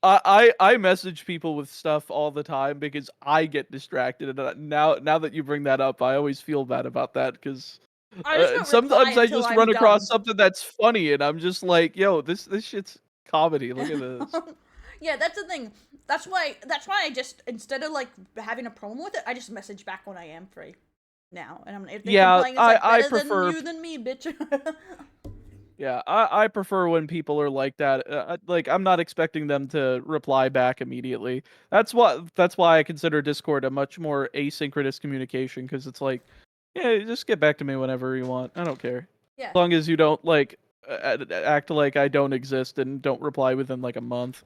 I message people with stuff all the time because I get distracted, and now that you bring that up, I always feel bad about that because I just don't sometimes reply I until just I'm run across done. something that's funny, and I'm just like, yo, this shit's comedy. Look at this. Yeah, that's the thing. That's why I just, instead of like having a problem with it, I just message back when I am free. Now, and if they Yeah, complain, it's like I better prefer- than you than me, bitch. Yeah, I prefer when people are like that. Like I'm not expecting them to reply back immediately. That's why I consider Discord a much more asynchronous communication because it's like, yeah, just get back to me whenever you want. I don't care. Yeah. As long as you don't like act like I don't exist and don't reply within like a month.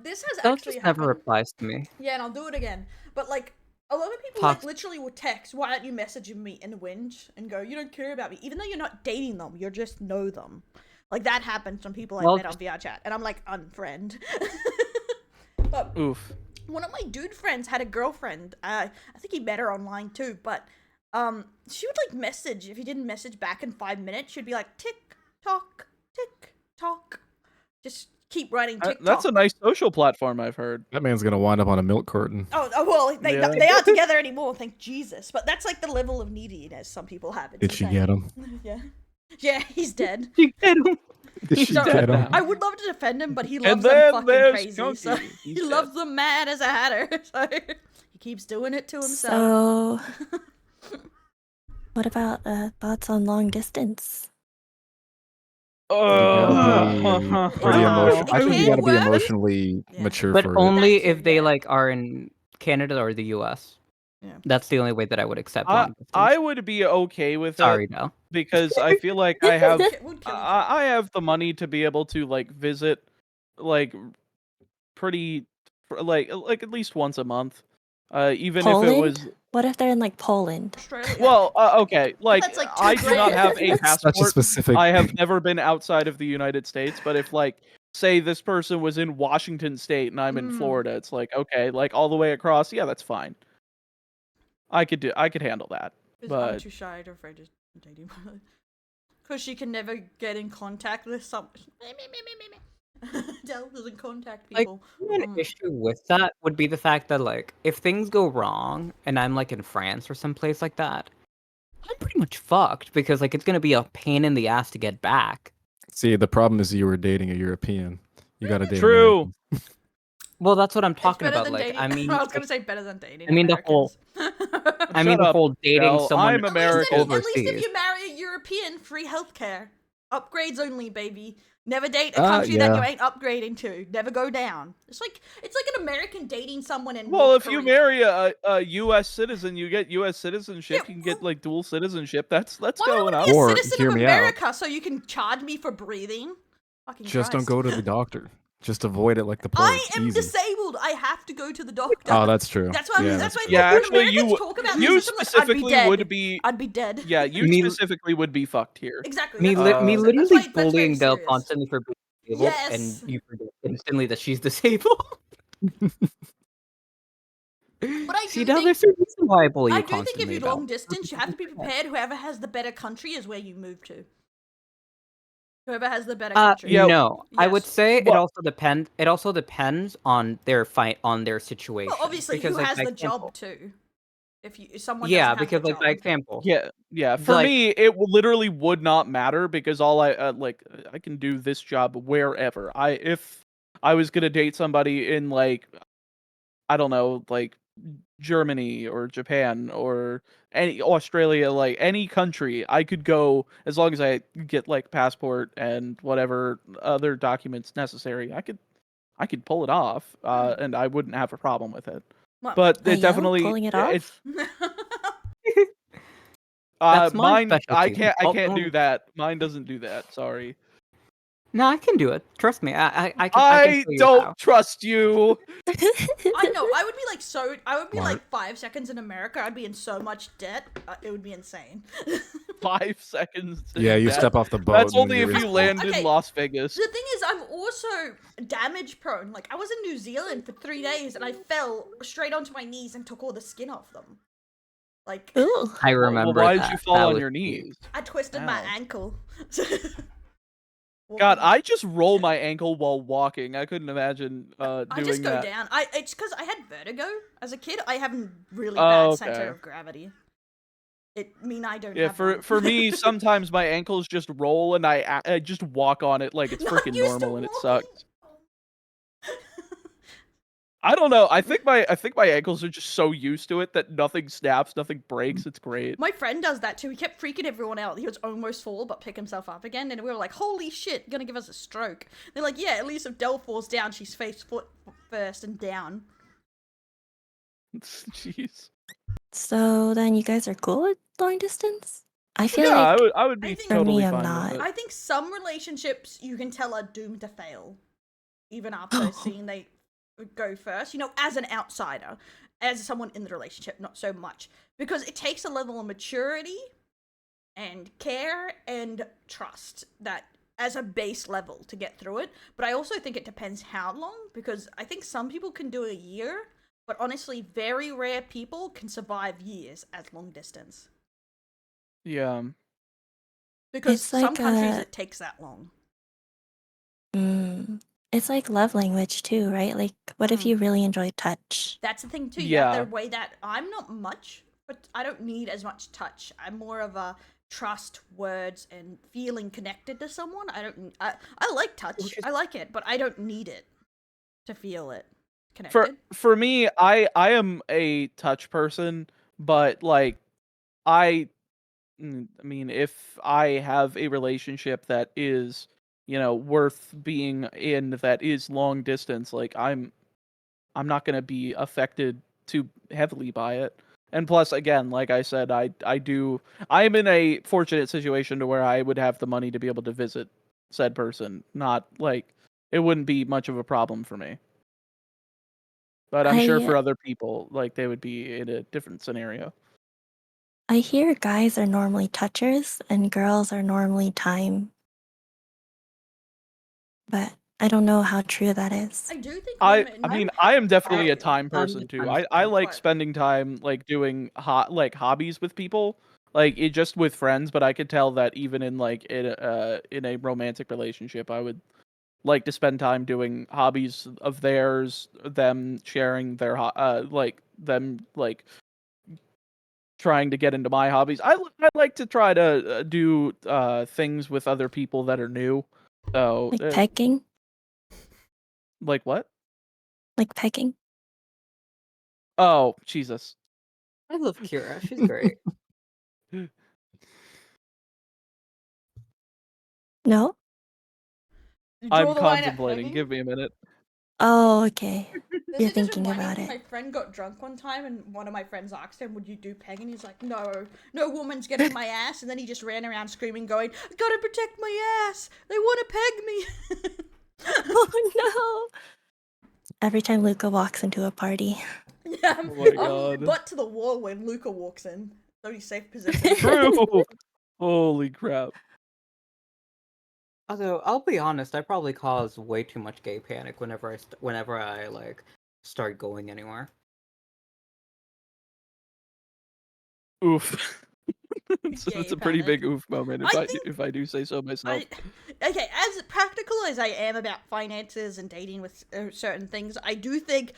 This has That actually just never happened. replies to me. Yeah, and I'll do it again. But like, a lot of people like literally will text, "Why aren't you messaging me?" and whinge and go, "You don't care about me," even though you're not dating them. You just know them. Like that happens from people I met on VR chat, and I'm like, unfriend. But Oof. one of my dude friends had a girlfriend. I think he met her online too, but she would like message. If he didn't message back in 5 minutes, she'd be like, tick tock, just keep writing TikTok. That's a nice social platform, I've heard. That man's gonna wind up on a milk carton. Oh well, they Yeah. they aren't together anymore, thank Jesus. But that's like the level of neediness some people have. It's Did she insane. get him? Yeah. Yeah, he's dead. You get him. Did she So, get him? I would love to defend him, but he And loves then them fucking there's crazy. So Chunky. he He's loves dead. them mad as a hatter. So he keeps doing it to himself. So, what about thoughts on long distance? Oh. Pretty emotional. I think you gotta be It can work. emotionally Yeah. mature But for it. only That's it, if they yeah. like are in Canada or the US. Yeah. That's the only way that I would accept I long distance. I would be okay with Sorry, it no. because I feel like I have Would kill each other. I have the money to be able to like visit like pretty like at least once a month. Even if it Poland? was What if they're in like Poland? okay, like That's, like, two I do not have a grand. Such a passport. specific. I have never been outside of the United States, but if like say this person was in Washington State and I'm in Florida, it's like, okay, like all the way across, yeah, that's fine. I could handle that. I'm But too shy to afraid of dating. Because she can never get in contact with some. Del doesn't contact Like, people. an issue with that would be the fact that, like, if things go wrong and I'm, like, in France or someplace like that, I'm pretty much fucked because, like, it's gonna be a pain in the ass to get back. See, the problem is you were dating a European. You gotta date True. Americans. Well, that's what I'm It's talking better about. than Like, dating. I mean, I was like, gonna say better than dating. I mean, the whole- Americans. I mean, Shut the up, whole dating Del. someone I'm American. At least if overseas. you marry a European, free healthcare. Upgrades only, baby. Never date a country that you yeah. ain't upgrading to. Never go down. It's like an American dating someone in well, North if you Korea. marry a U.S. citizen, you get U.S. citizenship. Yeah, You can get like dual citizenship. That's Why would I going want up. to be a Or, citizen hear of me out. America so you can charge me for breathing? Fucking Just don't Christ. go to the doctor. Just avoid it like the plague. I am Easy. disabled. I have to go to the doctor. Oh, that's true. That's why. Yeah, That's why. true. Yeah, when actually, Americans talk about you this, I'm like, I'd be specifically dead. would be. I'd be dead. Yeah, you Me- specifically would be fucked here. Exactly. Me, that's- me that's literally that's very bullying Del serious. constantly for being disabled, Yes. and you forget instantly that she's disabled. But I See, do Del, think- there's a reason why I bully you I do think constantly. if you're Del. long distance, you have to be prepared. Whoever has the better country is where you move to. Whoever has the better country. Yeah. No, I would Yes. say it Well- also depends. It also depends on their situation. Well, obviously, because, who like, has by the example- job too? If someone Yeah, doesn't have because the like by job. example, Yeah. For Like- me, it literally would not matter because all I can do this job wherever. If I was gonna date somebody in like, I don't know, like Germany or Japan or any Australia, like any country, I could go as long as I get like passport and whatever other documents necessary. I could pull it off, and I wouldn't have a problem with it. Well, But Are it you definitely pulling it it's off? That's my mine. I specialty. can't Oh, do oh. that. Mine doesn't do that. Sorry. No, I can do it. Trust me. I can. I show you don't how. trust you. I know. I would be like I would be Smart. like 5 seconds in America. I'd be in so much debt. It would be insane. 5 seconds. Yeah, you That- step off the boat. That's and only if you're you in- land Okay. in Las Vegas. The thing is, I'm also damage prone. Like I was in New Zealand for 3 days and I fell straight onto my knees and took all the skin off them. Like Ooh. I Well, remember. why did that. you fall That on was your huge. knees? I twisted my Ow. ankle. God, Walking. I just roll my ankle while walking. I couldn't imagine I doing just go that. down. It's because I had vertigo as a kid. I have a really Oh, bad center okay. of gravity. I don't Yeah, have for one. for me, sometimes my ankles just roll and I just walk on it like it's Not freaking used to normal and it walking. sucks. I don't know. I think my ankles are just so used to it that nothing snaps, nothing breaks. It's great. My friend does that too. He kept freaking everyone out. He was almost fall, but pick himself up again, and we were like, "Holy shit, gonna give us a stroke." They're like, "Yeah, at least if Del falls down, she's face foot first and down." Jeez. So then you guys are cool with long distance? I feel Yeah, like I would be I think- For totally me, I'm fine not. with it. I think some relationships you can tell are doomed to fail, even after seeing they go first. You know, as an outsider, as someone in the relationship, not so much, because it takes a level of maturity and care and trust that as a base level to get through it. But I also think it depends how long, because I think some people can do a year, but honestly, very rare people can survive years as long distance. Yeah. Because It's some like countries a- it takes that long. it's like love language too, right? Like, what if Mm. you really enjoy touch? That's the thing too. You have Yeah. to weigh that. I'm not much, but I don't need as much touch. I'm more of a trust, words, and feeling connected to someone. I like touch. Which is- I like it, but I don't need it to feel it For connected. for me, I am a touch person, but like I mean, if I have a relationship that is, worth being in, that is long distance, like I'm not going to be affected too heavily by it. And plus, again, like I said, I'm in a fortunate situation to where I would have the money to be able to visit said person. Not like it wouldn't be much of a problem for me. But I'm sure for other people, like they would be in a different scenario. I hear guys are normally touchers and girls are normally time. But I don't know how true that is. I do think I women. mean, I am definitely a Sorry. time I'm person the too. time I person. like But- spending time like doing hobbies with people, like it just with friends. But I could tell that even in like in a romantic relationship, I would like to spend time doing hobbies of theirs, them sharing their like them like trying to get into my hobbies. I like to try to do things with other people that are new. So Like pegging? like what? Like pegging? Oh Jesus! I love Kira. She's great. No? I'm Draw the line at contemplating. pegging? Give me a minute. Oh, okay. This You're is just thinking reminding about me, it. my friend got drunk one time, and one of my friends asked him, "Would you do pegging?" He's like, "No, no woman's getting my ass." And then he just ran around screaming, going, "I gotta protect my ass! They want to peg me!" Oh no! Every time Luca walks into a party. Yeah, Oh my God. butt to the wall when Luca walks in. Very safe position. True. Holy crap. Although I'll be honest, I probably cause way too much gay panic whenever I like start going anywhere. Oof. So Gay it's a pretty panic. big oof moment I think- if I do say so myself. Okay, as practical as I am about finances and dating with certain things, I do think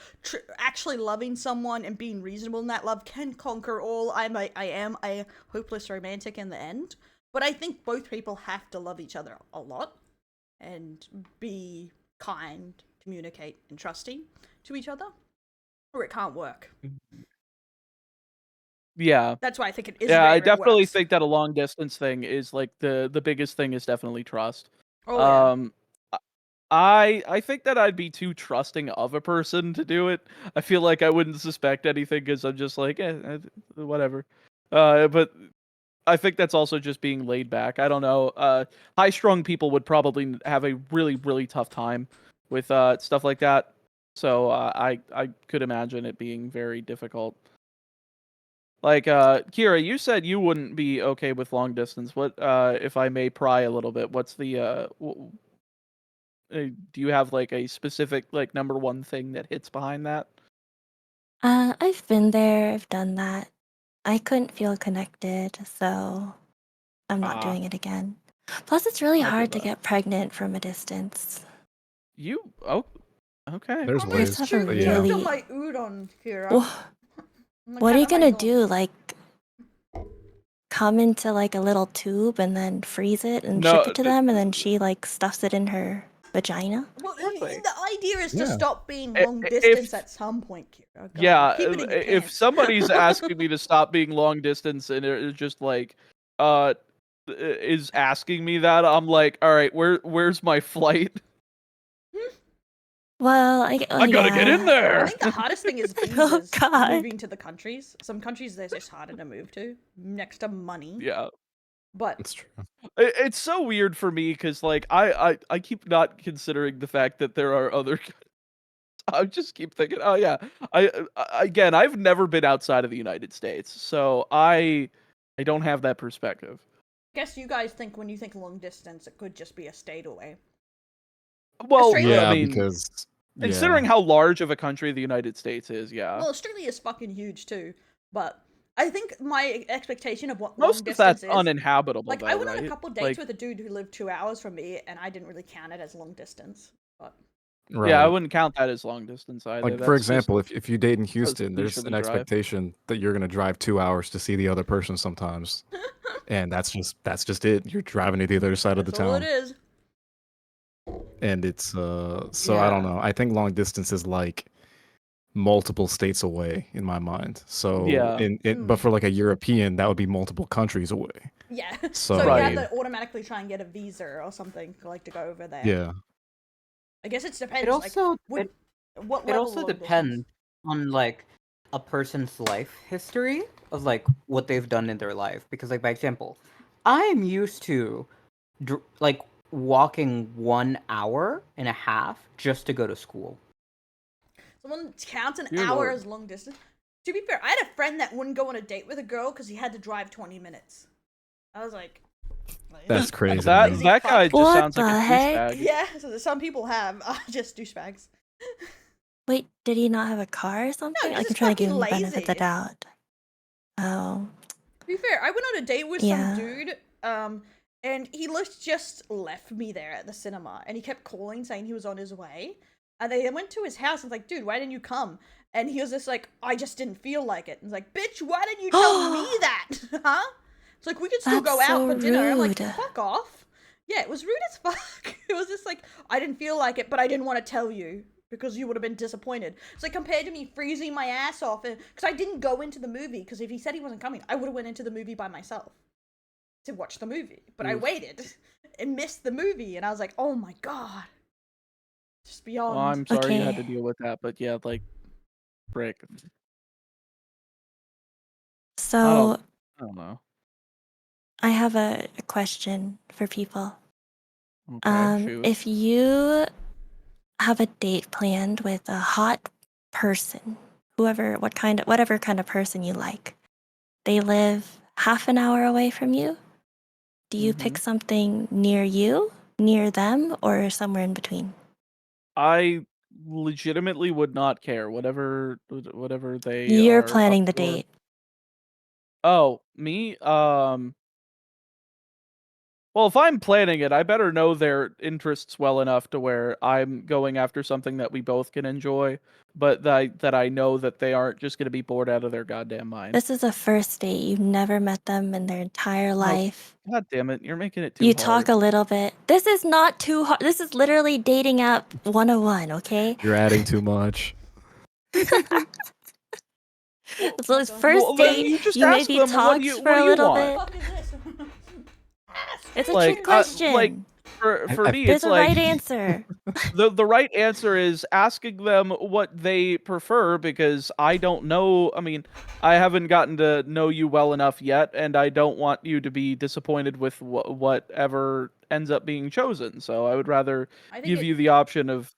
actually loving someone and being reasonable in that love can conquer all. I am a hopeless romantic in the end, but I think both people have to love each other a lot and be kind, communicate, and trusting to each other, or it can't work. Yeah. That's why I think it is. Yeah, rare I it definitely works. think that a long distance thing is like the biggest thing is definitely trust. Oh yeah. I think that I'd be too trusting of a person to do it. I feel like I wouldn't suspect anything because I'm just like, whatever. But I think that's also just being laid back. I don't know. High-strung people would probably have a really, really tough time with stuff like that. So I could imagine it being very difficult. Like Kira, you said you wouldn't be okay with long distance. What if I may pry a little bit? What's the do you have like a specific like number one thing that hits behind that? I've been there, I've done that. I couldn't feel connected, so I'm not Ah. doing it again. Plus, it's really I feel hard to that. get pregnant from a distance. Okay. There's Oh, ways. Just have true. a You yeah. got really- my udon, Kira. Wha- I'm What are you kinda gonna like, do? Like, come into like a little tube and then freeze it and No, ship it to them, and then she like stuffs it in her vagina? Well, Exactly. the idea is to Yeah. stop being I- long if- distance at some point, Kira. God, Yeah, keep it in your if pants. somebody's asking me to stop being long distance and it's just like is asking me that, I'm like, all right, where's my flight? Well, I gotta get in yeah. I there. think the hardest thing is Oh, visas. God. Moving to the countries. Some countries they're just harder to move to, next to money. Yeah. But It's true. It's so weird for me because like I keep not considering the fact that there are other. I just keep thinking, oh yeah, again I've never been outside of the United States, so I don't have that perspective. I guess you guys think when you think long distance, it could just be a state away. Well, Australia- Yeah, I mean, because considering how large of a country the United States is, yeah, Well, Australia is fucking huge too. But I think my expectation of what most long of distance that's is. uninhabitable. Like, though, I went right? on a couple dates Like, with a dude who lived 2 hours from me, and I didn't really count it as long distance. But right. yeah, I wouldn't count that as long distance either. Like That's for just- example, if you date in Houston, there's leisurely an drive. expectation that you're gonna drive 2 hours to see the other person sometimes, and that's just it. You're driving to the other side of the that's all it town, is. and it's so I don't Yeah. know. I think long distance is like multiple states away in my mind. So Yeah. but for like a European, that would be multiple countries away. Yeah. So, So you Right. have to automatically try and get a visa or something like to go over there. Yeah. I guess it depends. It also like, what it level also of long depends distance? on like a person's life history of like what they've done in their life. Because like by example, I am used to like walking 1.5 hours just to go to school. Someone counts an Dear hour Lord. as long distance. To be fair, I had a friend that wouldn't go on a date with a girl because he had to drive 20 minutes. I was like, That's crazy. That man. that guy just What sounds like the a heck? douchebag. Yeah, so some people have just douchebags. Wait, did he not have a car or something? he's Like, I'm just trying to give him the fucking benefit of the lazy. doubt. Oh. To be fair, I went on a date with Yeah. some dude, and he just left me there at the cinema, and he kept calling saying he was on his way, and they went to his house, and was like, dude, why didn't you come? And he was just like, I just didn't feel like it. And it's like, bitch, why didn't you tell me that? Huh? It's like, we could still go That's out so for dinner. I'm like, rude. fuck off. Yeah, it was rude as fuck. It was just like, I didn't feel like it, but I didn't want to tell you, because you would have been disappointed. It's like compared to me freezing my ass off, because I didn't go into the movie, because if he said he wasn't coming, I would have went into the movie by myself to watch the movie. But I waited and missed the movie, and I was like, oh my god. Just beyond. Well, I'm sorry you had to Okay. deal with that, but yeah, like, frick. So, I don't know. I have a question for people. Okay, shoot. If you have a date planned with a hot person, whatever kind of person you like, they live half an hour away from you, do you pick something near you, near them, or somewhere in between? I legitimately would not care. Whatever they You're are up planning the for. date. Oh, me? Well, if I'm planning it, I better know their interests well enough to where I'm going after something that we both can enjoy, but that I know that they aren't just going to be bored out of their goddamn mind. This is a first date. You've never met them in their entire life. God damn it, you're making it too You hard. talk a little bit. This is not too hard. This is literally dating app 101, okay? You're adding too much. So it's first Well, then date. you just You ask maybe them, what talked do you for a little want? bit. What the fuck is this? It's a Like, trick question. like, for me, There's it's a like right answer. the right answer is asking them what they prefer, because I don't know. I mean, I haven't gotten to know you well enough yet, and I don't want you to be disappointed with whatever ends up being chosen. So I would rather I think give you the option of,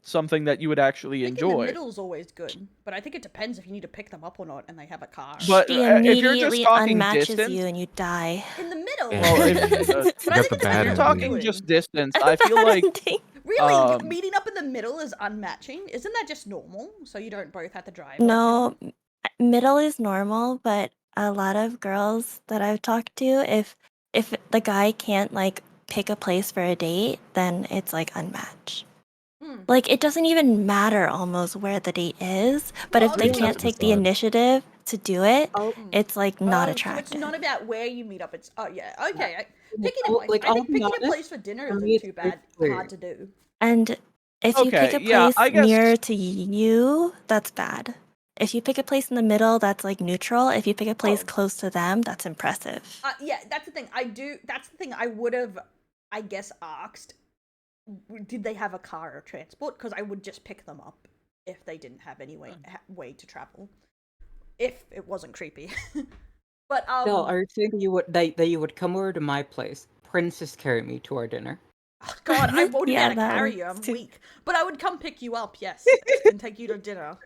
something that you would actually I think in the enjoy. middle's always good, but I think it depends if you need to pick them up or not, and they have a car. But He if you're just immediately talking unmatches distance, you and you die. In the middle. Yeah. well, You if But I got think the it if bad depends you're on what talking you're just doing. distance, I feel like Really, meeting up in the middle is unmatching. Isn't that just normal? So you don't both have to drive. No, middle is normal, but a lot of girls that I've talked to, if the guy can't like pick a place for a date, then it's like unmatched. Like it doesn't even matter almost where the date is, but Well, if they okay. can't take the initiative to do it, it's like not So attractive. it's not about where you meet up. It's okay. Picking a I'll- place. like, I I'll think be picking a honest, place for dinner for isn't me, it's too very bad. clear. Hard to do. And if you pick Okay, a yeah, place I guess- nearer to you, that's bad. If you pick a place in the middle, that's like neutral. If you pick a place close to them, that's impressive. Yeah, that's the thing. That's the thing I would have, I guess, asked. Did they have a car or transport? Because I would just pick them up if they didn't have any way to travel. If it wasn't creepy. But No, are you saying that you would come over to my place, princess carry me to our dinner? oh God, I won't Yeah, be able to that carry you. works I'm too. weak. But I would come pick you up, yes, and take you to dinner.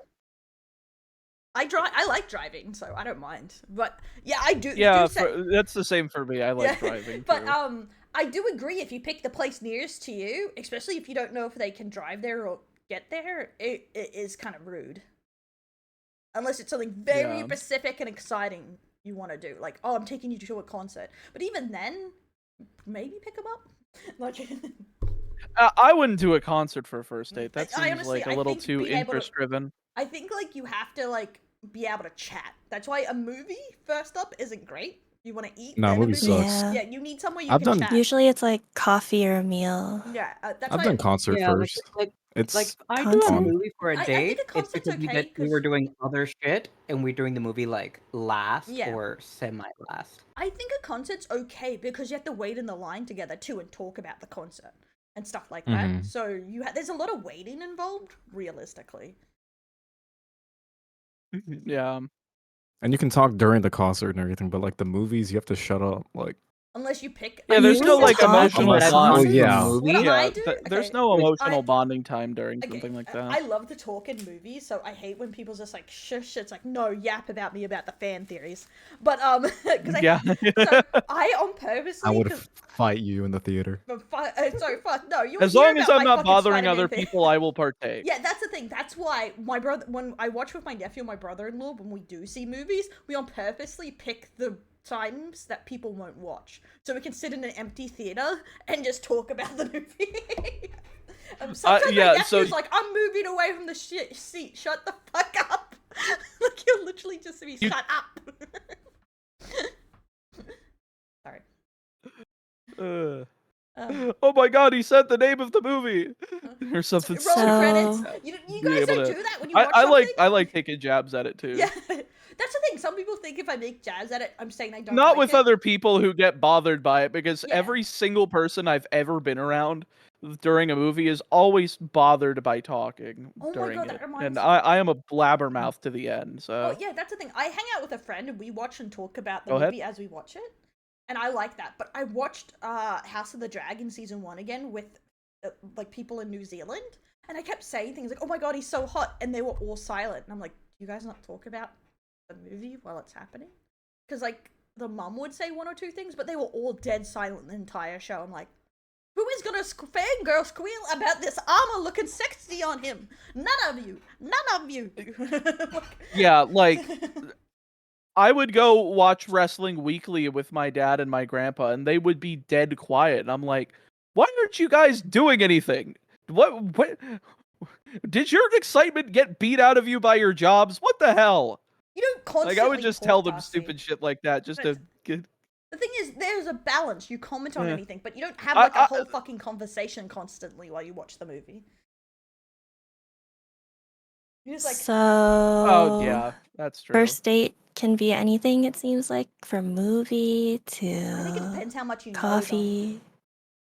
I like driving, so I don't mind. But yeah, I do. Yeah, do say, that's the same for me. I like driving But too. I do agree. If you pick the place nearest to you, especially if you don't know if they can drive there or get there, it is kind of rude. Unless it's something very Yeah. specific and exciting you want to do, like, oh, I'm taking you to a concert. But even then, maybe pick them up. Like, I wouldn't do a concert for a first date. That I seems honestly, like a I little think too being able to- interest driven. I think like you have to like be able to chat. That's why a movie first up isn't great. You want to eat. No, then a movie movie. sucks. Yeah, you need somewhere you I've can done- chat. Usually it's like coffee or a meal. Yeah, that's I've why done concert Yeah, first. It's like I do a Concert? movie for a I think date. a It's concert's because okay, we were 'cause- doing other shit and we're doing the movie like last Yeah. or semi last. I think a concert's okay because you have to wait in the line together too and talk about the concert and stuff like that. Mhm. So there's a lot of waiting involved, realistically. Yeah. and you can talk during the concert and everything, but like the movies, you have to shut up. Like Unless you pick. Yeah, there's no like emotional Unless- bond. oh, yeah. What do Yeah, I do? there's Okay. no emotional I- bonding time during Okay, something like I that. love to talk in movies, so I hate when people's just like shush. It's like no, yap about me about the fan theories. But because Yeah. so I on purposely. I would 'cause- fight you in the theater. sorry, fuck no. You As hear long as about I'm my not fucking bothering Spider-Man other fan- people, I will partake. Yeah, that's the thing. That's why my brother, when I watch with my nephew and my brother-in-law, when we do see movies, we on purposely pick the times that people won't watch, so we can sit in an empty theater and just talk about the movie. Sometimes yeah, my nephew's so- like, "I'm moving away from the seat. Shut the fuck up!" Like you'll literally just be shut up. Sorry. Oh my god, he said the name of the movie or something. Roll So- credits. You Be guys able don't to- do that when you watch I something? like taking jabs at it too. Yeah, that's the thing. Some people think if I make jabs at it, I'm saying I don't. Not like with it. other people who get bothered by it, because Yeah. every single person I've ever been around during a movie is always bothered by talking Oh my during God, that it, reminds and me. I am a blabbermouth to the end. So Well, yeah, that's the thing. I hang out with a friend and we watch and talk about the Go ahead. movie as we watch it, and I like that. But I watched House of the Dragon season 1 again with like people in New Zealand, and I kept saying things like, "Oh my god, he's so hot," and they were all silent. And I'm like, "You guys not talk about the movie while it's happening?" Because like the mum would say one or two things, but they were all dead silent the entire show. I'm like, who is gonna fangirl squeal about this armor looking sexy on him? None of you. None of you. yeah, like I would go watch wrestling weekly with my dad and my grandpa, and they would be dead quiet. And I'm like, why aren't you guys doing anything? What? Did your excitement get beat out of you by your jobs? What the hell? You don't constantly Like I would just talk, tell them Darcy. stupid shit like that just to get. The thing is, there's a balance. You comment on Yeah. anything, but you don't have like a I- whole fucking conversation constantly while you watch the movie. You're just like, So Oh yeah, that's true. first date can be anything, it seems like, from movie I think it to depends how much you know. coffee. Them.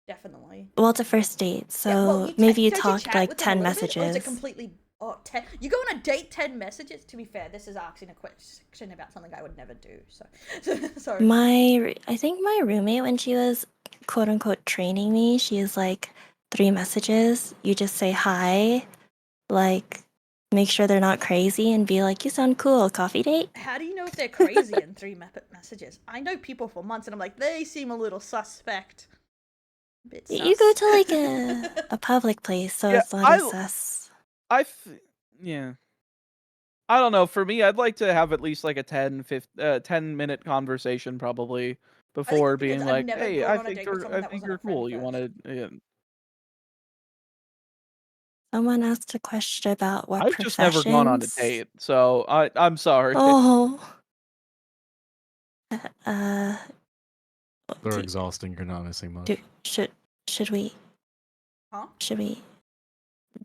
Definitely. Well, it's a first date, so Yeah, well, maybe you don't talked chat like with them 10 a little bit, or is messages. it completely? Oh, 10. You go on a date, 10 messages. To be fair, this is asking a question about something I would never do. So, sorry. I think my roommate, when she was quote unquote training me, she is like 3 messages. You just say hi, like make sure they're not crazy, and be like, "You sound cool. Coffee date." How do you know if they're crazy in 3 messages? I know people for months, and I'm like, they seem a little suspect. Bit You go sus. to like a public place, so Yeah, it's not as sus. Yeah. I don't know. For me, I'd like to have at least like a 10-minute conversation probably before because being I've like, never "Hey, gone I on a think date with you're, someone I that think wasn't a you're friend cool. You want to?" first. Yeah. Someone asked a question about what I've just never gone on a professions- date, so I'm sorry. Oh. Uh, They're do- exhausting. You're not missing much. do, should we Huh?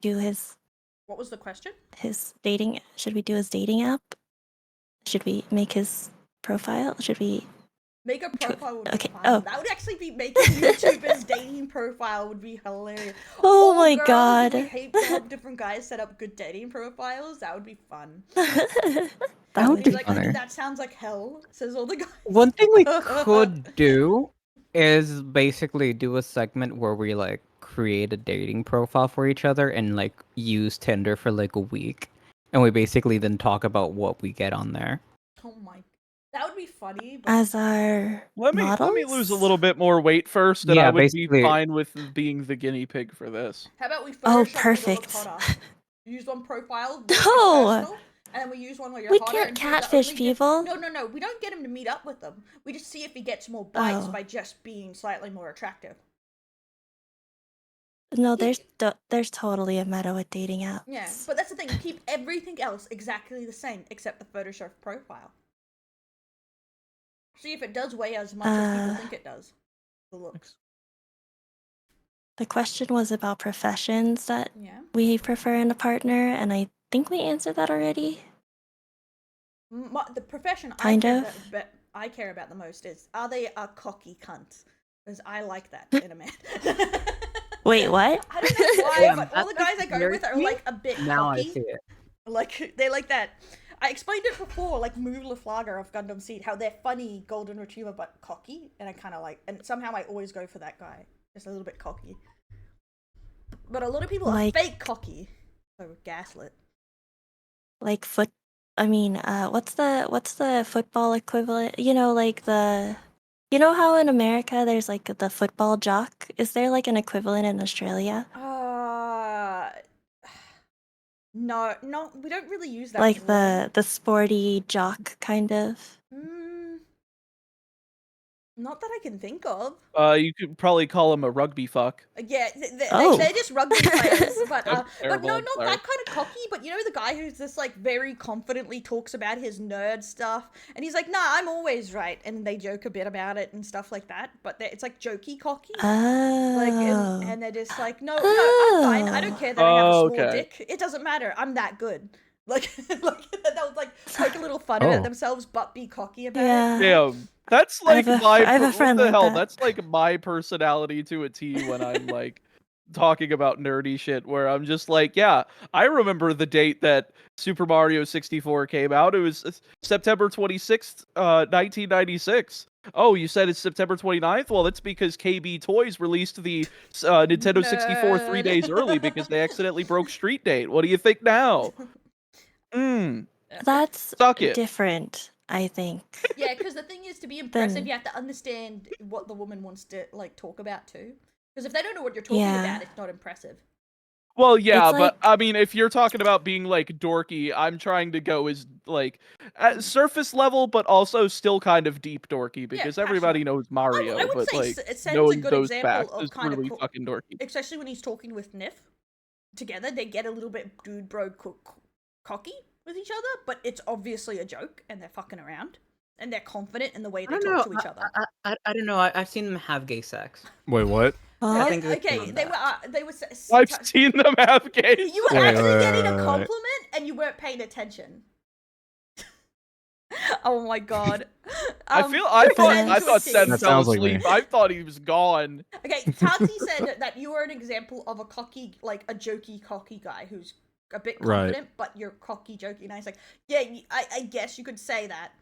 do his What was the question? dating? Should we do his dating app? Should we make his profile? Should we? Make a profile would be Okay, fun. oh. That would actually be making YouTuber's dating profile would be hilarious. Oh All my girls, God. We hate to help different guys set up good dating profiles. That would be fun. that And would we'd be like, funny. that sounds like hell, says all the guys. One thing we could do is basically do a segment where we like create a dating profile for each other and like use Tinder for like a week, and we basically then talk about what we get on there. Oh my, that would be funny. But As our Let me models? lose a little bit more weight first, and Yeah, I would be basically- fine with being the guinea pig for this. how about we Photoshop Oh, you to look perfect. hotter? Use one profile. make it No! personal, and then we use one where you're We hotter. can't and you're the catfish only people. No. We don't get him to meet up with them. We just see if he gets more bites Oh. by just being slightly more attractive. No, there's totally a meta with dating apps. Yeah, but that's the thing. Keep everything else exactly the same except the Photoshop profile. See if it does weigh as much as people think it does. The looks. The question was about professions that Yeah. we prefer in a partner, and I think we answered that already. The profession Kind of. I care about the most is, are they a cocky cunt? Because I like that in a man. Wait, what? I don't know why, Damn, but all the that's guys I go weird with to are me. like a bit Now I cocky. see it. Like they like that. I explained it before, like Moo Laflaga of Gundam Seed, how they're funny golden retriever but cocky, and I kind of like, and somehow I always go for that guy, just a little bit cocky. But a lot of people are fake cocky, so gaslit. Like what's the football equivalent? You know, like you know how in America there's like the football jock? Is there like an equivalent in Australia? No, we don't really use that. Like the sporty jock kind of. Not that I can think of. You could probably call him a rugby fuck. Yeah, they're just rugby players, but no, not that kind of cocky. But you know the guy who's just like very confidently talks about his nerd stuff, and he's like, "Nah, I'm always right," and they joke a bit about it and stuff like that. But it's like jokey cocky, like, and they're just like, "No, I'm fine. I don't care that I have a small dick. It doesn't matter. I'm that good." Like they'll like poke a little fun at themselves, but be cocky about it. Damn. That's like I have a friend what the like hell? that. That's like my personality to a T when I'm like talking about nerdy shit where I'm just like, yeah, I remember the date that Super Mario 64 came out. It was September 26th, 1996. Oh, you said it's September 29th? Well, that's because KB Toys released the Nintendo 64 3 days early because they accidentally broke Street Date. What do you think now? That's Suck it. different, I think. Yeah, because the thing is, to be impressive, you have to understand what the woman wants to like talk about too. Because if they don't know what you're talking about, it's not impressive. Well, yeah, It's but I mean, if you're talking about being like dorky, I'm trying to go as like at surface level, but also still kind of deep dorky because everybody knows Mario. I would but say like Sen's knowing a good those example facts of is kind really of fucking dorky. Especially when he's talking with Nif together, they get a little bit dude bro cocky with each other, but it's obviously a joke and they're fucking around and they're confident in the way they talk to each other. I don't know. I've seen them have gay sex. Wait, what? I think Okay, they were. I've seen them have gay. You were actually getting a compliment and you weren't paying attention. Oh my god. I thought Sen That fell sounds like asleep. me. I thought he was gone. Okay, Tati said that you are an example of a cocky, like a jokey, cocky guy who's a bit confident, but you're cocky, jokey. And I was like, yeah, I guess you could say that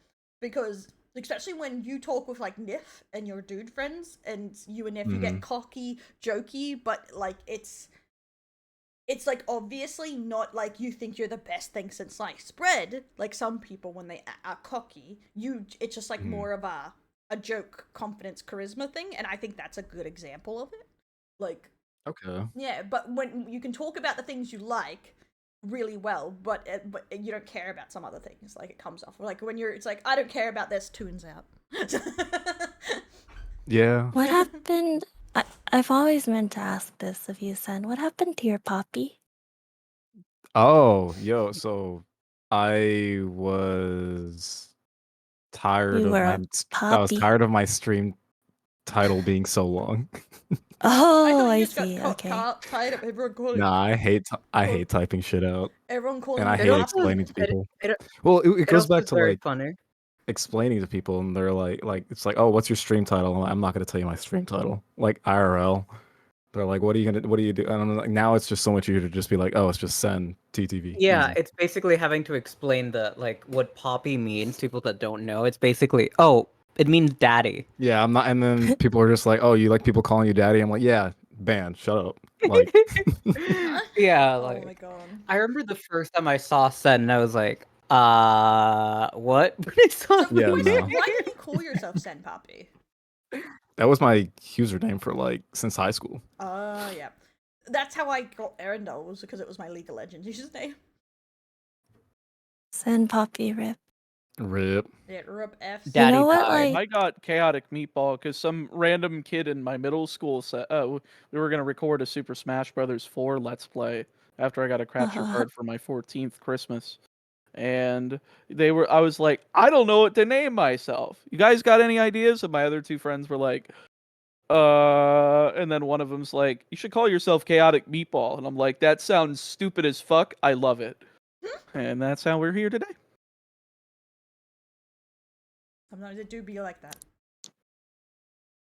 because, especially when you talk with like Nif and your dude friends, and you and Nif, you get cocky, jokey, but like it's like obviously not like you think you're the best thing since sliced bread. Like some people when they are cocky, it's just like more of a joke, confidence, charisma thing, and I think that's a good example of it. Like, okay, yeah, but when you can talk about the things you like really well, but you don't care about some other things, like it comes off like when it's like I don't care about this, tunes out. yeah. What happened? I've always meant to ask this of you, Sen. What happened to your poppy? Oh, yo, so I was tired You of were my a I was poppy. tired of my stream title being so long. Oh, I just see. got Okay. tired of everyone calling. Nah, I hate typing shit out, Everyone calling. and I you hate poppy. explaining to people. It Well, it goes also back is to very like funny. explaining to people, and they're like it's like, oh, what's your stream title? I'm not gonna tell you my stream title. Like IRL, they're like, what do you do? And I'm like, now it's just so much easier to just be like, oh, it's just Sen TTV. Yeah, Easy. it's basically having to explain what poppy means to people that don't know. It's basically, oh, it means daddy. Yeah, I'm not. And then people are just like, oh, you like people calling you daddy? I'm like, yeah, banned. Shut up. Like, Yeah, Oh like my god. I remember the first time I saw Sen and I was like, what? When I saw Yeah, him. no. Why did you call yourself Sen Papi? that was my username for like since high school. Yeah. That's how I got Arendelle, was because it was my League of Legends username. Sen poppy rip. Rip. Yeah, Rub F. Daddy You know what? died. Like, I got chaotic meatball because some random kid in my middle school said, "Oh, we were gonna record a Super Smash Brothers 4 Let's Play after I got a capture card for my 14th Christmas." And I was like, I don't know what to name myself. You guys got any ideas? And my other two friends were like, and then one of them's like, you should call yourself Chaotic Meatball. And I'm like, that sounds stupid as fuck. I love it. And that's how we're here today. Sometimes it do be like that.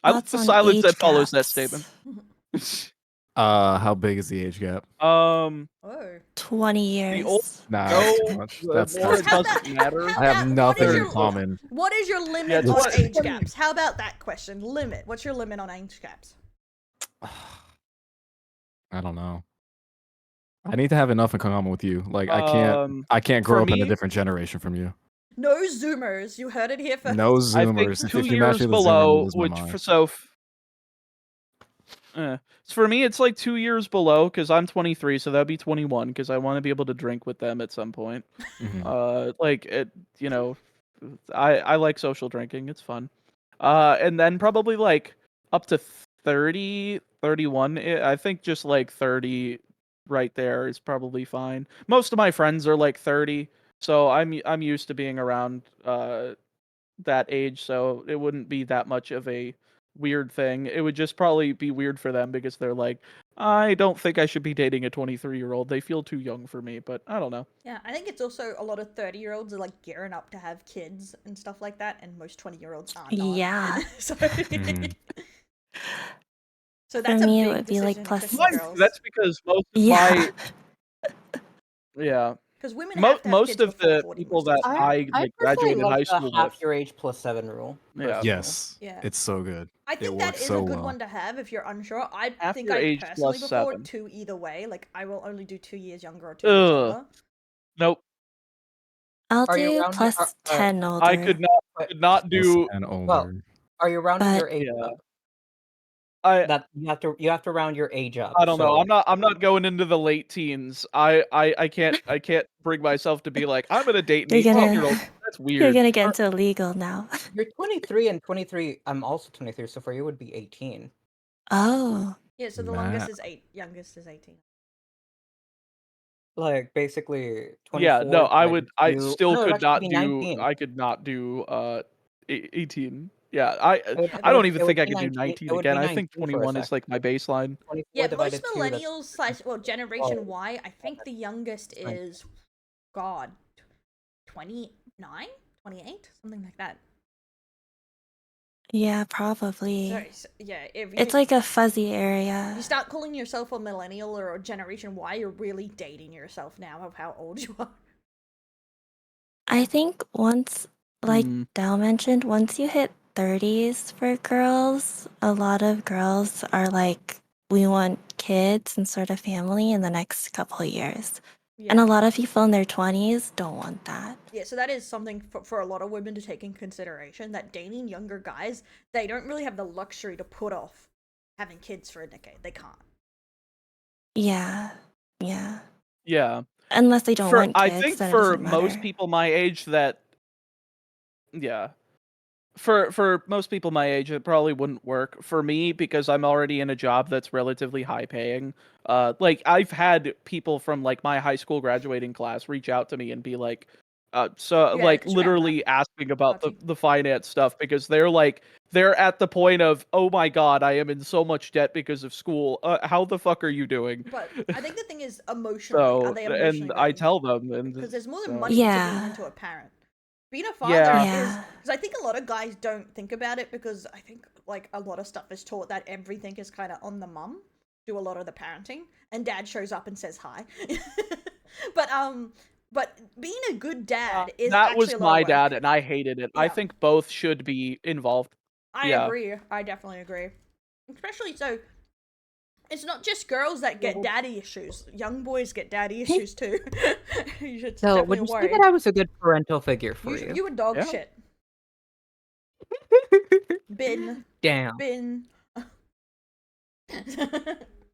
I love thoughts the on silence age that follows that gaps. statement. How big is the age gap? Oh. 20 The old- years. Nah, No, that's too much. the That's more it How doesn't about- matter. how I have about- nothing what is in your- common. What is your limit Yeah, on it's age 20. gaps? How about that question? Limit. What's your limit on age gaps? I don't know. I need to have enough in common with you. Like I can't for grow up in a me- different generation from you. No Zoomers. You heard it here first. No I think Zoomers. 2 If you match years me with a Zoomer, I'm gonna below, lose my which mind. for me it's like 2 years below because I'm 23, so that'd be 21 because I want to be able to drink with them at some point. Mhm. Like it, you know, I like social drinking. It's fun. And then probably like up to 30, 31. I think just like 30 right there is probably fine. Most of my friends are like 30, so I'm used to being around that age, so it wouldn't be that much of a weird thing. It would just probably be weird for them because they're like, I don't think I should be dating a 23-year-old. They feel too young for me, but I don't know. Yeah, I think it's also a lot of 30-year-olds are like gearing up to have kids and stuff like that, and most 20-year-olds aren't. Yeah. so, Mhm. so that's me, a it big would be, like, decision, plus- especially girls. That's because most of Yeah. yeah, Because women have to have most kids of before the 40 people most of that the time. I I like personally graduated love high the school half with. your age plus 7 rule. Yeah. personally. Yes. Yeah. It's so good. I It think that works is so a good well. one to have if you're unsure. I Half think your I age personally plus prefer 7. 2 either way. Like, I will only do 2 years younger or 2 years Ugh. older. Nope, I'll Are you do around plus your- 10 older. I could not Plus do. and older. Well, Are you rounding But- your age Yeah. up? I That you have to round your age up. I don't know. so- I'm not going into the late teens. I can't bring myself to be like I'm gonna date an You're gonna- 18-year-old. That's weird. You're gonna get into illegal now. You're 23 and 23. I'm also 23, so for you it would be 18. Oh. Yeah, so the Nah. longest is 8, youngest is 18. Like basically 24. Yeah, no, I divided would. I two- still no, it'd could actually not be do. 19. I could not do 18. Yeah, I don't even think I could do 19 again. I think 21 is like my baseline. 24 Yeah, most divided 2, that's millennials slash well Generation Oh. Y, I think the youngest Fine. is, God, 29, 28, something like that. Yeah, probably. Yeah, if It's like a fuzzy area. you start calling yourself a millennial or a Generation Y, you're really dating yourself now of how old you are. I think once, like Mm. Dal mentioned, once you hit 30s for girls, a lot of girls are like, we want kids and sort of family in the next couple of years. Yeah. And a lot of people in their 20s don't want that. Yeah, so that is something for a lot of women to take in consideration, that dating younger guys, they don't really have the luxury to put off having kids for a decade. They can't. Yeah. Yeah. Yeah. Unless they don't want kids. I think then it for doesn't most matter. people my age that yeah. For most people my age it probably wouldn't work. For me, because I'm already in a job that's relatively high paying, like I've had people from like my high school graduating class reach out to me and be like so Yeah, like it's around literally asking about Gotcha. the finance stuff because they're at the point of, oh my god, I am in so much debt because of school. How the fuck are you doing? But I think the thing is emotionally, So are they emotionally and I ready? tell them and Because there's more than so- money to Yeah. being into a parent. Being a father Yeah. is Yeah. because I think a lot of guys don't think about it because I think like a lot of stuff is taught that everything is kind of on the mum, do a lot of the parenting, and dad shows up and says hi. but being a good dad is that actually was a lot my of work. dad and I hated it. I Yeah. think both should be involved. I Yeah. agree. I definitely agree. Especially so, it's not just girls that get daddy issues. Young boys get daddy issues too. You should So definitely would you say worry. that I was a good parental figure for you? You were dog Yeah. shit. Bin. Damn, Bin.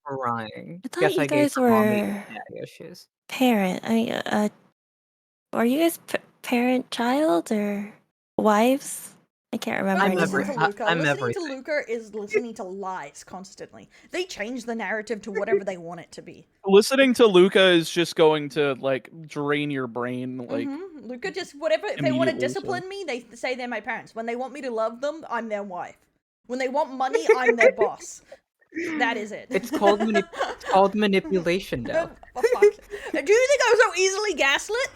crying. I thought Guess you I gave guys my mommy were daddy issues. parent. I mean, are you guys parent-child or wives? I can't remember. Don't I'm listen anymore. to Luca. I'm Listening to everything. Luca is listening to lies constantly. They change the narrative to whatever they want it to be. Listening to Luca is just going to like drain your brain like Luca just whatever. If they want to immediately, so- discipline me, they say they're my parents. When they want me to love them, I'm their wife. When they want money, I'm their boss. That is it. It's called manipulation, though. For fuck's sake. Do you think I'm so easily gaslit?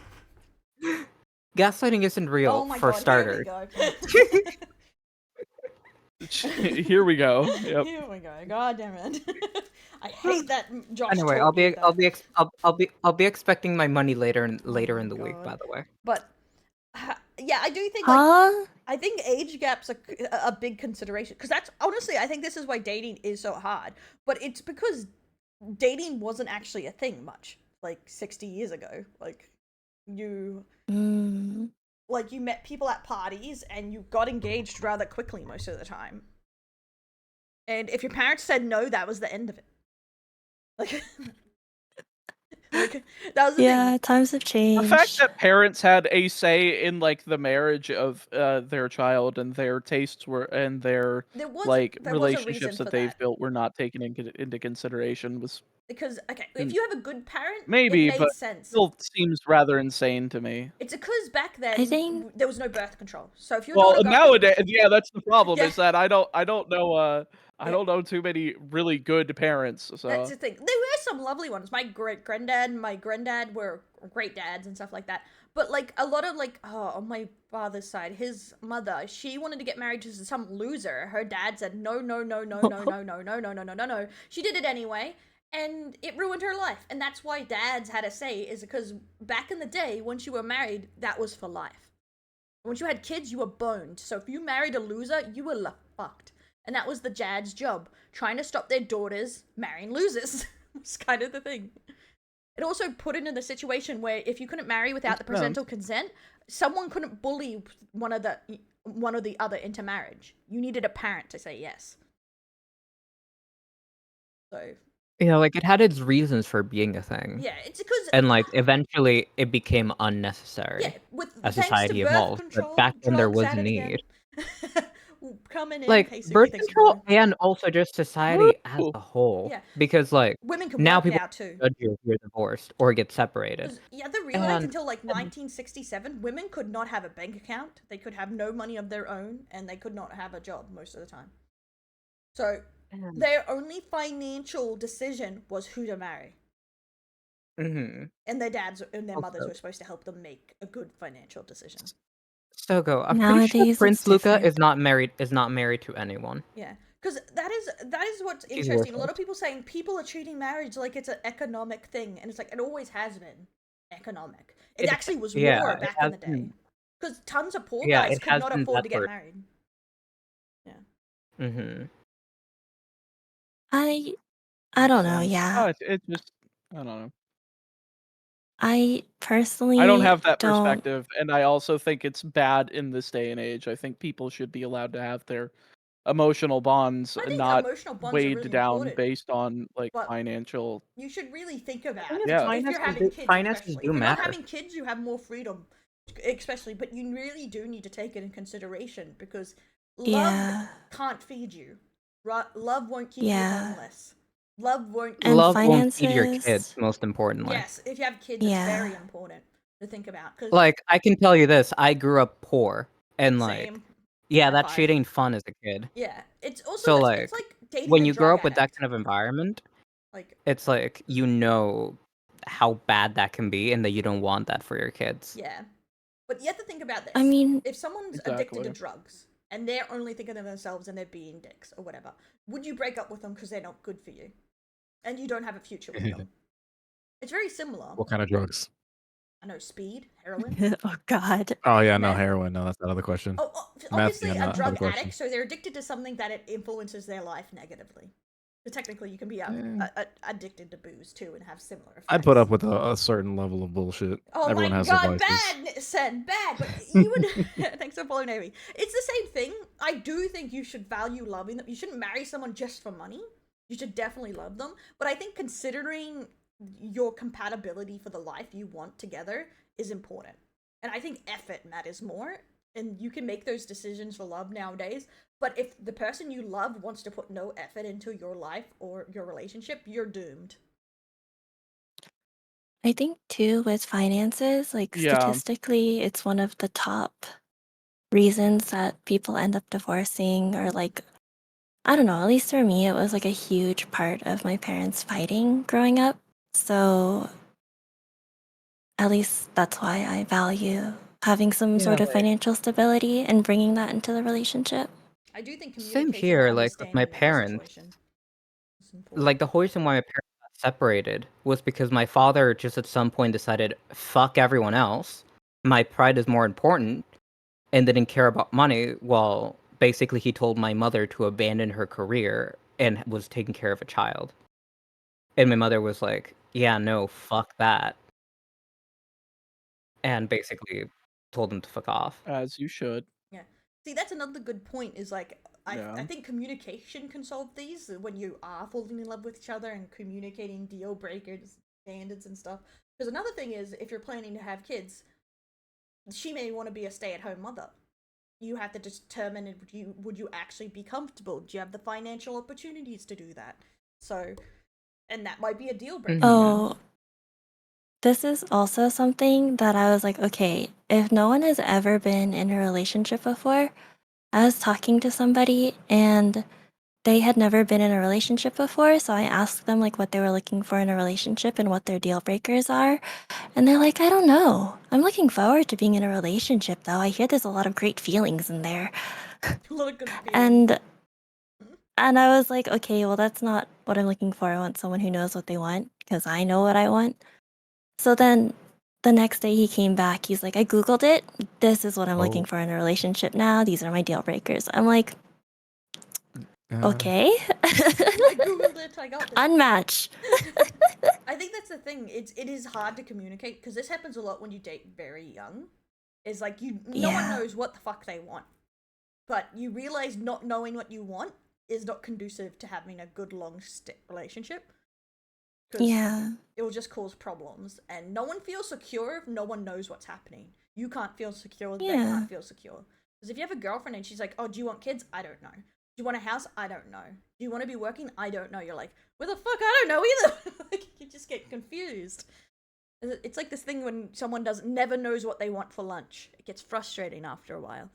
Gaslighting isn't real, Oh my for god, starters. here we go. Here we go. Yep. Here we go. God damn it. I hate that Josh Anyway, taught me that. I'll be expecting my money later in Oh the my week. God. By the way. But yeah, I do think like Huh? I think age gaps are a big consideration because that's honestly I think this is why dating is so hard. But it's because dating wasn't actually a thing much like 60 years ago. Like you Mm. like you met people at parties and you got engaged rather quickly most of the time. And if your parents said no, that was the end of it. Like, like that was the Yeah, thing. times have The changed. fact that parents had a say in like the marriage of their child and their tastes were and their There was like there was a reason relationships for that they've that. built were not taken into consideration was Because okay, if And you have a good parent, maybe, it made but sense. still seems rather insane to me. It's because back then I think there was no birth control. So if your Well, daughter got nowadays, yeah, that's the problem. Yeah. Is that I don't know I Yeah. don't know too many really good parents. That's So the thing. There were some lovely ones. My granddad were great dads and stuff like that. But like a lot of like on my father's side, his mother, she wanted to get married to some loser. Her dad said no, no, no, no, no, no, no, no, no, no, no, no, no. She did it anyway, and it ruined her life. And that's why dads had a say, is because back in the day, once you were married, that was for life. Once you had kids, you were boned. So if you married a loser, you were fucked. And that was the dad's job, trying to stop their daughters marrying losers. was kind of the thing. It also put it in the situation where if you couldn't marry without the parental consent, someone couldn't bully one or the other into marriage. You needed a parent to say yes. So Yeah, like it had its reasons for being a thing. yeah, it's because And like eventually it became unnecessary yeah, with as thanks society to birth evolved. control, But back then there drugs was at a it need. again. Coming in, Like Keisuke, birth thanks for control following. and also just society as Woo! a whole. Yeah. Because like Women can now work people now too. judge you if you're divorced or get separated. Because you had to realize And- until like 1967, women could not have a bank account. They could have no money of their own, and they could not have a job most of the time. So their only financial decision was who to marry, Mm-hmm. and their dads and their mothers Also- were supposed to help them make a good financial decision. Sogo, I'm pretty Nowadays, sure it's Prince Luca different. is not married to anyone. Yeah, because that is what's He's interesting. A lot of worthless. people saying people are treating marriage like it's an economic thing, and it's like it always has been economic. It actually was yeah, more it back has in the day. been- Because tons of poor Yeah, guys it could has not been afford that to get for- married. Mm-hmm. I don't know. Oh, Yeah, it just I don't know. I personally I don't have that don't. perspective, and I also think it's bad in this day and age. I think people should be allowed to have their emotional bonds I think not emotional bonds are weighed really down important, based on like but financial. you should really think about thing it. is, Yeah. If you're finances having do- kids, finances especially. do If you're not matter. having kids, you have more freedom, especially. But you really do need to take it in consideration because love Yeah, can't feed you. Love won't keep Yeah. you homeless. Love won't. And Love won't feed your kids, finances. most importantly. Yes, if you have kids, Yeah. it's very important to think about. Cause Like, I can tell you this, I grew up poor, and like, same. yeah, High that five. shit ain't fun as a kid. Yeah, it's also So, it's like dating When a you grow drug up with that addict. kind of environment, Like it's like, you know how bad that can be, and that you don't want that for your kids. yeah, but you have to think about this. I mean, if someone's addicted to Exactly. drugs and they're only thinking of themselves and they're being dicks or whatever, would you break up with them because they're not good for you and you don't have a future with them? It's very similar. What kind of drugs? I know, speed, heroin. oh God. Oh yeah, no Meth? heroin. No, that's the other question. Oh, Meth, obviously yeah, a no, drug other question. addict, so they're addicted to something that it influences their life negatively. So technically, you can be addicted to booze too and have similar effects. I'd put up with a certain level of bullshit. Oh Everyone my has god, their vices. bad, Sen, bad. But you would. Thanks for following Navy. It's the same thing. I do think you should value loving them. You shouldn't marry someone just for money. You should definitely love them. But I think considering your compatibility for the life you want together is important. And I think effort matters more. And you can make those decisions for love nowadays. But if the person you love wants to put no effort into your life or your relationship, you're doomed. I think too with finances, like Yeah. statistically, it's one of the top reasons that people end up divorcing, or like, I don't know, at least for me, it was like a huge part of my parents fighting growing up. So at least that's why I value having some Yeah, sort of like- financial stability and bringing that into the relationship. I do think Same communication here, and like with my understanding of the parents. situation is important. Like the whole reason why my parents got separated was because my father just at some point decided, fuck everyone else. My pride is more important, and didn't care about money. While basically he told my mother to abandon her career and was taking care of a child. And my mother was like, "Yeah, no, fuck that," and basically told him to fuck off. As you should. Yeah. See, that's another good point. Is like I Yeah. think communication can solve these when you are falling in love with each other and communicating deal breakers, standards, and stuff. Because another thing is, if you're planning to have kids, she may want to be a stay-at-home mother. You have to determine would you actually be comfortable? Do you have the financial opportunities to do that? So, and that might be a deal breaker. Oh, this is also something that I was like, okay, if no one has ever been in a relationship before, I was talking to somebody and they had never been in a relationship before, so I asked them like what they were looking for in a relationship and what their deal breakers are. And they're like, I don't know. I'm looking forward to being in a relationship though. I hear there's a lot of great feelings in there. A lot of good feelings. And I was like, okay, well that's not what I'm looking for. I want someone who knows what they want because I know what I want. So then the next day he came back. He's like, I Googled it. This is what I'm looking for in a relationship now. These are my deal breakers. I'm like, okay. I Googled it. I got this. Unmatch. I think that's the thing. It is hard to communicate because this happens a lot when you date very young. Is like no one knows what the fuck they want, but you realize not knowing what you want is not conducive to having a good long relationship. Yeah. It will just cause problems, and no one feels secure if no one knows what's happening. You can't feel secure. They can't feel secure. Because if you have a girlfriend and she's like, "Oh, do you want kids? I don't know. Do you want a house? I don't know. Do you want to be working? I don't know." You're like, "Where the fuck? I don't know either." Like, you just get confused. It's like this thing when someone never knows what they want for lunch. It gets frustrating after a while.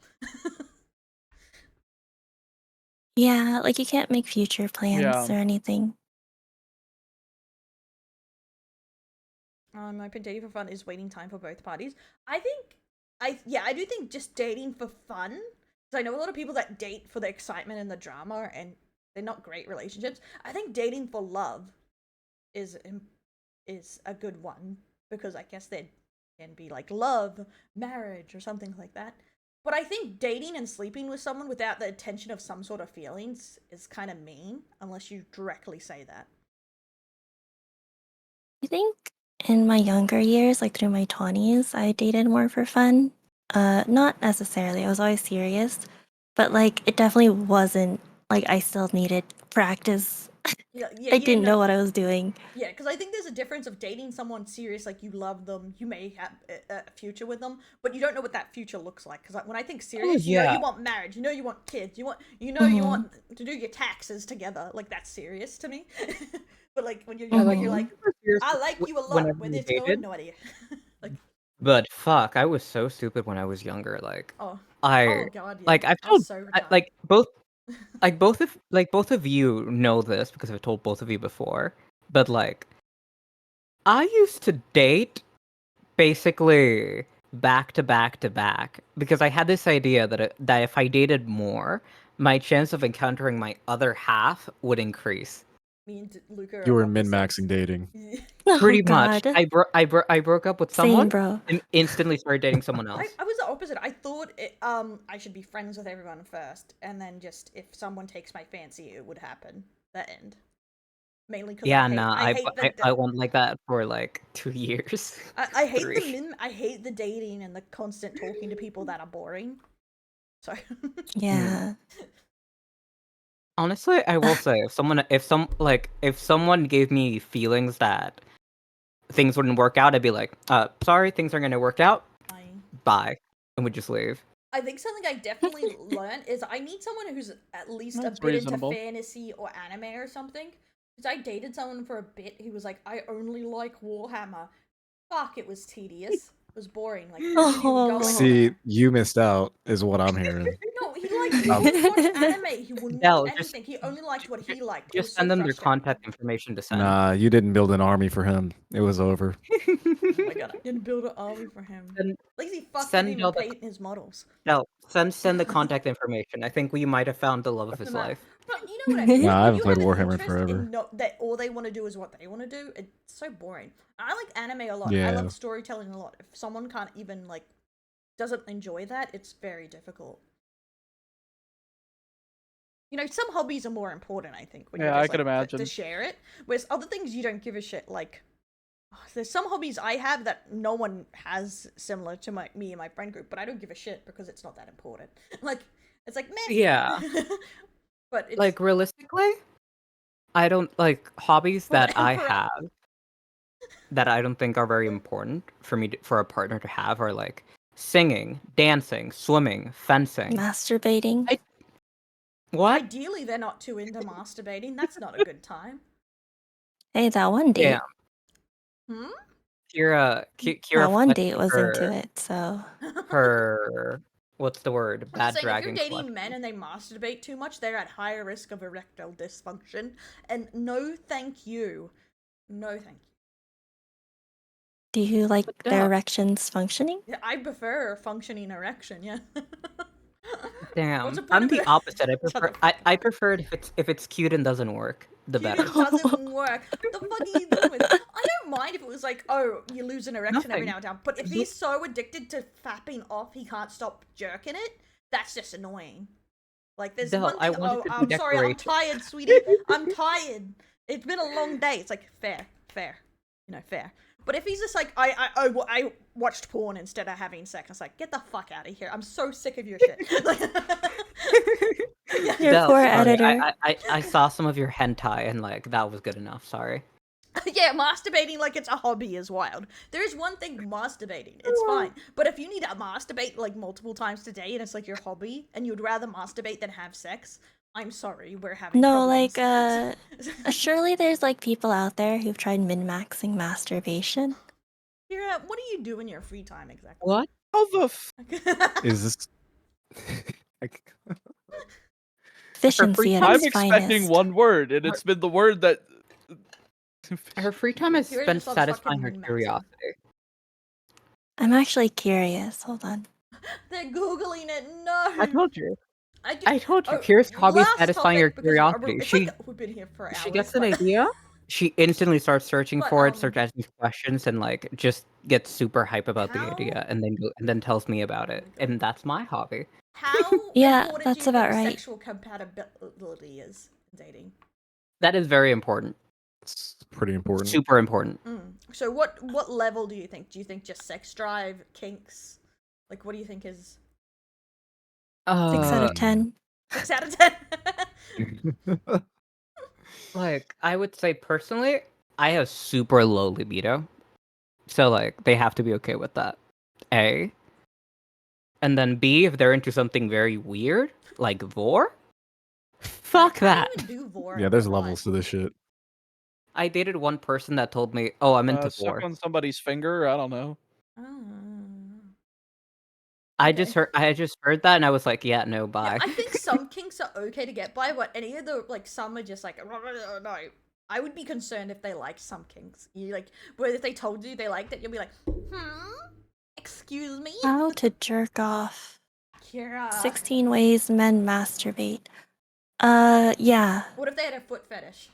Yeah, like you can't make future plans Yeah. or anything. My opinion, dating for fun is waiting time for both parties. I do think just dating for fun. Because I know a lot of people that date for the excitement and the drama, and they're not great relationships. I think dating for love is a good one, because I guess there can be like love, marriage, or something like that. But I think dating and sleeping with someone without the attention of some sort of feelings is kind of mean, unless you directly say that. I think in my younger years, like through my 20s, I dated more for fun. Not necessarily. I was always serious, but like it definitely wasn't like I still needed practice. Yeah, I didn't know what I was doing. Yeah, because I think there's a difference of dating someone serious, like you love them, you may have a future with them, but you don't know what that future looks like. Because when I think serious, you know you want marriage, you know you want kids, you want you want to do your taxes together. Like that's serious to me. But like when you're younger, you're like, I like you a lot. Where this going, no idea. Like, But fuck, I was so stupid when I was younger. Like, oh I god, yeah. like I've I was told so like both of you know this because I've told both of you before. But like, I used to date basically back to back to back because I had this idea that if I dated more, my chance of encountering my other half would increase. Me and Luca are You were opposites. min-maxing dating. Pretty Oh, much. God. I broke up with Same, someone bro. and instantly started dating someone else. I was the opposite. I thought I should be friends with everyone first, and then just if someone takes my fancy, it would happen. The end. Mainly because Yeah, I hate I went like that for like 2 years. I hate 3. I hate the dating and the constant talking to people that are boring. So Yeah. Honestly, I will say if someone gave me feelings that things wouldn't work out, I'd be like, sorry, things aren't gonna work out. Bye. And would just leave. I think something I definitely learned is I need someone who's at least That's a bit reasonable. into fantasy or anime or something. Because I dated someone for a bit who was like, I only like Warhammer. Fuck, it was tedious. It was boring. Like, what are you going Oh. on See, there? you missed out, is what I'm hearing. No, he liked He Um, wouldn't watch anime. He wouldn't Del, watch just- anything. He only liked what he liked. Just send them their contact information to send. Nah, you didn't build an army for him. It was over. Oh my god, I didn't build an army for him. Send- Lazy fuck send didn't even all the- paint his models. Del, send the contact information. I think we might have found the love of his No, life. But you know what I mean? Nah, I haven't You played have an Warhammer in interest forever. that all they want to do is what they want to do. It's so boring. I like anime a lot. I Yeah. love storytelling a lot. If someone can't even like doesn't enjoy that, it's very difficult. You know, some hobbies are more important, I think. When Yeah, you I just, could like, imagine. to share it. Whereas other things you don't give a shit. Like, there's some hobbies I have that no one has similar to me and my friend group, but I don't give a shit because it's not that important. Like, it's like, meh. Yeah. But it's Like realistically, I don't like hobbies Well, that I Emperor- have that I don't think are very important for me for a partner to have are like singing, dancing, swimming, fencing. Masturbating. What? ideally they're not too into masturbating. That's not a good time. Hey, that one date. Yeah. Hmm? Kira That one flexed date was her, into it, so her what's the word? I'm Bad saying, if dragon. you're dating flex. men and they masturbate too much, they're at higher risk of erectile dysfunction. And no, thank you. No, thank you. do you like But their duh. erections functioning? Yeah, I prefer a functioning erection. Yeah. Damn, What's the point I'm of the it? opposite. I Shut the prefer fuck I prefer it if it's cute and doesn't work, the Dude, better. it doesn't work. The fuck are you doing? I don't mind if it was like, oh, you lose an erection every Nothing. now and then. But if he's so addicted to fapping off, he can't stop jerking it. That's just annoying. Like, there's Del, one I thing. wanted Oh, to be I'm sorry, I'm decorated. tired, sweetie. I'm tired. It's been a long day. It's like fair. You know, fair. But if he's just like, I watched porn instead of having sex, it's like, get the fuck out of here. I'm so sick of your shit. Your Del, poor sorry, editor. I saw some of your hentai and like that was good enough. Sorry. Yeah, masturbating like it's a hobby is wild. There is one thing masturbating. It's fine. But if you need to masturbate like multiple times a day and it's like your hobby and you'd rather masturbate than have sex, I'm sorry, we're having No, problems. like, surely there's like people out there who've tried min-maxing masturbation. Kira, what do you do in your free time exactly? What? How the f- Is this? Efficiency at I'm its expecting finest. one word, and it's been the word that. Her free time is Kira spent just loves satisfying fucking her min-maxing. curiosity. I'm actually curious. Hold on. They're googling it. No. I told you. I do- I told you. Oh, Kira's hobby is last satisfying her topic, because curiosity. it's She like we've been here for hours. she gets an but- idea. She instantly starts searching But, for it, starts asking questions, and like just gets super hype about How- the idea, and then tells me about it, Oh my God. and that's my hobby. How Yeah, important that's do you about think right. sexual compatibility is in dating? That is very important, It's pretty important. super important. So what level do you think? Do you think just sex drive, kinks? Like, what do you think is 6 out of 10. 6 out of 10? Like I would say personally, I have super low libido, so like they have to be okay with that. A, and then B, if they're into something very weird like vor, fuck How that. do you even do vor Yeah, in there's real life? levels to this shit. I dated one person that told me, "Oh, I'm into vor." Suck on somebody's finger. I don't know. Oh. I okay. just heard that and I was like, yeah, no, Yeah, bye. I think some kinks are okay to get by, but any of the like some are just like no. I would be concerned if they liked some kinks. You like, where if they told you they liked it, you'll be like, excuse me, How to jerk off. Kira. 16 ways men masturbate. Yeah. What if they had a foot fetish?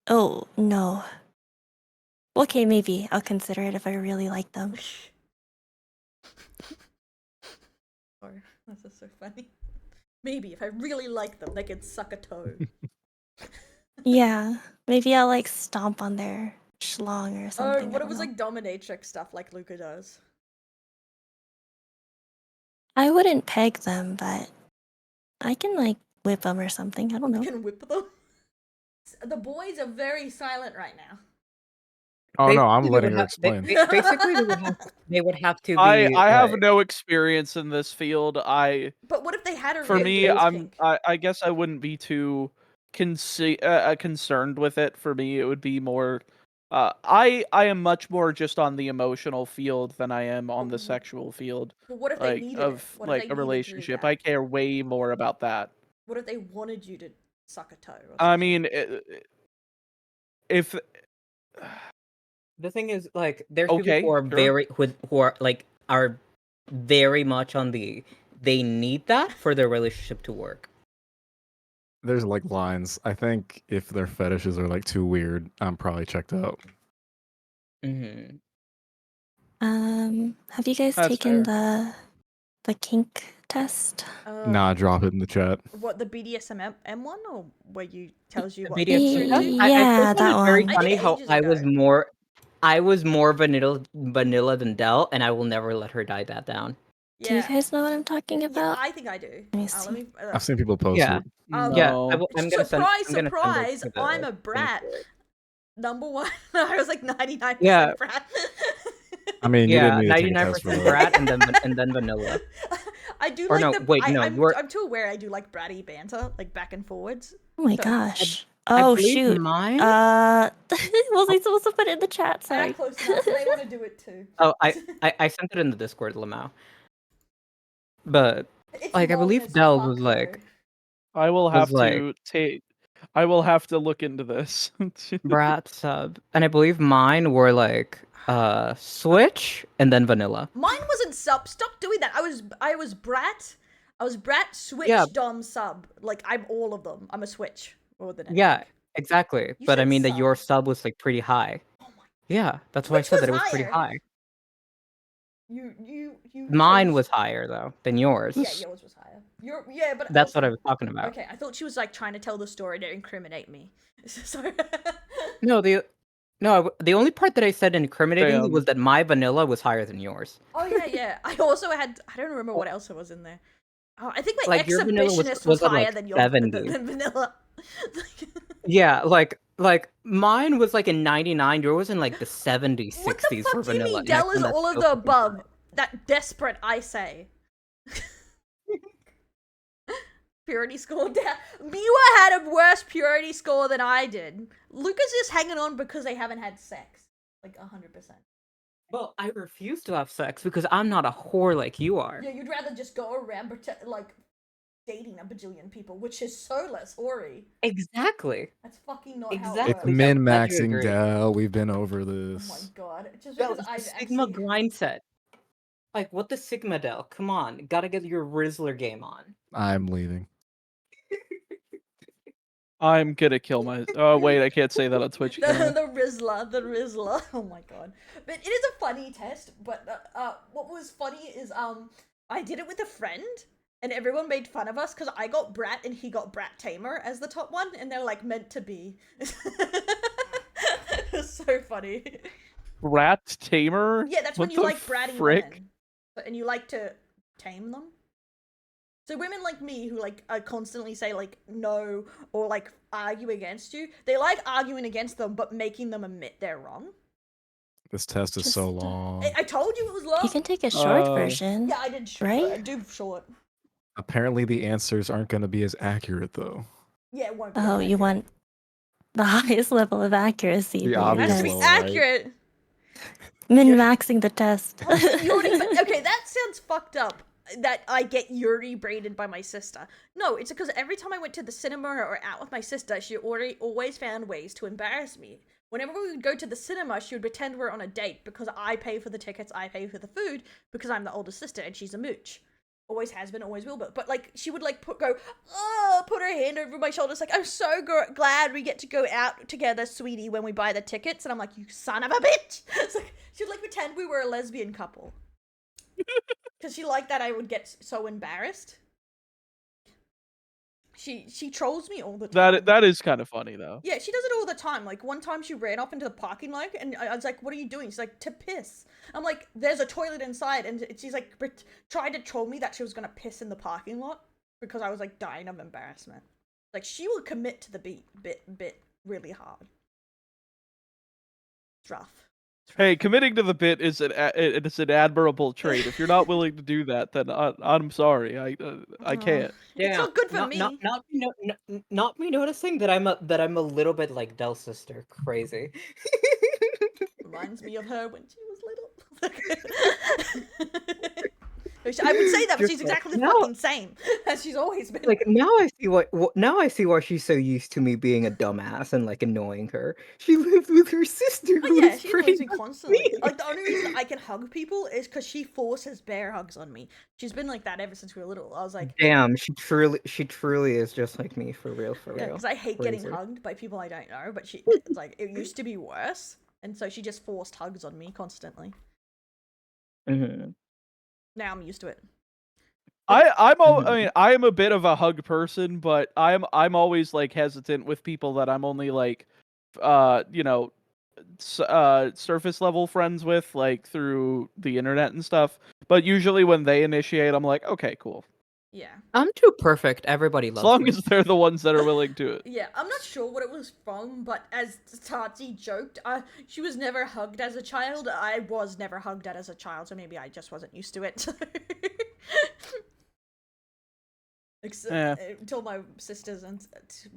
Oh, no. Okay, maybe. I'll consider it if I really like them. Sorry, that's just so funny. Maybe if I really like them, they could suck a toe. Yeah. Maybe I'll like stomp on their schlong or Oh, something. what I if it was don't know. like dominatrix stuff like Luca does? I wouldn't peg them, but I can like whip them or something. I don't You know. can whip them. The boys are very silent right now. Oh no, I'm Basically, they letting would her have- they- explain. basically, they would have to be. I have like- no experience in this field. But what if they had a For really me, good I'm kink? I guess I wouldn't be too concerned with it. For me, it would be more I am much more just on the emotional field than I am on the But sexual field, But what if they like needed it? of What if like they a needed to do relationship. that? I care way more about that. What if they wanted you to suck a toe? Or I something? mean, if The thing is, like, there's people okay, who are sure. very who are like are very much on the they need that for their relationship to work. There's like lines. I think if their fetishes are like too weird, I'm probably checked out. Mm-hmm. Have you guys That's taken fair. the kink test? Nah, drop it in the chat. What, the BDSM one, or where you tells you what BDSM you're test? into? Yeah, I that find it very one. I funny did how ages I was ago. more vanilla than Dell, and I will never let her die that down. Do you Yeah. guys know what I'm talking Yeah, about? I think I do. Let me Let see. me. I've seen people post Yeah. it. Yeah, No. I'm gonna send. Surprise, I'm gonna send it surprise! to the I'm a thing brat. for it. Number one. I was like 99% Yeah. brat. I mean, you didn't Yeah, need to take a test for 99% that. brat and then vanilla. I do Or like no, the. wait, no, you were. I'm too aware. I do like bratty banter, like back and forwards. Oh my So- gosh. I Oh believe shoot. mine. Was I supposed to put it in the chat? Ah, Sorry. close enough. They want to do it too. Oh, I sent it in the Discord, Lamau. But It's like, I long believe as Dell fuck, was like I will have like to take. I will have to look into this. brat sub, and I believe mine were like switch and then vanilla. Mine wasn't sub. Stop doing that. I was brat. I was brat, switch, Yeah. dom, sub. Like, I'm all of them. I'm a switch more than anything. Yeah, exactly. You But I said mean that sub. your sub was like pretty high. Oh my. Yeah, that's why I Which said was that it was pretty higher? high. You. Mine chose- was higher though than yours. Yeah, yours was higher. Yeah, but That's also, what I was talking about. Okay, I thought she was like trying to tell the story to incriminate me. So. No, the only part that I said incriminatingly Damn. was that my vanilla was higher than yours. Oh yeah. I also had. I don't remember what else was in there. Oh, I think my Like, your vanilla exhibitionist was at, higher like, than your 70. than vanilla. Yeah, like mine was like in 99. Yours was in like the 70s, 60s What the for fuck do you vanilla. mean? and I Dell is found that all of so the fucking above. funny. That desperate, I say. Purity score down. Miwa had a worse purity score than I did. Lucas is hanging on because they haven't had sex. Like 100%. Well, I refuse to have sex because I'm not a whore like you are. Yeah, you'd rather just go around like dating a bajillion people, which is so less hoary. Exactly. That's fucking not Exactly. how it It's works. Glad you min-maxing, agree. Dell. We've been over Oh my this. god. Just Del, because it's the I've Sigma actually... grind set. Like, what the Sigma Del? Come on, gotta get your Rizzler game on. I'm leaving. I'm gonna kill my. Oh wait, I can't say that on Twitch. the Can I? the Rizzler. Oh my god. But it is a funny test, but what was funny is I did it with a friend and everyone made fun of us because I got Brat and he got Brat Tamer as the top one, and they're like meant to be. It's so funny. Rat tamer? Yeah, that's What when you the like bratty frick? women. And you like to tame them. So women like me who like constantly say like no or like argue against you, they like arguing against them but making them admit they're wrong. This test is so Just, long. I told you it was long. You can take a short Oh. version. Yeah, I did short. right? I do short. Apparently, the answers aren't going to be as accurate, though. Yeah, it won't be. Oh, you accurate. want the highest level of accuracy. The but It obvious has to be level, right? accurate. min-maxing the test. You already, okay, that sounds fucked up. That I get Yuri braided by my sister. No, it's because every time I went to the cinema or out with my sister, she always found ways to embarrass me. Whenever we would go to the cinema, she would pretend we're on a date because I pay for the tickets, I pay for the food, because I'm the older sister and she's a mooch. Always has been, always will be. But like, she would like put her hand over my shoulders, like, I'm so glad we get to go out together, sweetie, when we buy the tickets. And I'm like, you son of a bitch! It's like, she would like pretend we were a lesbian couple. Because she liked that I would get so embarrassed. She trolls me all the time. That is kind of funny though. Yeah, she does it all the time. Like, one time she ran off into the parking lot, and I was like, what are you doing? She's like, to piss. I'm like, there's a toilet inside, and she's like, tried to troll me that she was gonna piss in the parking lot, because I was like dying of embarrassment. Like, she will commit to the bit really hard. It's rough. Hey, committing to the bit is it's an admirable trait. If you're not willing to do that, then I'm sorry. I can't. It's not good for me. Not me noticing that I'm a little bit like Dell's sister. Crazy. Reminds me of her when she was little. I would say that, but she's exactly the fucking same as she's always been. Like now I see why she's so used to me being a dumbass and like annoying her. She lives with her sister. Oh, who yeah, is she pretty annoys me much constantly. me. Like, the only reason I can hug people is because she forces bear hugs on me. She's been like that ever since we were little. I was like, Damn, she truly is just like me, for real, for yeah, real. because I hate getting Crazy. hugged by people I don't know, but it's like, it used to be worse. And so she just forced hugs on me constantly. Mhm. Now I'm used to it. I mean, I am a bit of a hug person, but I'm always like hesitant with people that I'm only like, you know, surface level friends with, like through the internet and stuff. But usually when they initiate, I'm like, okay, cool. Yeah. I'm too perfect. Everybody As loves long me. as they're the ones that are willing to. Yeah, I'm not sure what it was from, but as Tati joked, she was never hugged as a child. I was never hugged at as a child, so maybe I just wasn't used to it. Yeah. Until my sisters and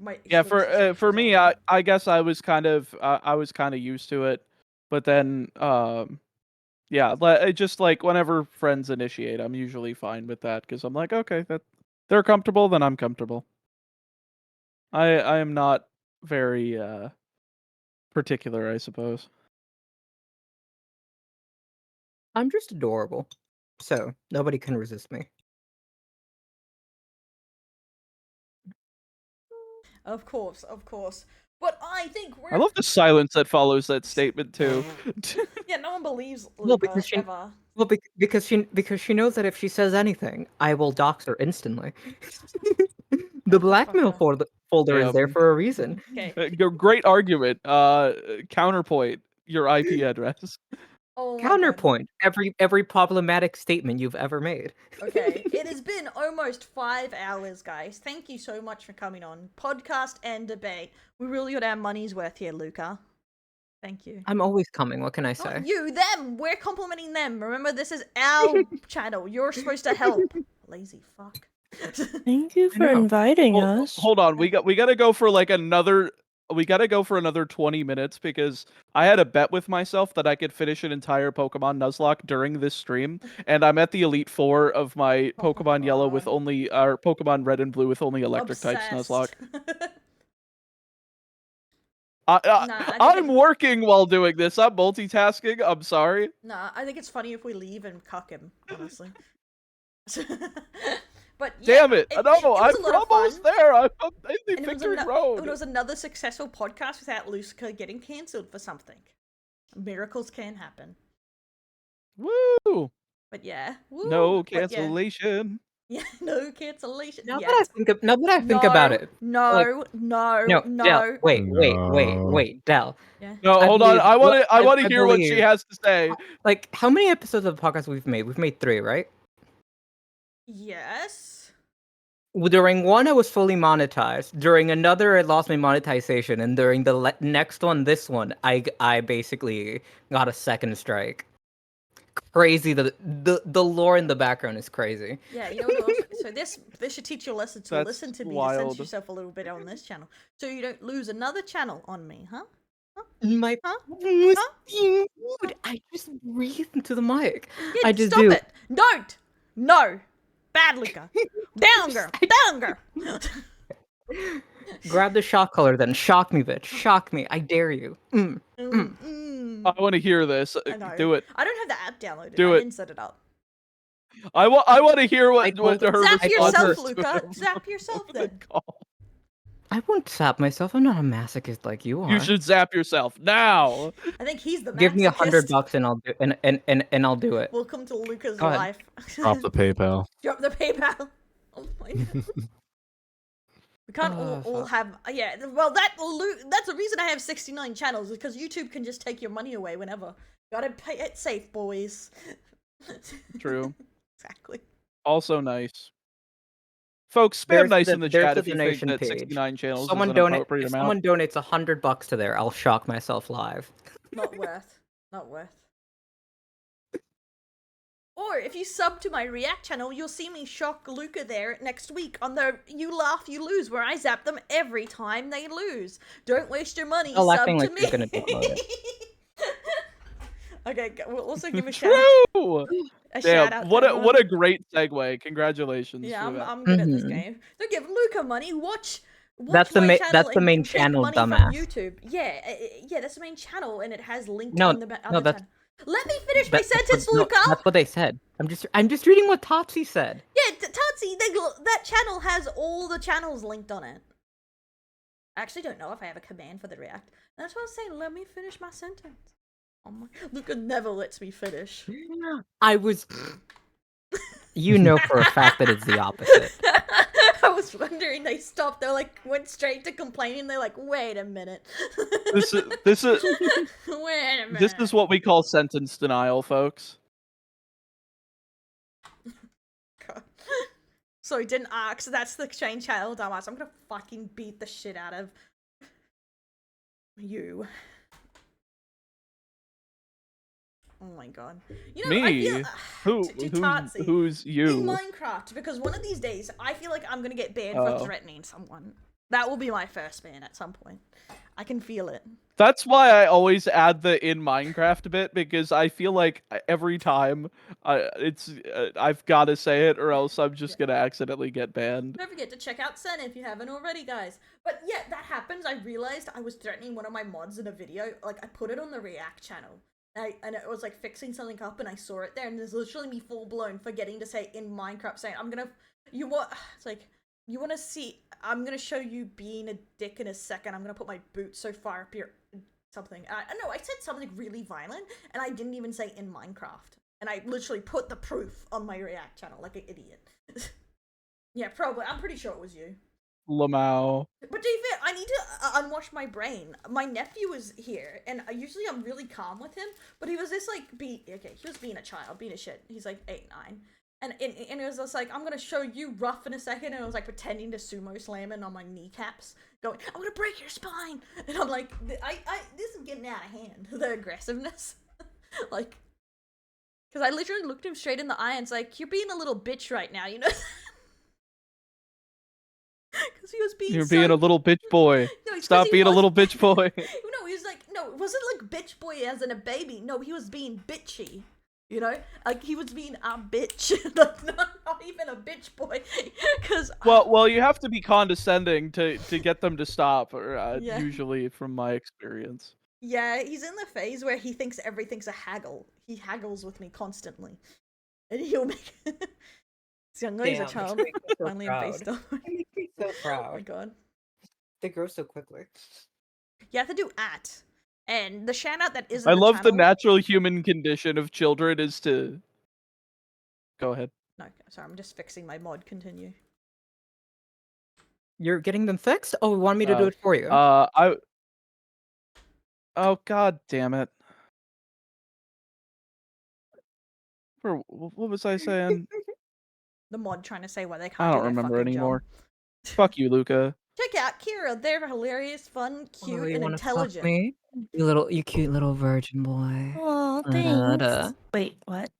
my Yeah, little sister for was me, older. I guess I was kind of used to it, but then yeah, it just like whenever friends initiate, I'm usually fine with that because I'm like, okay, that they're comfortable, then I'm comfortable. I am not very particular, I suppose. I'm just adorable, so nobody can resist me. Of course. But I think we're I love the silence that follows that statement too. yeah. No one believes Well, Luca because she- ever. Well, because she knows that if she says anything, I will dox her instantly. The blackmail Motherfucker. folder is there Damn. for a reason. Okay. Great argument. Counterpoint your IP address. Oh my God. Counterpoint every problematic statement you've ever made. Okay, it has been almost 5 hours, guys. Thank you so much for coming on. Podcast and debate. We really got our money's worth here, Luca. Thank you. I'm always coming. What can I say? Not you, them. We're complimenting them. Remember, this is our channel. You're supposed to help. Lazy fuck. Thank you for know. inviting Well, us. hold on, we gotta go for like another. We gotta go for another 20 minutes because I had a bet with myself that I could finish an entire Pokemon Nuzlocke during this stream, and I'm at the Elite Four of my Oh my Pokemon Yellow with God. only, or Pokemon Red and Blue with only Electric types Nuzlocke. I I'm think working while doing this. I'm multitasking. I'm sorry. Nah, I think it's funny if we leave and cuck him, honestly. But yeah, Damn it! No, was I'm a lot of almost fun. there. I'm in the And victory road. it was another successful podcast without Luca getting cancelled for something. Miracles can happen. Woo! But yeah. Woo. No But yeah. cancellation. Yeah, no cancellation. Now yet. that I think about it. No, No, Del, no. wait, Del. Yeah. No, I hold on. believe- I want well, to. I want to I hear what she believe- has to say. Like, how many episodes of the podcast we've made? We've made 3, right? Yes. During one, I was fully monetized. During another, I lost my monetization, and during the next one, this one, I basically got a second strike. Crazy. The lore in the background is crazy. Yeah, you know what else? So this should teach you a lesson to That's listen to me and wild. censor yourself a little bit on this channel, so you don't lose another channel on me, huh? My Huh? was Huh? being rude. I just breathed into the mic. Yeah, I just stop do. it! Don't! No! Bad Luca! Down, girl! Down, girl! Grab the shock collar, then shock me, bitch. Shock me. I dare you. I want to hear this. I know. Do it. I don't have the app downloaded. Do I it. didn't set it up. I want to hear what told her Zap I response yourself, is to Luca. the- Zap yourself to the then. call. I won't sap myself. I'm not a masochist like you are. You should zap yourself now. I think he's the Give me masochist. $100 and I'll do and I'll do it. Welcome to Luca's Go ahead. life. Drop the PayPal. Drop the PayPal. Oh my God. We can't all have. Yeah, well, that's the reason I have 69 channels, because YouTube can just take your money away whenever. Gotta pay it safe, boys. True. Exactly. Also nice. Folks, spam There's nice the- in the there's chat the if you think donation that page. 69 channels Someone is an donate. appropriate If amount. someone donates $100 to there, I'll shock myself live. Not worth. Not worth. Or if you sub to my React channel, you'll see me shock Luca there next week on the You Laugh, You Lose, where I zap them every time they lose. Don't waste your money, Stop sub acting to like me. you're gonna download Okay, we'll also give a shout True. a Damn, shout out. what to a everyone. great segue. Congratulations. Yeah, for that. I'm good at this Mhm. game. Don't give Luca money. Watch That's the my ma- channel that's the and main take channel, money dumbass. from YouTube. Yeah, yeah, that's the main channel, and it has linked No, in the no, other that's- channel. Let me finish my sentence, no, Luca. that's what they said. I'm just reading what Topsy said. Yeah, Tatsi, that channel has all the channels linked on it. I actually don't know if I have a command for the React. That's what I was saying. Let me finish my sentence. Oh my, Luca never lets me finish. I was. You know for a fact that it's the opposite. I was wondering. They stopped. They went straight to complaining. They're like, wait a minute. This is Wait a minute. this is what we call sentence denial, folks. God. So he didn't ask. That's the change channel, dumbass. I'm gonna fucking beat the shit out of you. Oh my god. You know, I Me? feel, Who's in you? Minecraft, because one of these days I feel like I'm gonna get banned for Oh. threatening someone. That will be my first ban at some point. I can feel it. That's why I always add the in Minecraft bit, because I feel like every time I've got to say it, or else I'm just gonna accidentally get banned. Don't forget to check out Sen if you haven't already, guys. But yeah, that happens. I realized I was threatening one of my mods in a video. Like, I put it on the React channel. And it was like fixing something up, and I saw it there, and there's literally me full blown forgetting to say in Minecraft, saying, it's like, you want to see, I'm gonna show you being a dick in a second. I'm gonna put my boot so far up your something. No, I said something really violent, and I didn't even say in Minecraft. And I literally put the proof on my React channel like an idiot. Yeah, probably. I'm pretty sure it was you. Lamau. But to be fair, I need to unwash my brain. My nephew was here, and usually I'm really calm with him, but he was just like, he was being a child, being a shit. He's like 8, 9. And it was just like, I'm gonna show you rough in a second, and I was like pretending to sumo slam it on my kneecaps, going, I'm gonna break your spine! And I'm like, this is getting out of hand, the aggressiveness. Like, because I literally looked him straight in the eye and was like, you're being a little bitch right now, you know? Because he was being You're being a little bitch boy. No, it's 'cause Stop he being a was- little bitch boy. No, he was like, no, it wasn't like bitch boy as in a baby. No, he was being bitchy. You know? Like, he was being a bitch. not even a bitch boy. Because... Well, you have to be condescending to get them to stop, or Yeah. usually from my experience. Yeah, he's in the phase where he thinks everything's a haggle. He haggles with me constantly. And he'll make... He's young, he's a Damn, child. it makes me so Finally proud. embraced him. It makes me so Oh my proud. god. They grow so quickly. You have to do at. And the shout out that isn't I the love the channel... natural human condition of children is to... Go ahead. No, sorry, I'm just fixing my mod. Continue. You're getting them fixed? Oh, you want me to do it for you? Oh, god damn it. What was I saying? The mod trying to say why they can't I do don't their remember fucking anymore. job. Fuck you, Luca. Check out Kira. They're hilarious, fun, cute, Oh, you and wanna fuck intelligent. me? You cute little virgin boy. Oh, Da-da. thanks. Wait, what?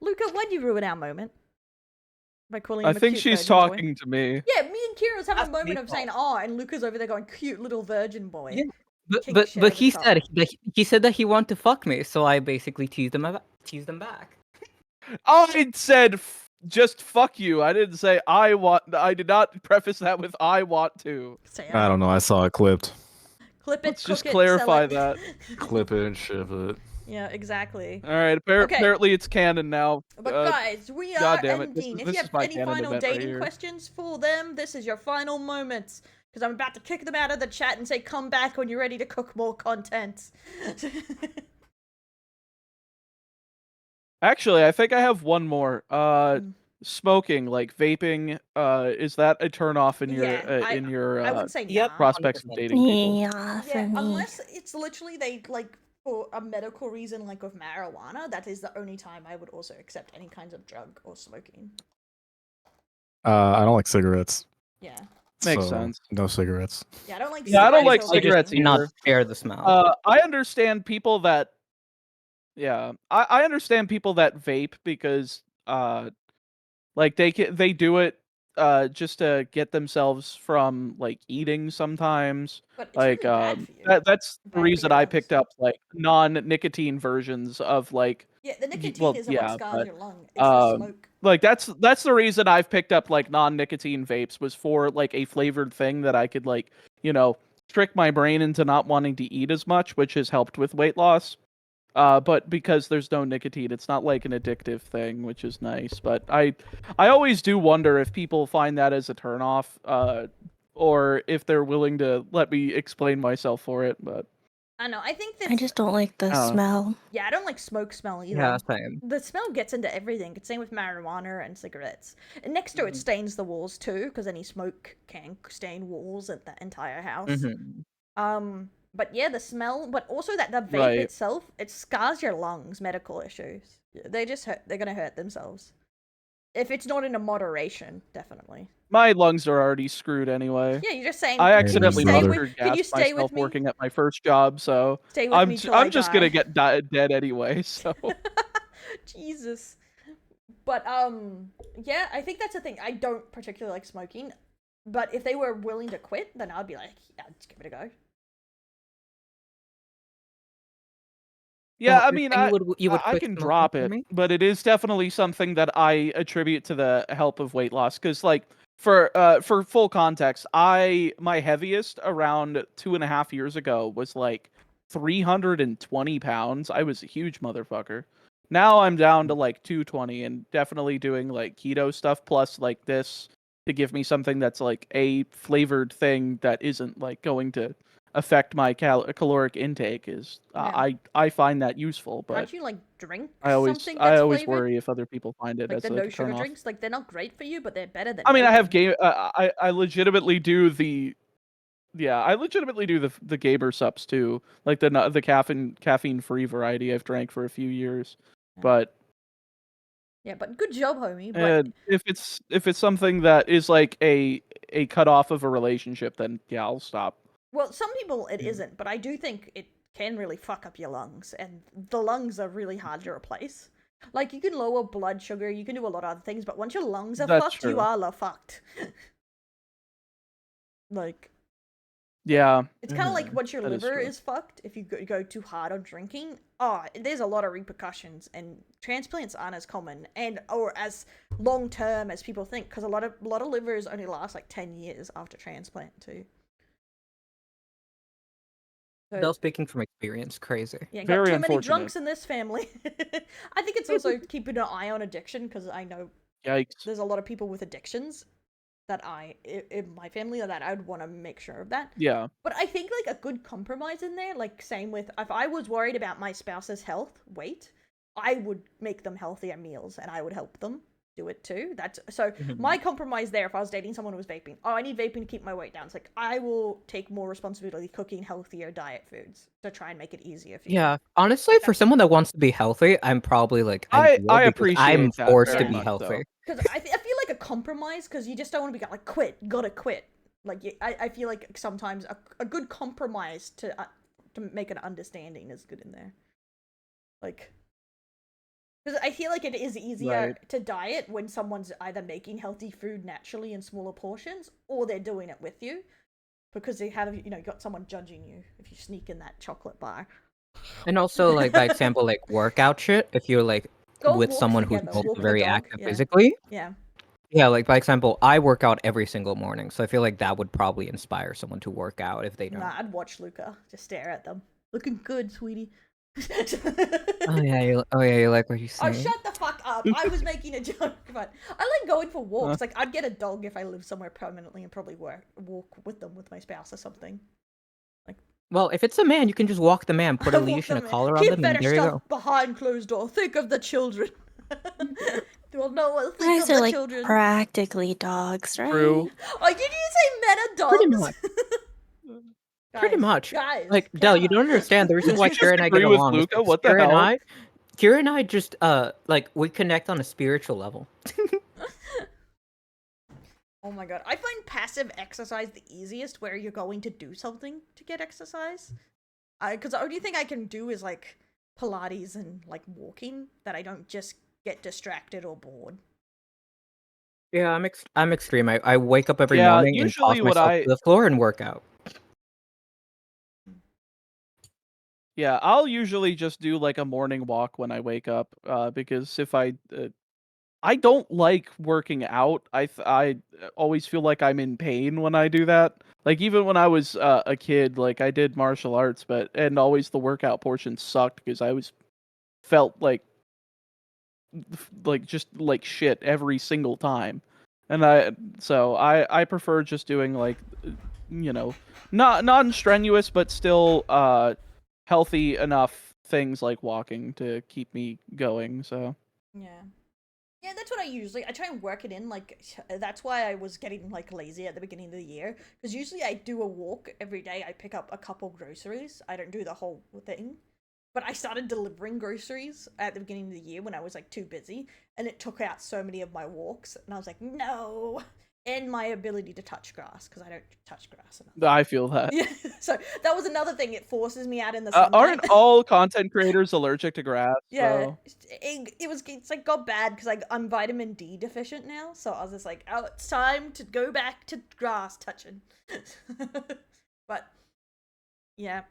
Luca, why'd you ruin our moment? By calling I him a think cute she's virgin boy? talking to me. Yeah, me and Kira was having a That's moment me of saying, oh, and Luca's over there going, cute little virgin boy. Yeah, King But shit over he top. said he said that he wanted to fuck me, so I basically teased him back. I said just fuck you. I didn't say I want. I did not preface that with I want to. Say, I don't know. I saw it clipped. Clip it, Let's just cook it, clarify sell it. Clip it and ship it. Yeah, exactly. All right. Okay. Apparently it's canon now. But guys, we are goddamn it, this ending. is- If you this is have my any canon final event right dating here. questions for them, this is your final moments. Because I'm about to kick them out of the chat and say, come back when you're ready to cook more content. Actually, I think I have one more. Mm. Smoking, like vaping, is that a turn off in your Yeah, I would say Yep. nah. prospects of 100%. dating people? Yeah, for Yeah, me. unless it's literally they like for a medical reason, like with marijuana. That is the only time I would also accept any kinds of drug or smoking. I don't like cigarettes. Yeah, Makes so sense. No cigarettes. yeah, I don't like. Yeah, I don't like cigarettes I or- cigarettes just cannot either. bear the smell. I understand people that, yeah, I understand people that vape because, like they do it just to get themselves from like eating sometimes. But it's Like really bad for you. that's the Bad for reason your I lungs. picked up like non-nicotine versions of like Yeah, the nicotine well, isn't yeah, what scars but your lung. It's the smoke. like that's the reason I've picked up like non-nicotine vapes was for like a flavored thing that I could like, trick my brain into not wanting to eat as much, which has helped with weight loss. But because there's no nicotine, it's not like an addictive thing, which is nice. But I always do wonder if people find that as a turnoff, or if they're willing to let me explain myself for it. But I know. I think I that's. just don't like the Oh. smell. Yeah, I don't like smoke smell either. Yeah, same. The smell gets into everything. It's same with marijuana and cigarettes. And next to it stains the walls too, because any smoke can stain walls at the entire house. Mm-hmm. But yeah, the smell, but also that the vape Right. itself, it scars your lungs. Medical issues. They just hurt. They're gonna hurt themselves. If it's not in a moderation, definitely. my lungs are already screwed anyway. Yeah, you're just saying. I can you accidentally stay brother. with- mustard Can you gassed stay with myself me? working at my first job, so Stay with me till I I'm just gonna die. get dead anyway. So Jesus. But yeah, I think that's the thing. I don't particularly like smoking, but if they were willing to quit, then I'd be like, yeah, let's give it a go. yeah, Well, I you're mean, saying you would I quit can smoking drop for it, me? but it is definitely something that I attribute to the help of weight loss. Because, like, for full context, my heaviest around 2.5 years ago was like 320 pounds. I was a huge motherfucker. Now I'm down to like 220 and definitely doing like keto stuff plus like this to give me something that's like a flavored thing that isn't like going to affect my caloric intake is Yeah. I find that useful, but Can't you like drink I always something that's flavored? worry if other people find it Like as the like no a sugar turnoff. drinks, like they're not great for you, but they're better than. I mean, I have vaping. I legitimately do the I legitimately do the gamer subs too, like the caffeine free variety I've drank for a few years, Yeah. but Yeah, but good job, homie. But if it's something that is like a cutoff of a relationship, then yeah, I'll stop. well, some people it isn't, but I do think it can really fuck up your lungs, and the lungs are really hard to replace. Like you can lower blood sugar, you can do a lot of other things, but once your lungs are That's fucked, you true. are fucked. Like Yeah, it's kind of like once your That is liver true. is fucked, if you go too hard on drinking, there's a lot of repercussions, and transplants aren't as common or as long term as people think, because a lot of livers only last like 10 years after transplant too. So, Though speaking from experience, crazy. yeah, got Very too many unfortunate. drunks in this family. I think it's also keeping an eye on addiction, because I know Yikes. there's a lot of people with addictions that in my family that I'd want to make sure of that. Yeah. But I think like a good compromise in there, like same with if I was worried about my spouse's health, weight, I would make them healthier meals and I would help them do it too. That's so my compromise there if I was dating someone who was vaping. Oh, I need vaping to keep my weight down. It's like I will take more responsibility cooking healthier diet foods to try and make it easier for you. Yeah, honestly, for someone that wants to be healthy, I'm probably like I ideal because appreciate I'm that forced to very be much, healthy. though. Because I feel like a compromise, because you just don't want to be like gotta quit. Like I feel like sometimes a good compromise to make an understanding is good in there. Like, because I feel like it is easier to diet when someone's either making healthy food naturally in smaller portions, or they're doing it with you, because they have got someone judging you if you sneak in that chocolate bar. And also, like by example, like workout shit. If you're like Go with walks someone who's together, also walk the very dog, active yeah. physically, Yeah. yeah, like by example, I work out every single morning, so I feel like that would probably inspire someone to work out if they don't. Nah, I'd watch Luca. Just stare at them. Looking good, sweetie. Oh yeah, you like what you say. Oh, shut the fuck up. I was making a joke, but I like going for walks. Like, I'd get a dog if I lived somewhere permanently and probably walk with them with my spouse or something. Well, if it's a man, you can just walk the man, put a leash and a collar on Keep them, and fetish there you stuff go. behind closed door. Think of the children. Well, no one You think guys of are the like children. practically dogs, right? True. Oh, did you say meta dogs? Pretty much. Pretty Guys, much. Guys, Like, Del, you don't understand the reason why Did you Kira just and I get agree with along is Luca? because What the hell? Kira and I just like we connect on a spiritual level. Oh my god. I find passive exercise the easiest, where you're going to do something to get exercise. Because the only thing I can do is like Pilates and like walking, that I don't just get distracted or bored. Yeah, I'm extreme. I wake up every Yeah, morning and usually toss what myself I- to the floor and work out. Yeah, I'll usually just do like a morning walk when I wake up, because if I don't like working out. I always feel like I'm in pain when I do that. Like even when I was a kid, like I did martial arts, and always the workout portion sucked because I was felt like just like shit every single time, and I prefer just doing like you know not non-strenuous but still healthy enough things like walking to keep me going. So Yeah. Yeah, that's what I try and work it in. Like, that's why I was getting like lazy at the beginning of the year. Because usually I do a walk every day. I pick up a couple groceries. I don't do the whole thing. But I started delivering groceries at the beginning of the year when I was like too busy. And it took out so many of my walks. And I was like, no. And my ability to touch grass. Because I don't touch grass enough. I feel that. Yeah, so that was another thing. It forces me out in the sunlight. Aren't all content creators allergic to grass? Yeah, So? it's like got bad because I'm vitamin D deficient now, so I was just like, oh, it's time to go back to grass touching. But yeah,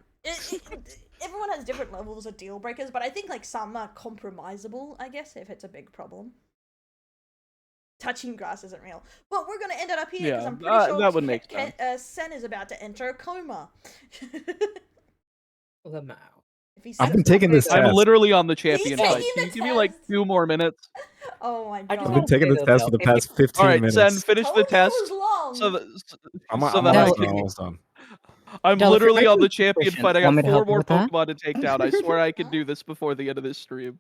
everyone has different levels of deal breakers, but I think like some are compromisable, I guess, if it's a big problem. Touching grass isn't real. But we're gonna end it up here because Yeah, I'm pretty sure that would make sense. Sen is about to enter a coma. If he I've sits been taking up this there- I'm test. literally on the champion taking fight. the Can you give me like test. 2 more minutes? Oh my I god! just I've been taking this test for the past 15 All right, minutes. Sen, finish Told the you it test. was long. So that, I'm so almost that I done. can. Almost done. I'm Del, if you're literally on the making champion sufficient, fight. I want me got to 4 help you more with that? Pokemon to take down. I swear I could do this before the end of this stream.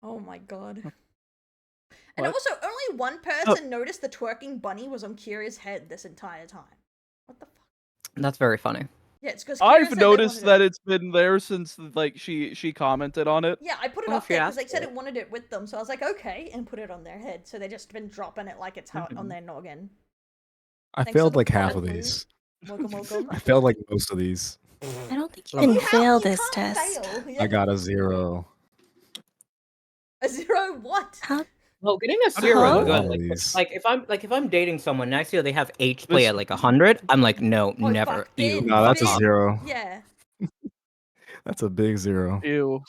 Oh my god. And What? also, only one person noticed the twerking bunny was on Kira's head this entire time. What the fuck? That's very funny. Yeah, it's because I've noticed that it's been there since like she commented on it. Yeah, I put it Well, up if you there because they asked said for it wanted it with them, so I was like, okay, and put it on their head. So they just been dropping it like it's hot on their noggin. I Thanks for failed the like half of follow. these. Welcome. I failed like most of these. I don't think you You can fail You this can't test. fail. I got a 0. A 0 what? How? Well, getting a How zero Huh? is good. all Like, these? if I'm dating someone and I see that they have H play This- at like 100, I'm like, no, Oh, never. fuck, You. Finn. No, that's a Finn. 0. Yeah. That's a big 0. Ew.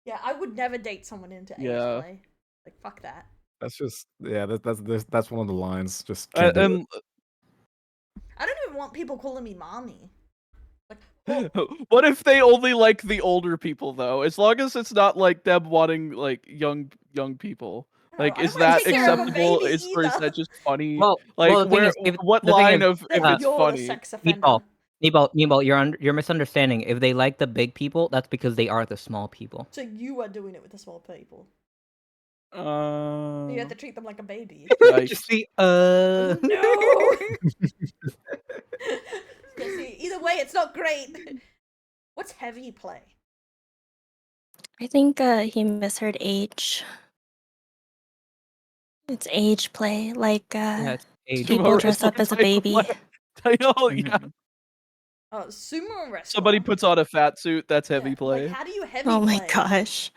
Yeah, I would never date someone into Yeah. play. Like, fuck that. That's just that's one of the lines. Just can't do it. And I don't even want people calling me mommy. Like, what if they only like the older people though? As long as it's not like them wanting like young people. Like, I is don't wanna that take care of a acceptable? baby Or is either. that just funny? Well, Like, well, the thing where? is, if- What the thing line is, of if Then it's you're funny? the sex offender. Meatball, you're misunderstanding. If they like the big people, that's because they are the small people. So you are doing it with the small people. So Uh, you have to treat them like a baby. yikes. Just see, No. Yeah, see, either way, it's not great. What's heavy play? I think he misheard age. It's age play, like yeah, it's age. people Sumo dress up wrestler as a type of baby. play. I know, yeah. Mhm. Oh, sumo wrestler. Somebody puts on a fat suit. That's Yeah, heavy play. Like, how do you heavy Oh my play? gosh.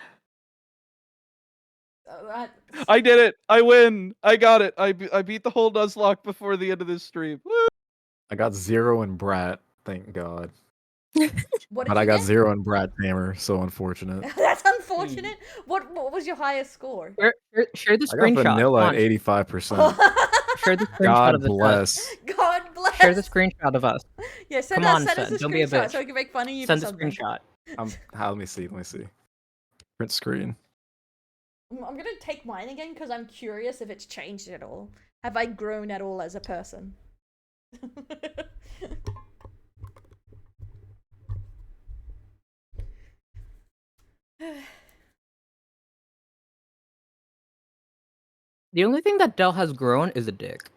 I did it. I win. I got it. I beat the whole Nuzlocke before the end of this stream. Woo! I got 0 in Brat, thank God. What did But I you got get? 0 in Brat Tamer, so unfortunate. That's unfortunate. What was your highest score? Share the I got screenshot. vanilla Come at on. 85%. Share the screenshot God of the test. bless. God bless. Share the screenshot of us. Yeah, send Come us on, send us Sen, a don't be a screenshot bitch. so we can make fun of you Send for the something. screenshot. Let me see. Print screen. I'm gonna take mine again because I'm curious if it's changed at all. Have I grown at all as a person? The only thing that Del has grown is a dick.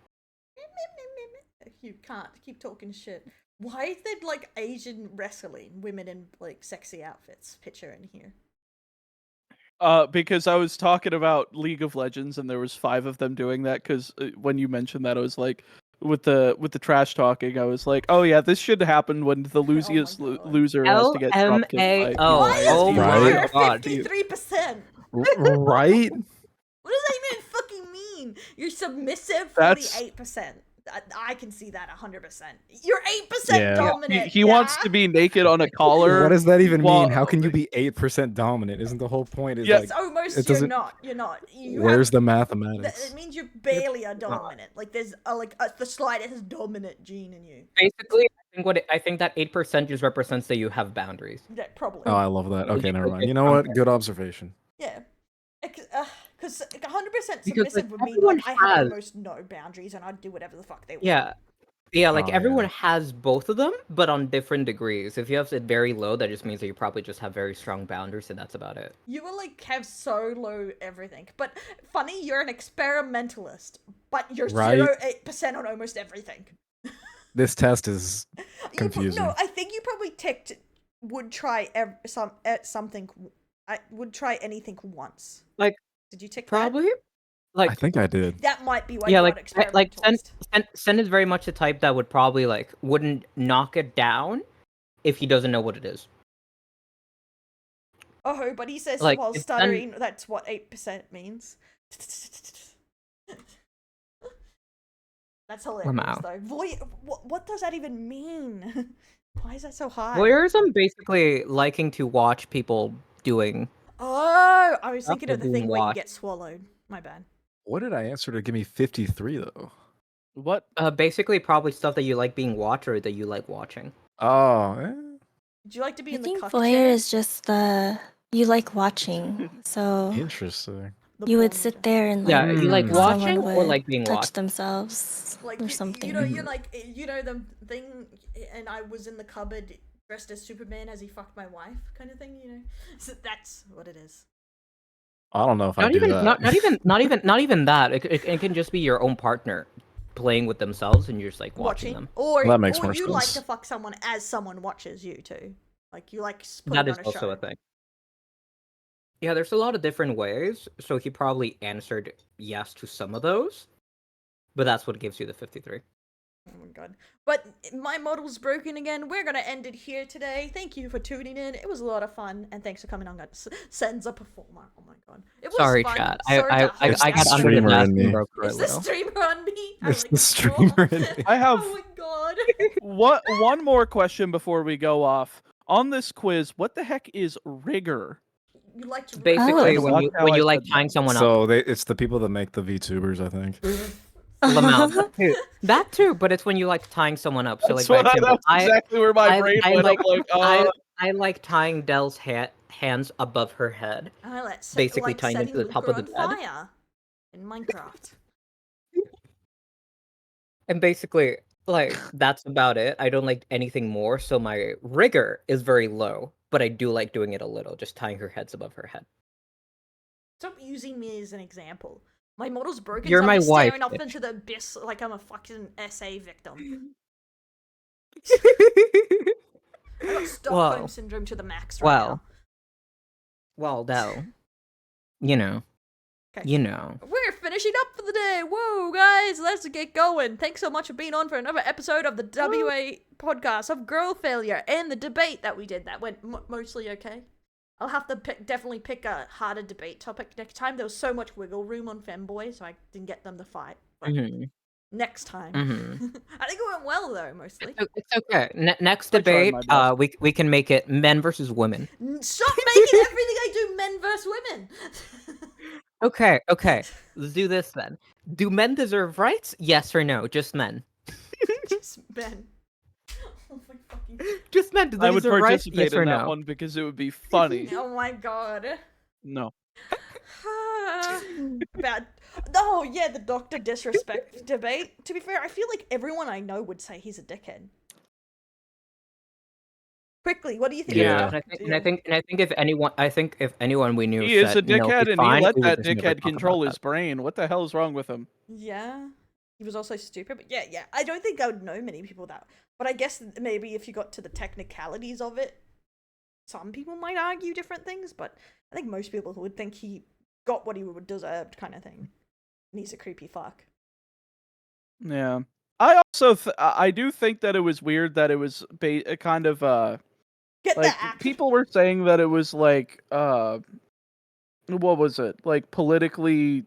You can't keep talking shit. Why is there like Asian wrestling women in like sexy outfits picture in here? Because I was talking about League of Legends and there was 5 of them doing that. Because when you mentioned that, I was like, with the trash talking, I was like, oh yeah, this should happen when the losiest God. loser has to get dropped kicked by LMAO. Why is Oh my Peter God. 53%? Right? What does that even fucking mean? You're submissive That's- 48%. I can see that 100%. You're 8% Yeah. dominant. He wants to be naked on a collar. What does that even while- mean? How can you be 8% dominant? Isn't the whole point? Is Yeah. like It's almost it you're doesn't- not. You're not. You where's the It mathematics? means you barely are dominant. Like there's the slightest dominant gene in you. Basically, I think that 8% just represents that you have boundaries. Yeah, probably. Oh, I love that. Okay, Like, never like, mind. it's You know what? something. Good observation. Yeah. Because 100% Because, submissive like, would mean everyone like I have has- almost no boundaries and I'd do whatever the fuck they want. Yeah, like Oh, everyone yeah. has both of them, but on different degrees. If you have it very low, that just means that you probably just have very strong boundaries, and that's about it. You will like have so low everything. But funny, you're an experimentalist, but you're Right. 0.8% on almost everything. This test is confusing. No, I think you probably ticked would try something. I would try anything once. Like, did you tick Probably. I Like, think I did. that? That might be why yeah, you're like, not Sen is very much the type that would probably wouldn't knock it down if he doesn't know what it is. Oh, but he says Like, while it's stuttering, that's what 8% means. That's hilarious, out. though. What does that even mean? Why is that so high? Voyeurism basically liking to watch people doing. Oh, I was thinking After of the being thing where you watched. get swallowed. My bad. What did I answer to give me 53 though? What? Basically, probably stuff that you like being watched or that you like watching. Oh, Would you like to be I in the think cuck voyeur chair? is just you like watching, so interesting. The you would porn sit chair. there and Yeah, you like Mm. watching someone or would like being touch watched. themselves Like or something. you're like the thing, and I was in the cupboard dressed as Superman as he fucked my wife, kind of thing. So that's what it is. I don't know if I Not do even, that. not even that. It can just be your own partner playing with themselves, and you're just like watching them. Or That makes or more you like to sense. fuck someone as someone watches you too. Like you like putting That is on a also show. a thing. Yeah, there's a lot of different ways, so he probably answered yes to some of those, but that's what gives you the 53. Oh my god. But my model's broken again. We're gonna end it here today. Thank you for tuning in. It was a lot of fun, and thanks for coming on. Sends a performer. Oh my god. It was Sorry, fun. chat. Sorry to I host got the under the streamer desk in and me. broke for a Is the little. streamer on me? I It's like the it. streamer in me. I have Oh my god. one more question before we go off. On this quiz, what the heck is rigor? You like to Basically, Oh. when you That's how when I you like said tying that. someone up, So it's the people that make the VTubers, I think. that too. But it's when you like tying someone up. So That's, like, by example, that's exactly where my brain went. I'm like, I like tying Dell's hands above her head. I like basically like tying it to setting the top of Luca the on bed. fire in Minecraft. And basically, like, that's about it. I don't like anything more, so my rigor is very low, but I do like doing it a little, just tying her heads above her head. Stop using me as an example. My model's broken, You're so my I'm wife, staring off bitch. into the abyss like I'm a fucking SA victim. I got Stockholm Whoa. syndrome to the max right Well, now. well, Dell, you know, Okay. you know. We're finishing up for the day. Whoa, guys, let's get going. Thanks so much for being on for another episode of the WA podcast of Girl Failure and the debate that we did. That went mostly okay. I'll have to definitely pick a harder debate topic next time. There was so much wiggle room on femboy, so I didn't get them to fight. But Mhm. next time. Mhm. I think it went well, though, mostly. It's okay. Next I tried debate, my best. we can make it men versus women. Stop making everything I do men versus women. Okay, let's do this then. Do men deserve rights? Yes or no? Just men. Just men. Oh my fucking. Just men. Do they I would deserve rights? participate Yes or in that no? one because it would be funny. Oh my god. No. About oh yeah, the doctor disrespect debate. To be fair, I feel like everyone I know would say he's a dickhead. Quickly, what do you think? Yeah. About And I think if anyone we knew He is a said, no, dickhead, he's and fine, he let we would that just never dickhead talk control about his brain. What the hell is wrong with him? Yeah, he was also stupid. But yeah. I don't think I would know many people that. But I guess maybe if you got to the technicalities of it, some people might argue different things. But I think most people would think he got what he would deserved, kind of thing. And he's a creepy fuck. Yeah. I also I do think that it was weird that it was kind of Get like that. people were saying that it was like what was it, like, politically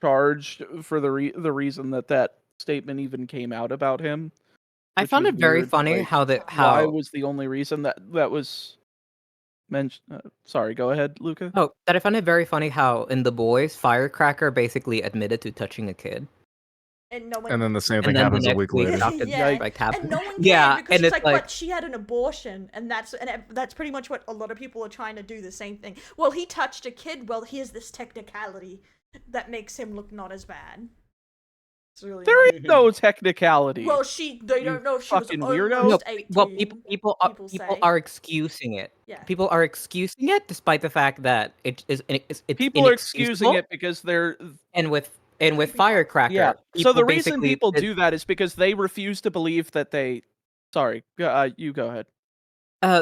charged for the reason that statement even came out about him. I Which found was it very weird, funny like, how why was the only reason that was mentioned? Sorry, go ahead, Luca. that I found it very funny how in The Boys, Firecracker basically admitted to touching a kid, And no one. And then the same and thing then the happens a next week week later. Dr. Yeah. Strike happened. And no one cared Yeah, because and she's it's like, like- but she had an abortion, and that's pretty much what a lot of people are trying to do the same thing. Well, he touched a kid. Well, here's this technicality that makes him look not as bad. It's really There annoying. is no technicality. Well, they You don't know if she was fucking almost weirdo. No, 18. well, people say. are excusing it. Yeah. People are excusing it despite the fact that it's People are excusing inexcusable. it because they're And with Creepy. Firecracker, yeah. So the reason basically people did- do that is because they refuse to believe that they. Sorry, you go ahead.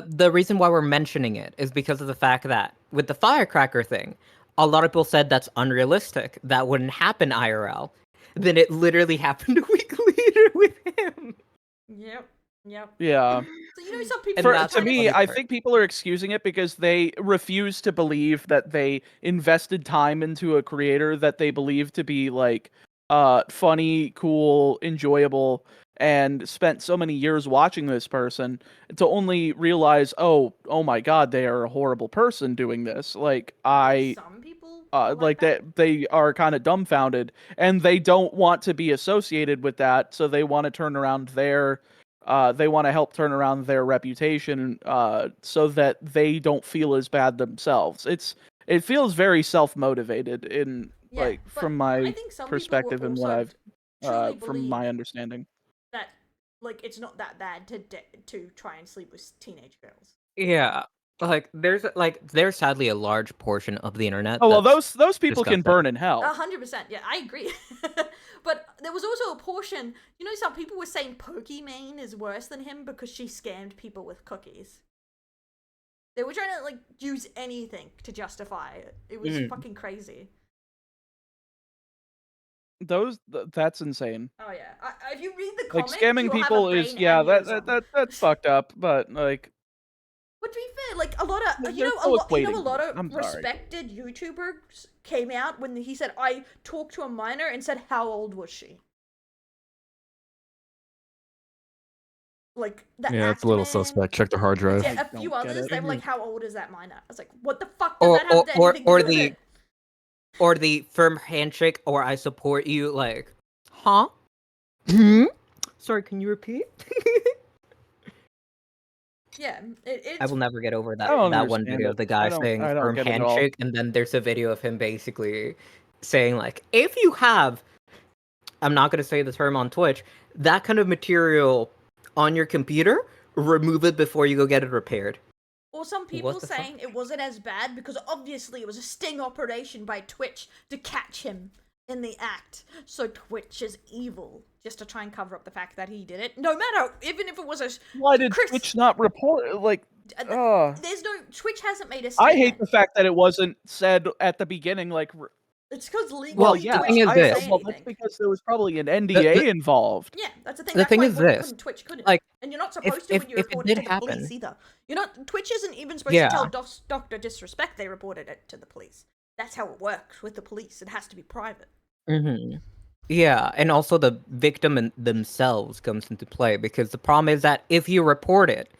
the reason why we're mentioning it is because of the fact that with the Firecracker thing, a lot of people said that's unrealistic. That wouldn't happen IRL. Then it literally happened a week later with him. Yep. Yeah. So some people. And For, that's to the me, funny I part. think people are excusing it because they refuse to believe that they invested time into a creator that they believe to be like funny, cool, enjoyable, and spent so many years watching this person to only realize, oh my god, they are a horrible person doing this. Like Some people. like that they are kind of dumbfounded and they don't want to be associated with that, so they want to turn around their they want to help turn around their reputation so that they don't feel as bad themselves. It feels very self-motivated in like but from I my think some perspective people and will what also I've truly from believe my understanding. that like it's not that bad to try and sleep with teenage girls. Yeah, there's sadly a large portion of the internet. Oh well, that's those people can disgusting. burn in hell. 100%, yeah, I agree. But there was also a portion, some people were saying Pokimane is worse than him because she scammed people with cookies. They were trying to like use anything to justify it. It was fucking crazy. That's insane. Oh yeah, if you read the Like comments, scamming you'll have a people is brain that aneurysm. that's fucked up, but like But to be fair, like a lot of They're a still lot, equating a lot them. I'm of sorry. respected YouTubers came out when he said, "I talked to a minor and said how old was she." Like the Yeah, it's a little Act Man, suspect. Check the hard drive. Yeah, a don't few get others. it. They were like, "How old is that minor?" I was like, "What the fuck does Or- that have or- or- anything to or do with the- it?" Or the firm handshake, or I support you. Like, huh? Sorry, can you repeat? Yeah, it's I will never get over that I don't one understand video it. of the guy I don't- saying I don't firm get it at all. handshake, and then there's a video of him basically saying like, if you have, I'm not gonna say the term on Twitch, that kind of material on your computer, remove it before you go get it repaired. Or some people the saying it wasn't as bad because obviously it was a sting operation by Twitch to catch him in the act. So Twitch is evil, just to try and cover up the fact that he did it. No matter, even if it was a why did Chris- Twitch not report like there's no Twitch hasn't made a statement. I hate the fact that it wasn't said at the beginning like It's because legally well yeah, Twitch thing is can't this. say well that's anything. because there was probably an NDA involved. Yeah, that's the thing. The That's thing why is this, Twitch couldn't. like, And you're not supposed to if when you it report did it to the police happen- either. You're not. Twitch isn't even supposed Yeah. to tell Dr. Disrespect they reported it to the police. That's how it works with the police. It has to be private. Mm-hmm. Yeah, and also the victim themselves comes into play, because the problem is that if you report it,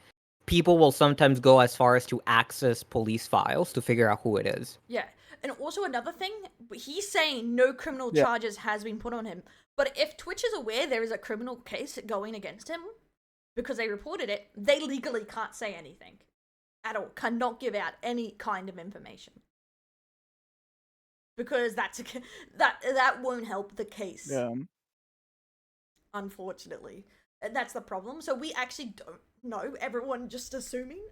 people will sometimes go as far as to access police files to figure out who it is. Yeah, and also another thing, he's saying no criminal Yeah. charges has been put on him. But if Twitch is aware there is a criminal case going against him because they reported it, they legally can't say anything at all. Cannot give out any kind of information because that won't help the case. Yeah. Unfortunately, and that's the problem. So we actually don't know. Everyone just assuming.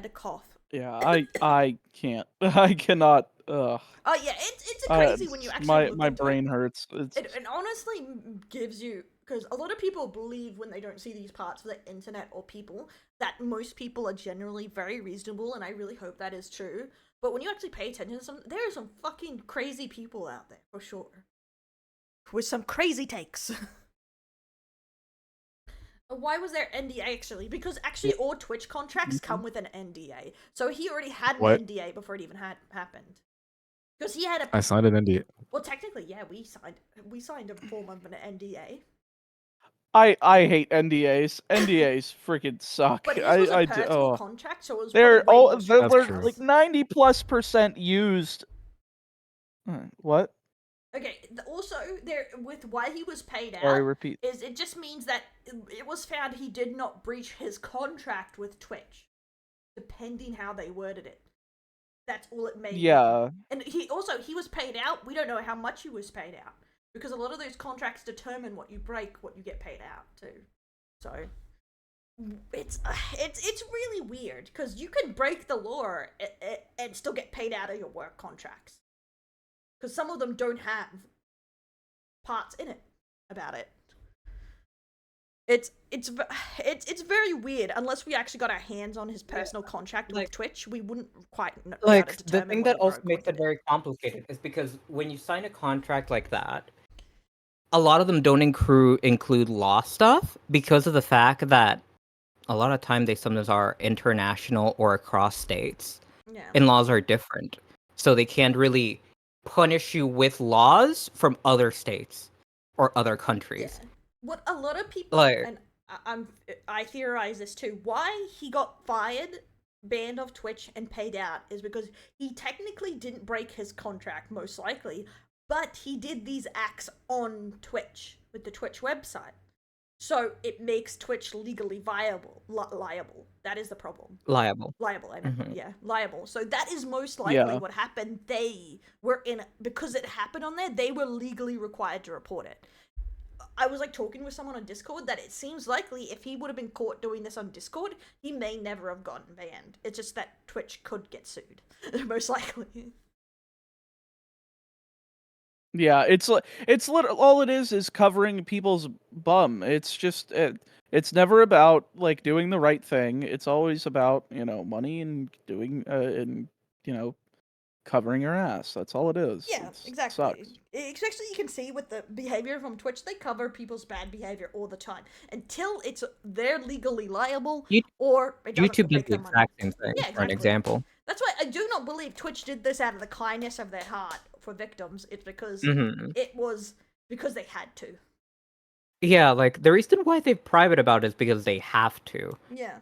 The cough. Yeah, I can't. I cannot. Oh yeah, it's crazy when you actually my look my into brain it. hurts. It honestly gives you, because a lot of people believe when they don't see these parts of the internet or people that most people are generally very reasonable, and I really hope that is true. But when you actually pay attention to some, there are some fucking crazy people out there for sure, with some crazy takes. Why was there NDA actually? Because actually all Twitch contracts come with an NDA. So he already had an What? NDA before it even had happened. Because he had a I signed an NDA. well, technically, yeah, we signed a form of an NDA. I hate NDAs. NDAs freaking suck. But his was a I personal contract, so it was they're probably way all more they're That's strict. true. like 90+% used. What? Okay. Also, there with why he was paid out Sorry, repeat. is it just means that it was found he did not breach his contract with Twitch, depending how they worded it. That's all it made. Yeah. And he was paid out. We don't know how much he was paid out because a lot of those contracts determine what you break, what you get paid out too. So it's really weird because you can break the law and still get paid out of your work contracts because some of them don't have parts in it about it. It's very weird. Unless we actually got our hands on his personal contract with Twitch, we wouldn't quite know how to Like the determine thing what that he also broke makes when it he very complicated is because when you sign a contract like that, a lot of them don't include law stuff because of the fact that a lot of time they sometimes are international or across states, did. Yeah. and laws are different, so they can't really punish you with laws from other states or other countries. Yeah. What a lot of people Like- and I theorize this too. Why he got fired, banned off Twitch, and paid out is because he technically didn't break his contract, most likely, but he did these acts on Twitch with the Twitch website. So it makes Twitch legally liable. That is the problem. Liable. Liable, I meant, Mhm. yeah, liable. So that is most likely Yeah. what happened. They were because it happened on there, they were legally required to report it. I was like talking with someone on Discord that it seems likely if he would have been caught doing this on Discord, he may never have gotten banned. It's just that Twitch could get sued, most likely. Yeah, it's all it is covering people's bum. It's just it's never about like doing the right thing. It's always about, money and doing and covering your ass. That's all it is. Yeah, It exactly. sucks. Especially you can see with the behavior from Twitch, they cover people's bad behavior all the time until they're legally liable or it doesn't YouTube make did the them money. exact same thing, Yeah, for an exactly. example. That's why I do not believe Twitch did this out of the kindness of their heart for victims. It's because Mhm. it was because they had to. Yeah, like the reason why they're private about it is because they have to. Yeah.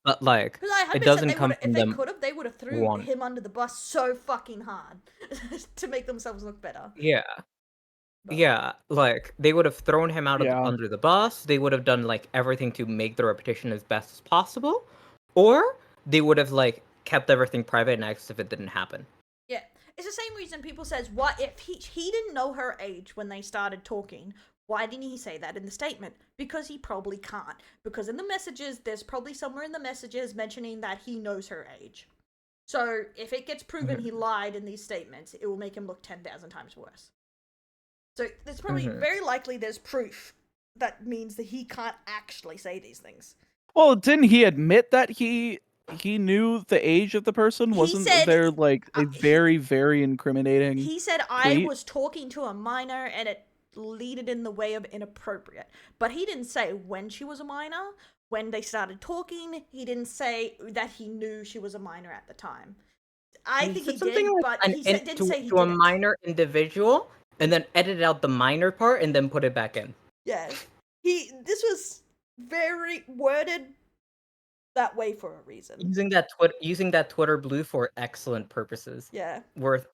But like, Because I 100% it doesn't they come would, from if they them. could have, they would have threw want- him under the bus so fucking hard to make themselves look better. Yeah. But- Yeah, like they would have thrown him out of Yeah. under the bus. They would have done like everything to make the reputation as best as possible, or they would have like kept everything private and asked if it didn't happen. Yeah, it's the same reason people says, what if he didn't know her age when they started talking? Why didn't he say that in the statement? Because he probably can't. Because in the messages, there's probably somewhere in the messages mentioning that he knows her age. So if it gets proven he lied in these statements, it will make him look 10,000 times worse. So there's probably very likely there's proof that means that he can't actually say these things. Well, didn't he admit that he knew the age of the person? He Wasn't said- there like a very, very incriminating? He said, I tweet? was talking to a minor and it leaded in the way of inappropriate. But he didn't say when she was a minor, when they started talking. He didn't say that he knew she was a minor at the time. I think he said did, like but he didn't say he to a didn't. minor individual, and then edited out the minor part and then put it back in. Yeah. This was very worded that way for a reason. Using that Twitter blue for excellent purposes. Yeah. Worth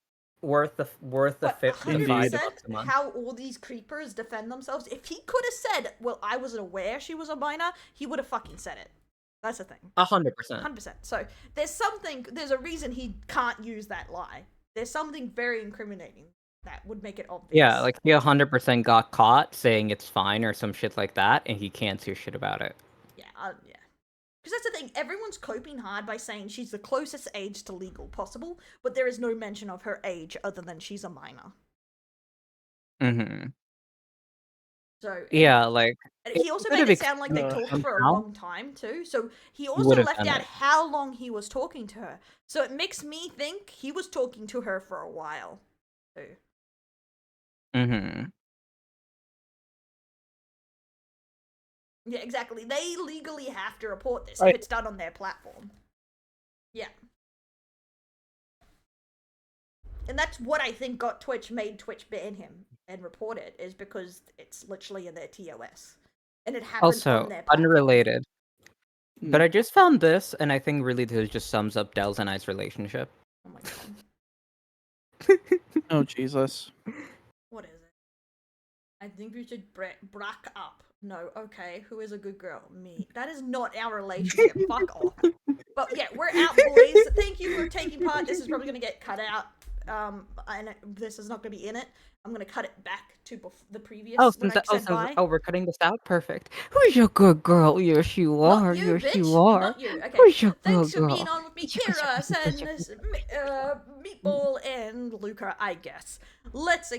the But $5 Indeed. a month. how all these creepers defend themselves. If he could have said, well, I wasn't aware she was a minor, he would have fucking said it. That's the thing. 100%. 100%. So there's a reason he can't use that lie. There's something very incriminating that would make it obvious. Yeah, like he 100% got caught saying it's fine or some shit like that, and he can't do shit about it. Yeah. Because that's the thing, everyone's coping hard by saying she's the closest age to legal possible, but there is no mention of her age other than she's a minor. Mm-hmm. So Yeah, like and he also could've made it sound like they ex- talked for a somehow. long time too. So he also would've left done out it. how long he was talking to her. So it makes me think he was talking to her for a while too. Mm-hmm. Yeah, exactly. They legally have to report this Right. if it's done on their platform. Yeah. And that's what I think made Twitch ban him and report it, is because it's literally in their TOS. And it happened on Also, their platform. unrelated. Hmm. But I just found this, and I think really this just sums up Del's and I's relationship. Oh my god. Oh Jesus. What is it? I think we should brack up. No, okay. Who is a good girl? Me. That is not our relationship. Fuck off. But yeah, we're out, boys. Thank you for taking part. This is probably gonna get cut out. And this is not gonna be in it. I'm gonna cut it back to the previous when I said bye. We're cutting this out? Perfect. Who's your good girl? Yes, you Not are. you, Yes, bitch. you are. Not you. Okay. Who's your good Thanks for girl? being on with me, Kira, Sadness, Meatball, and Luca, I guess. Let's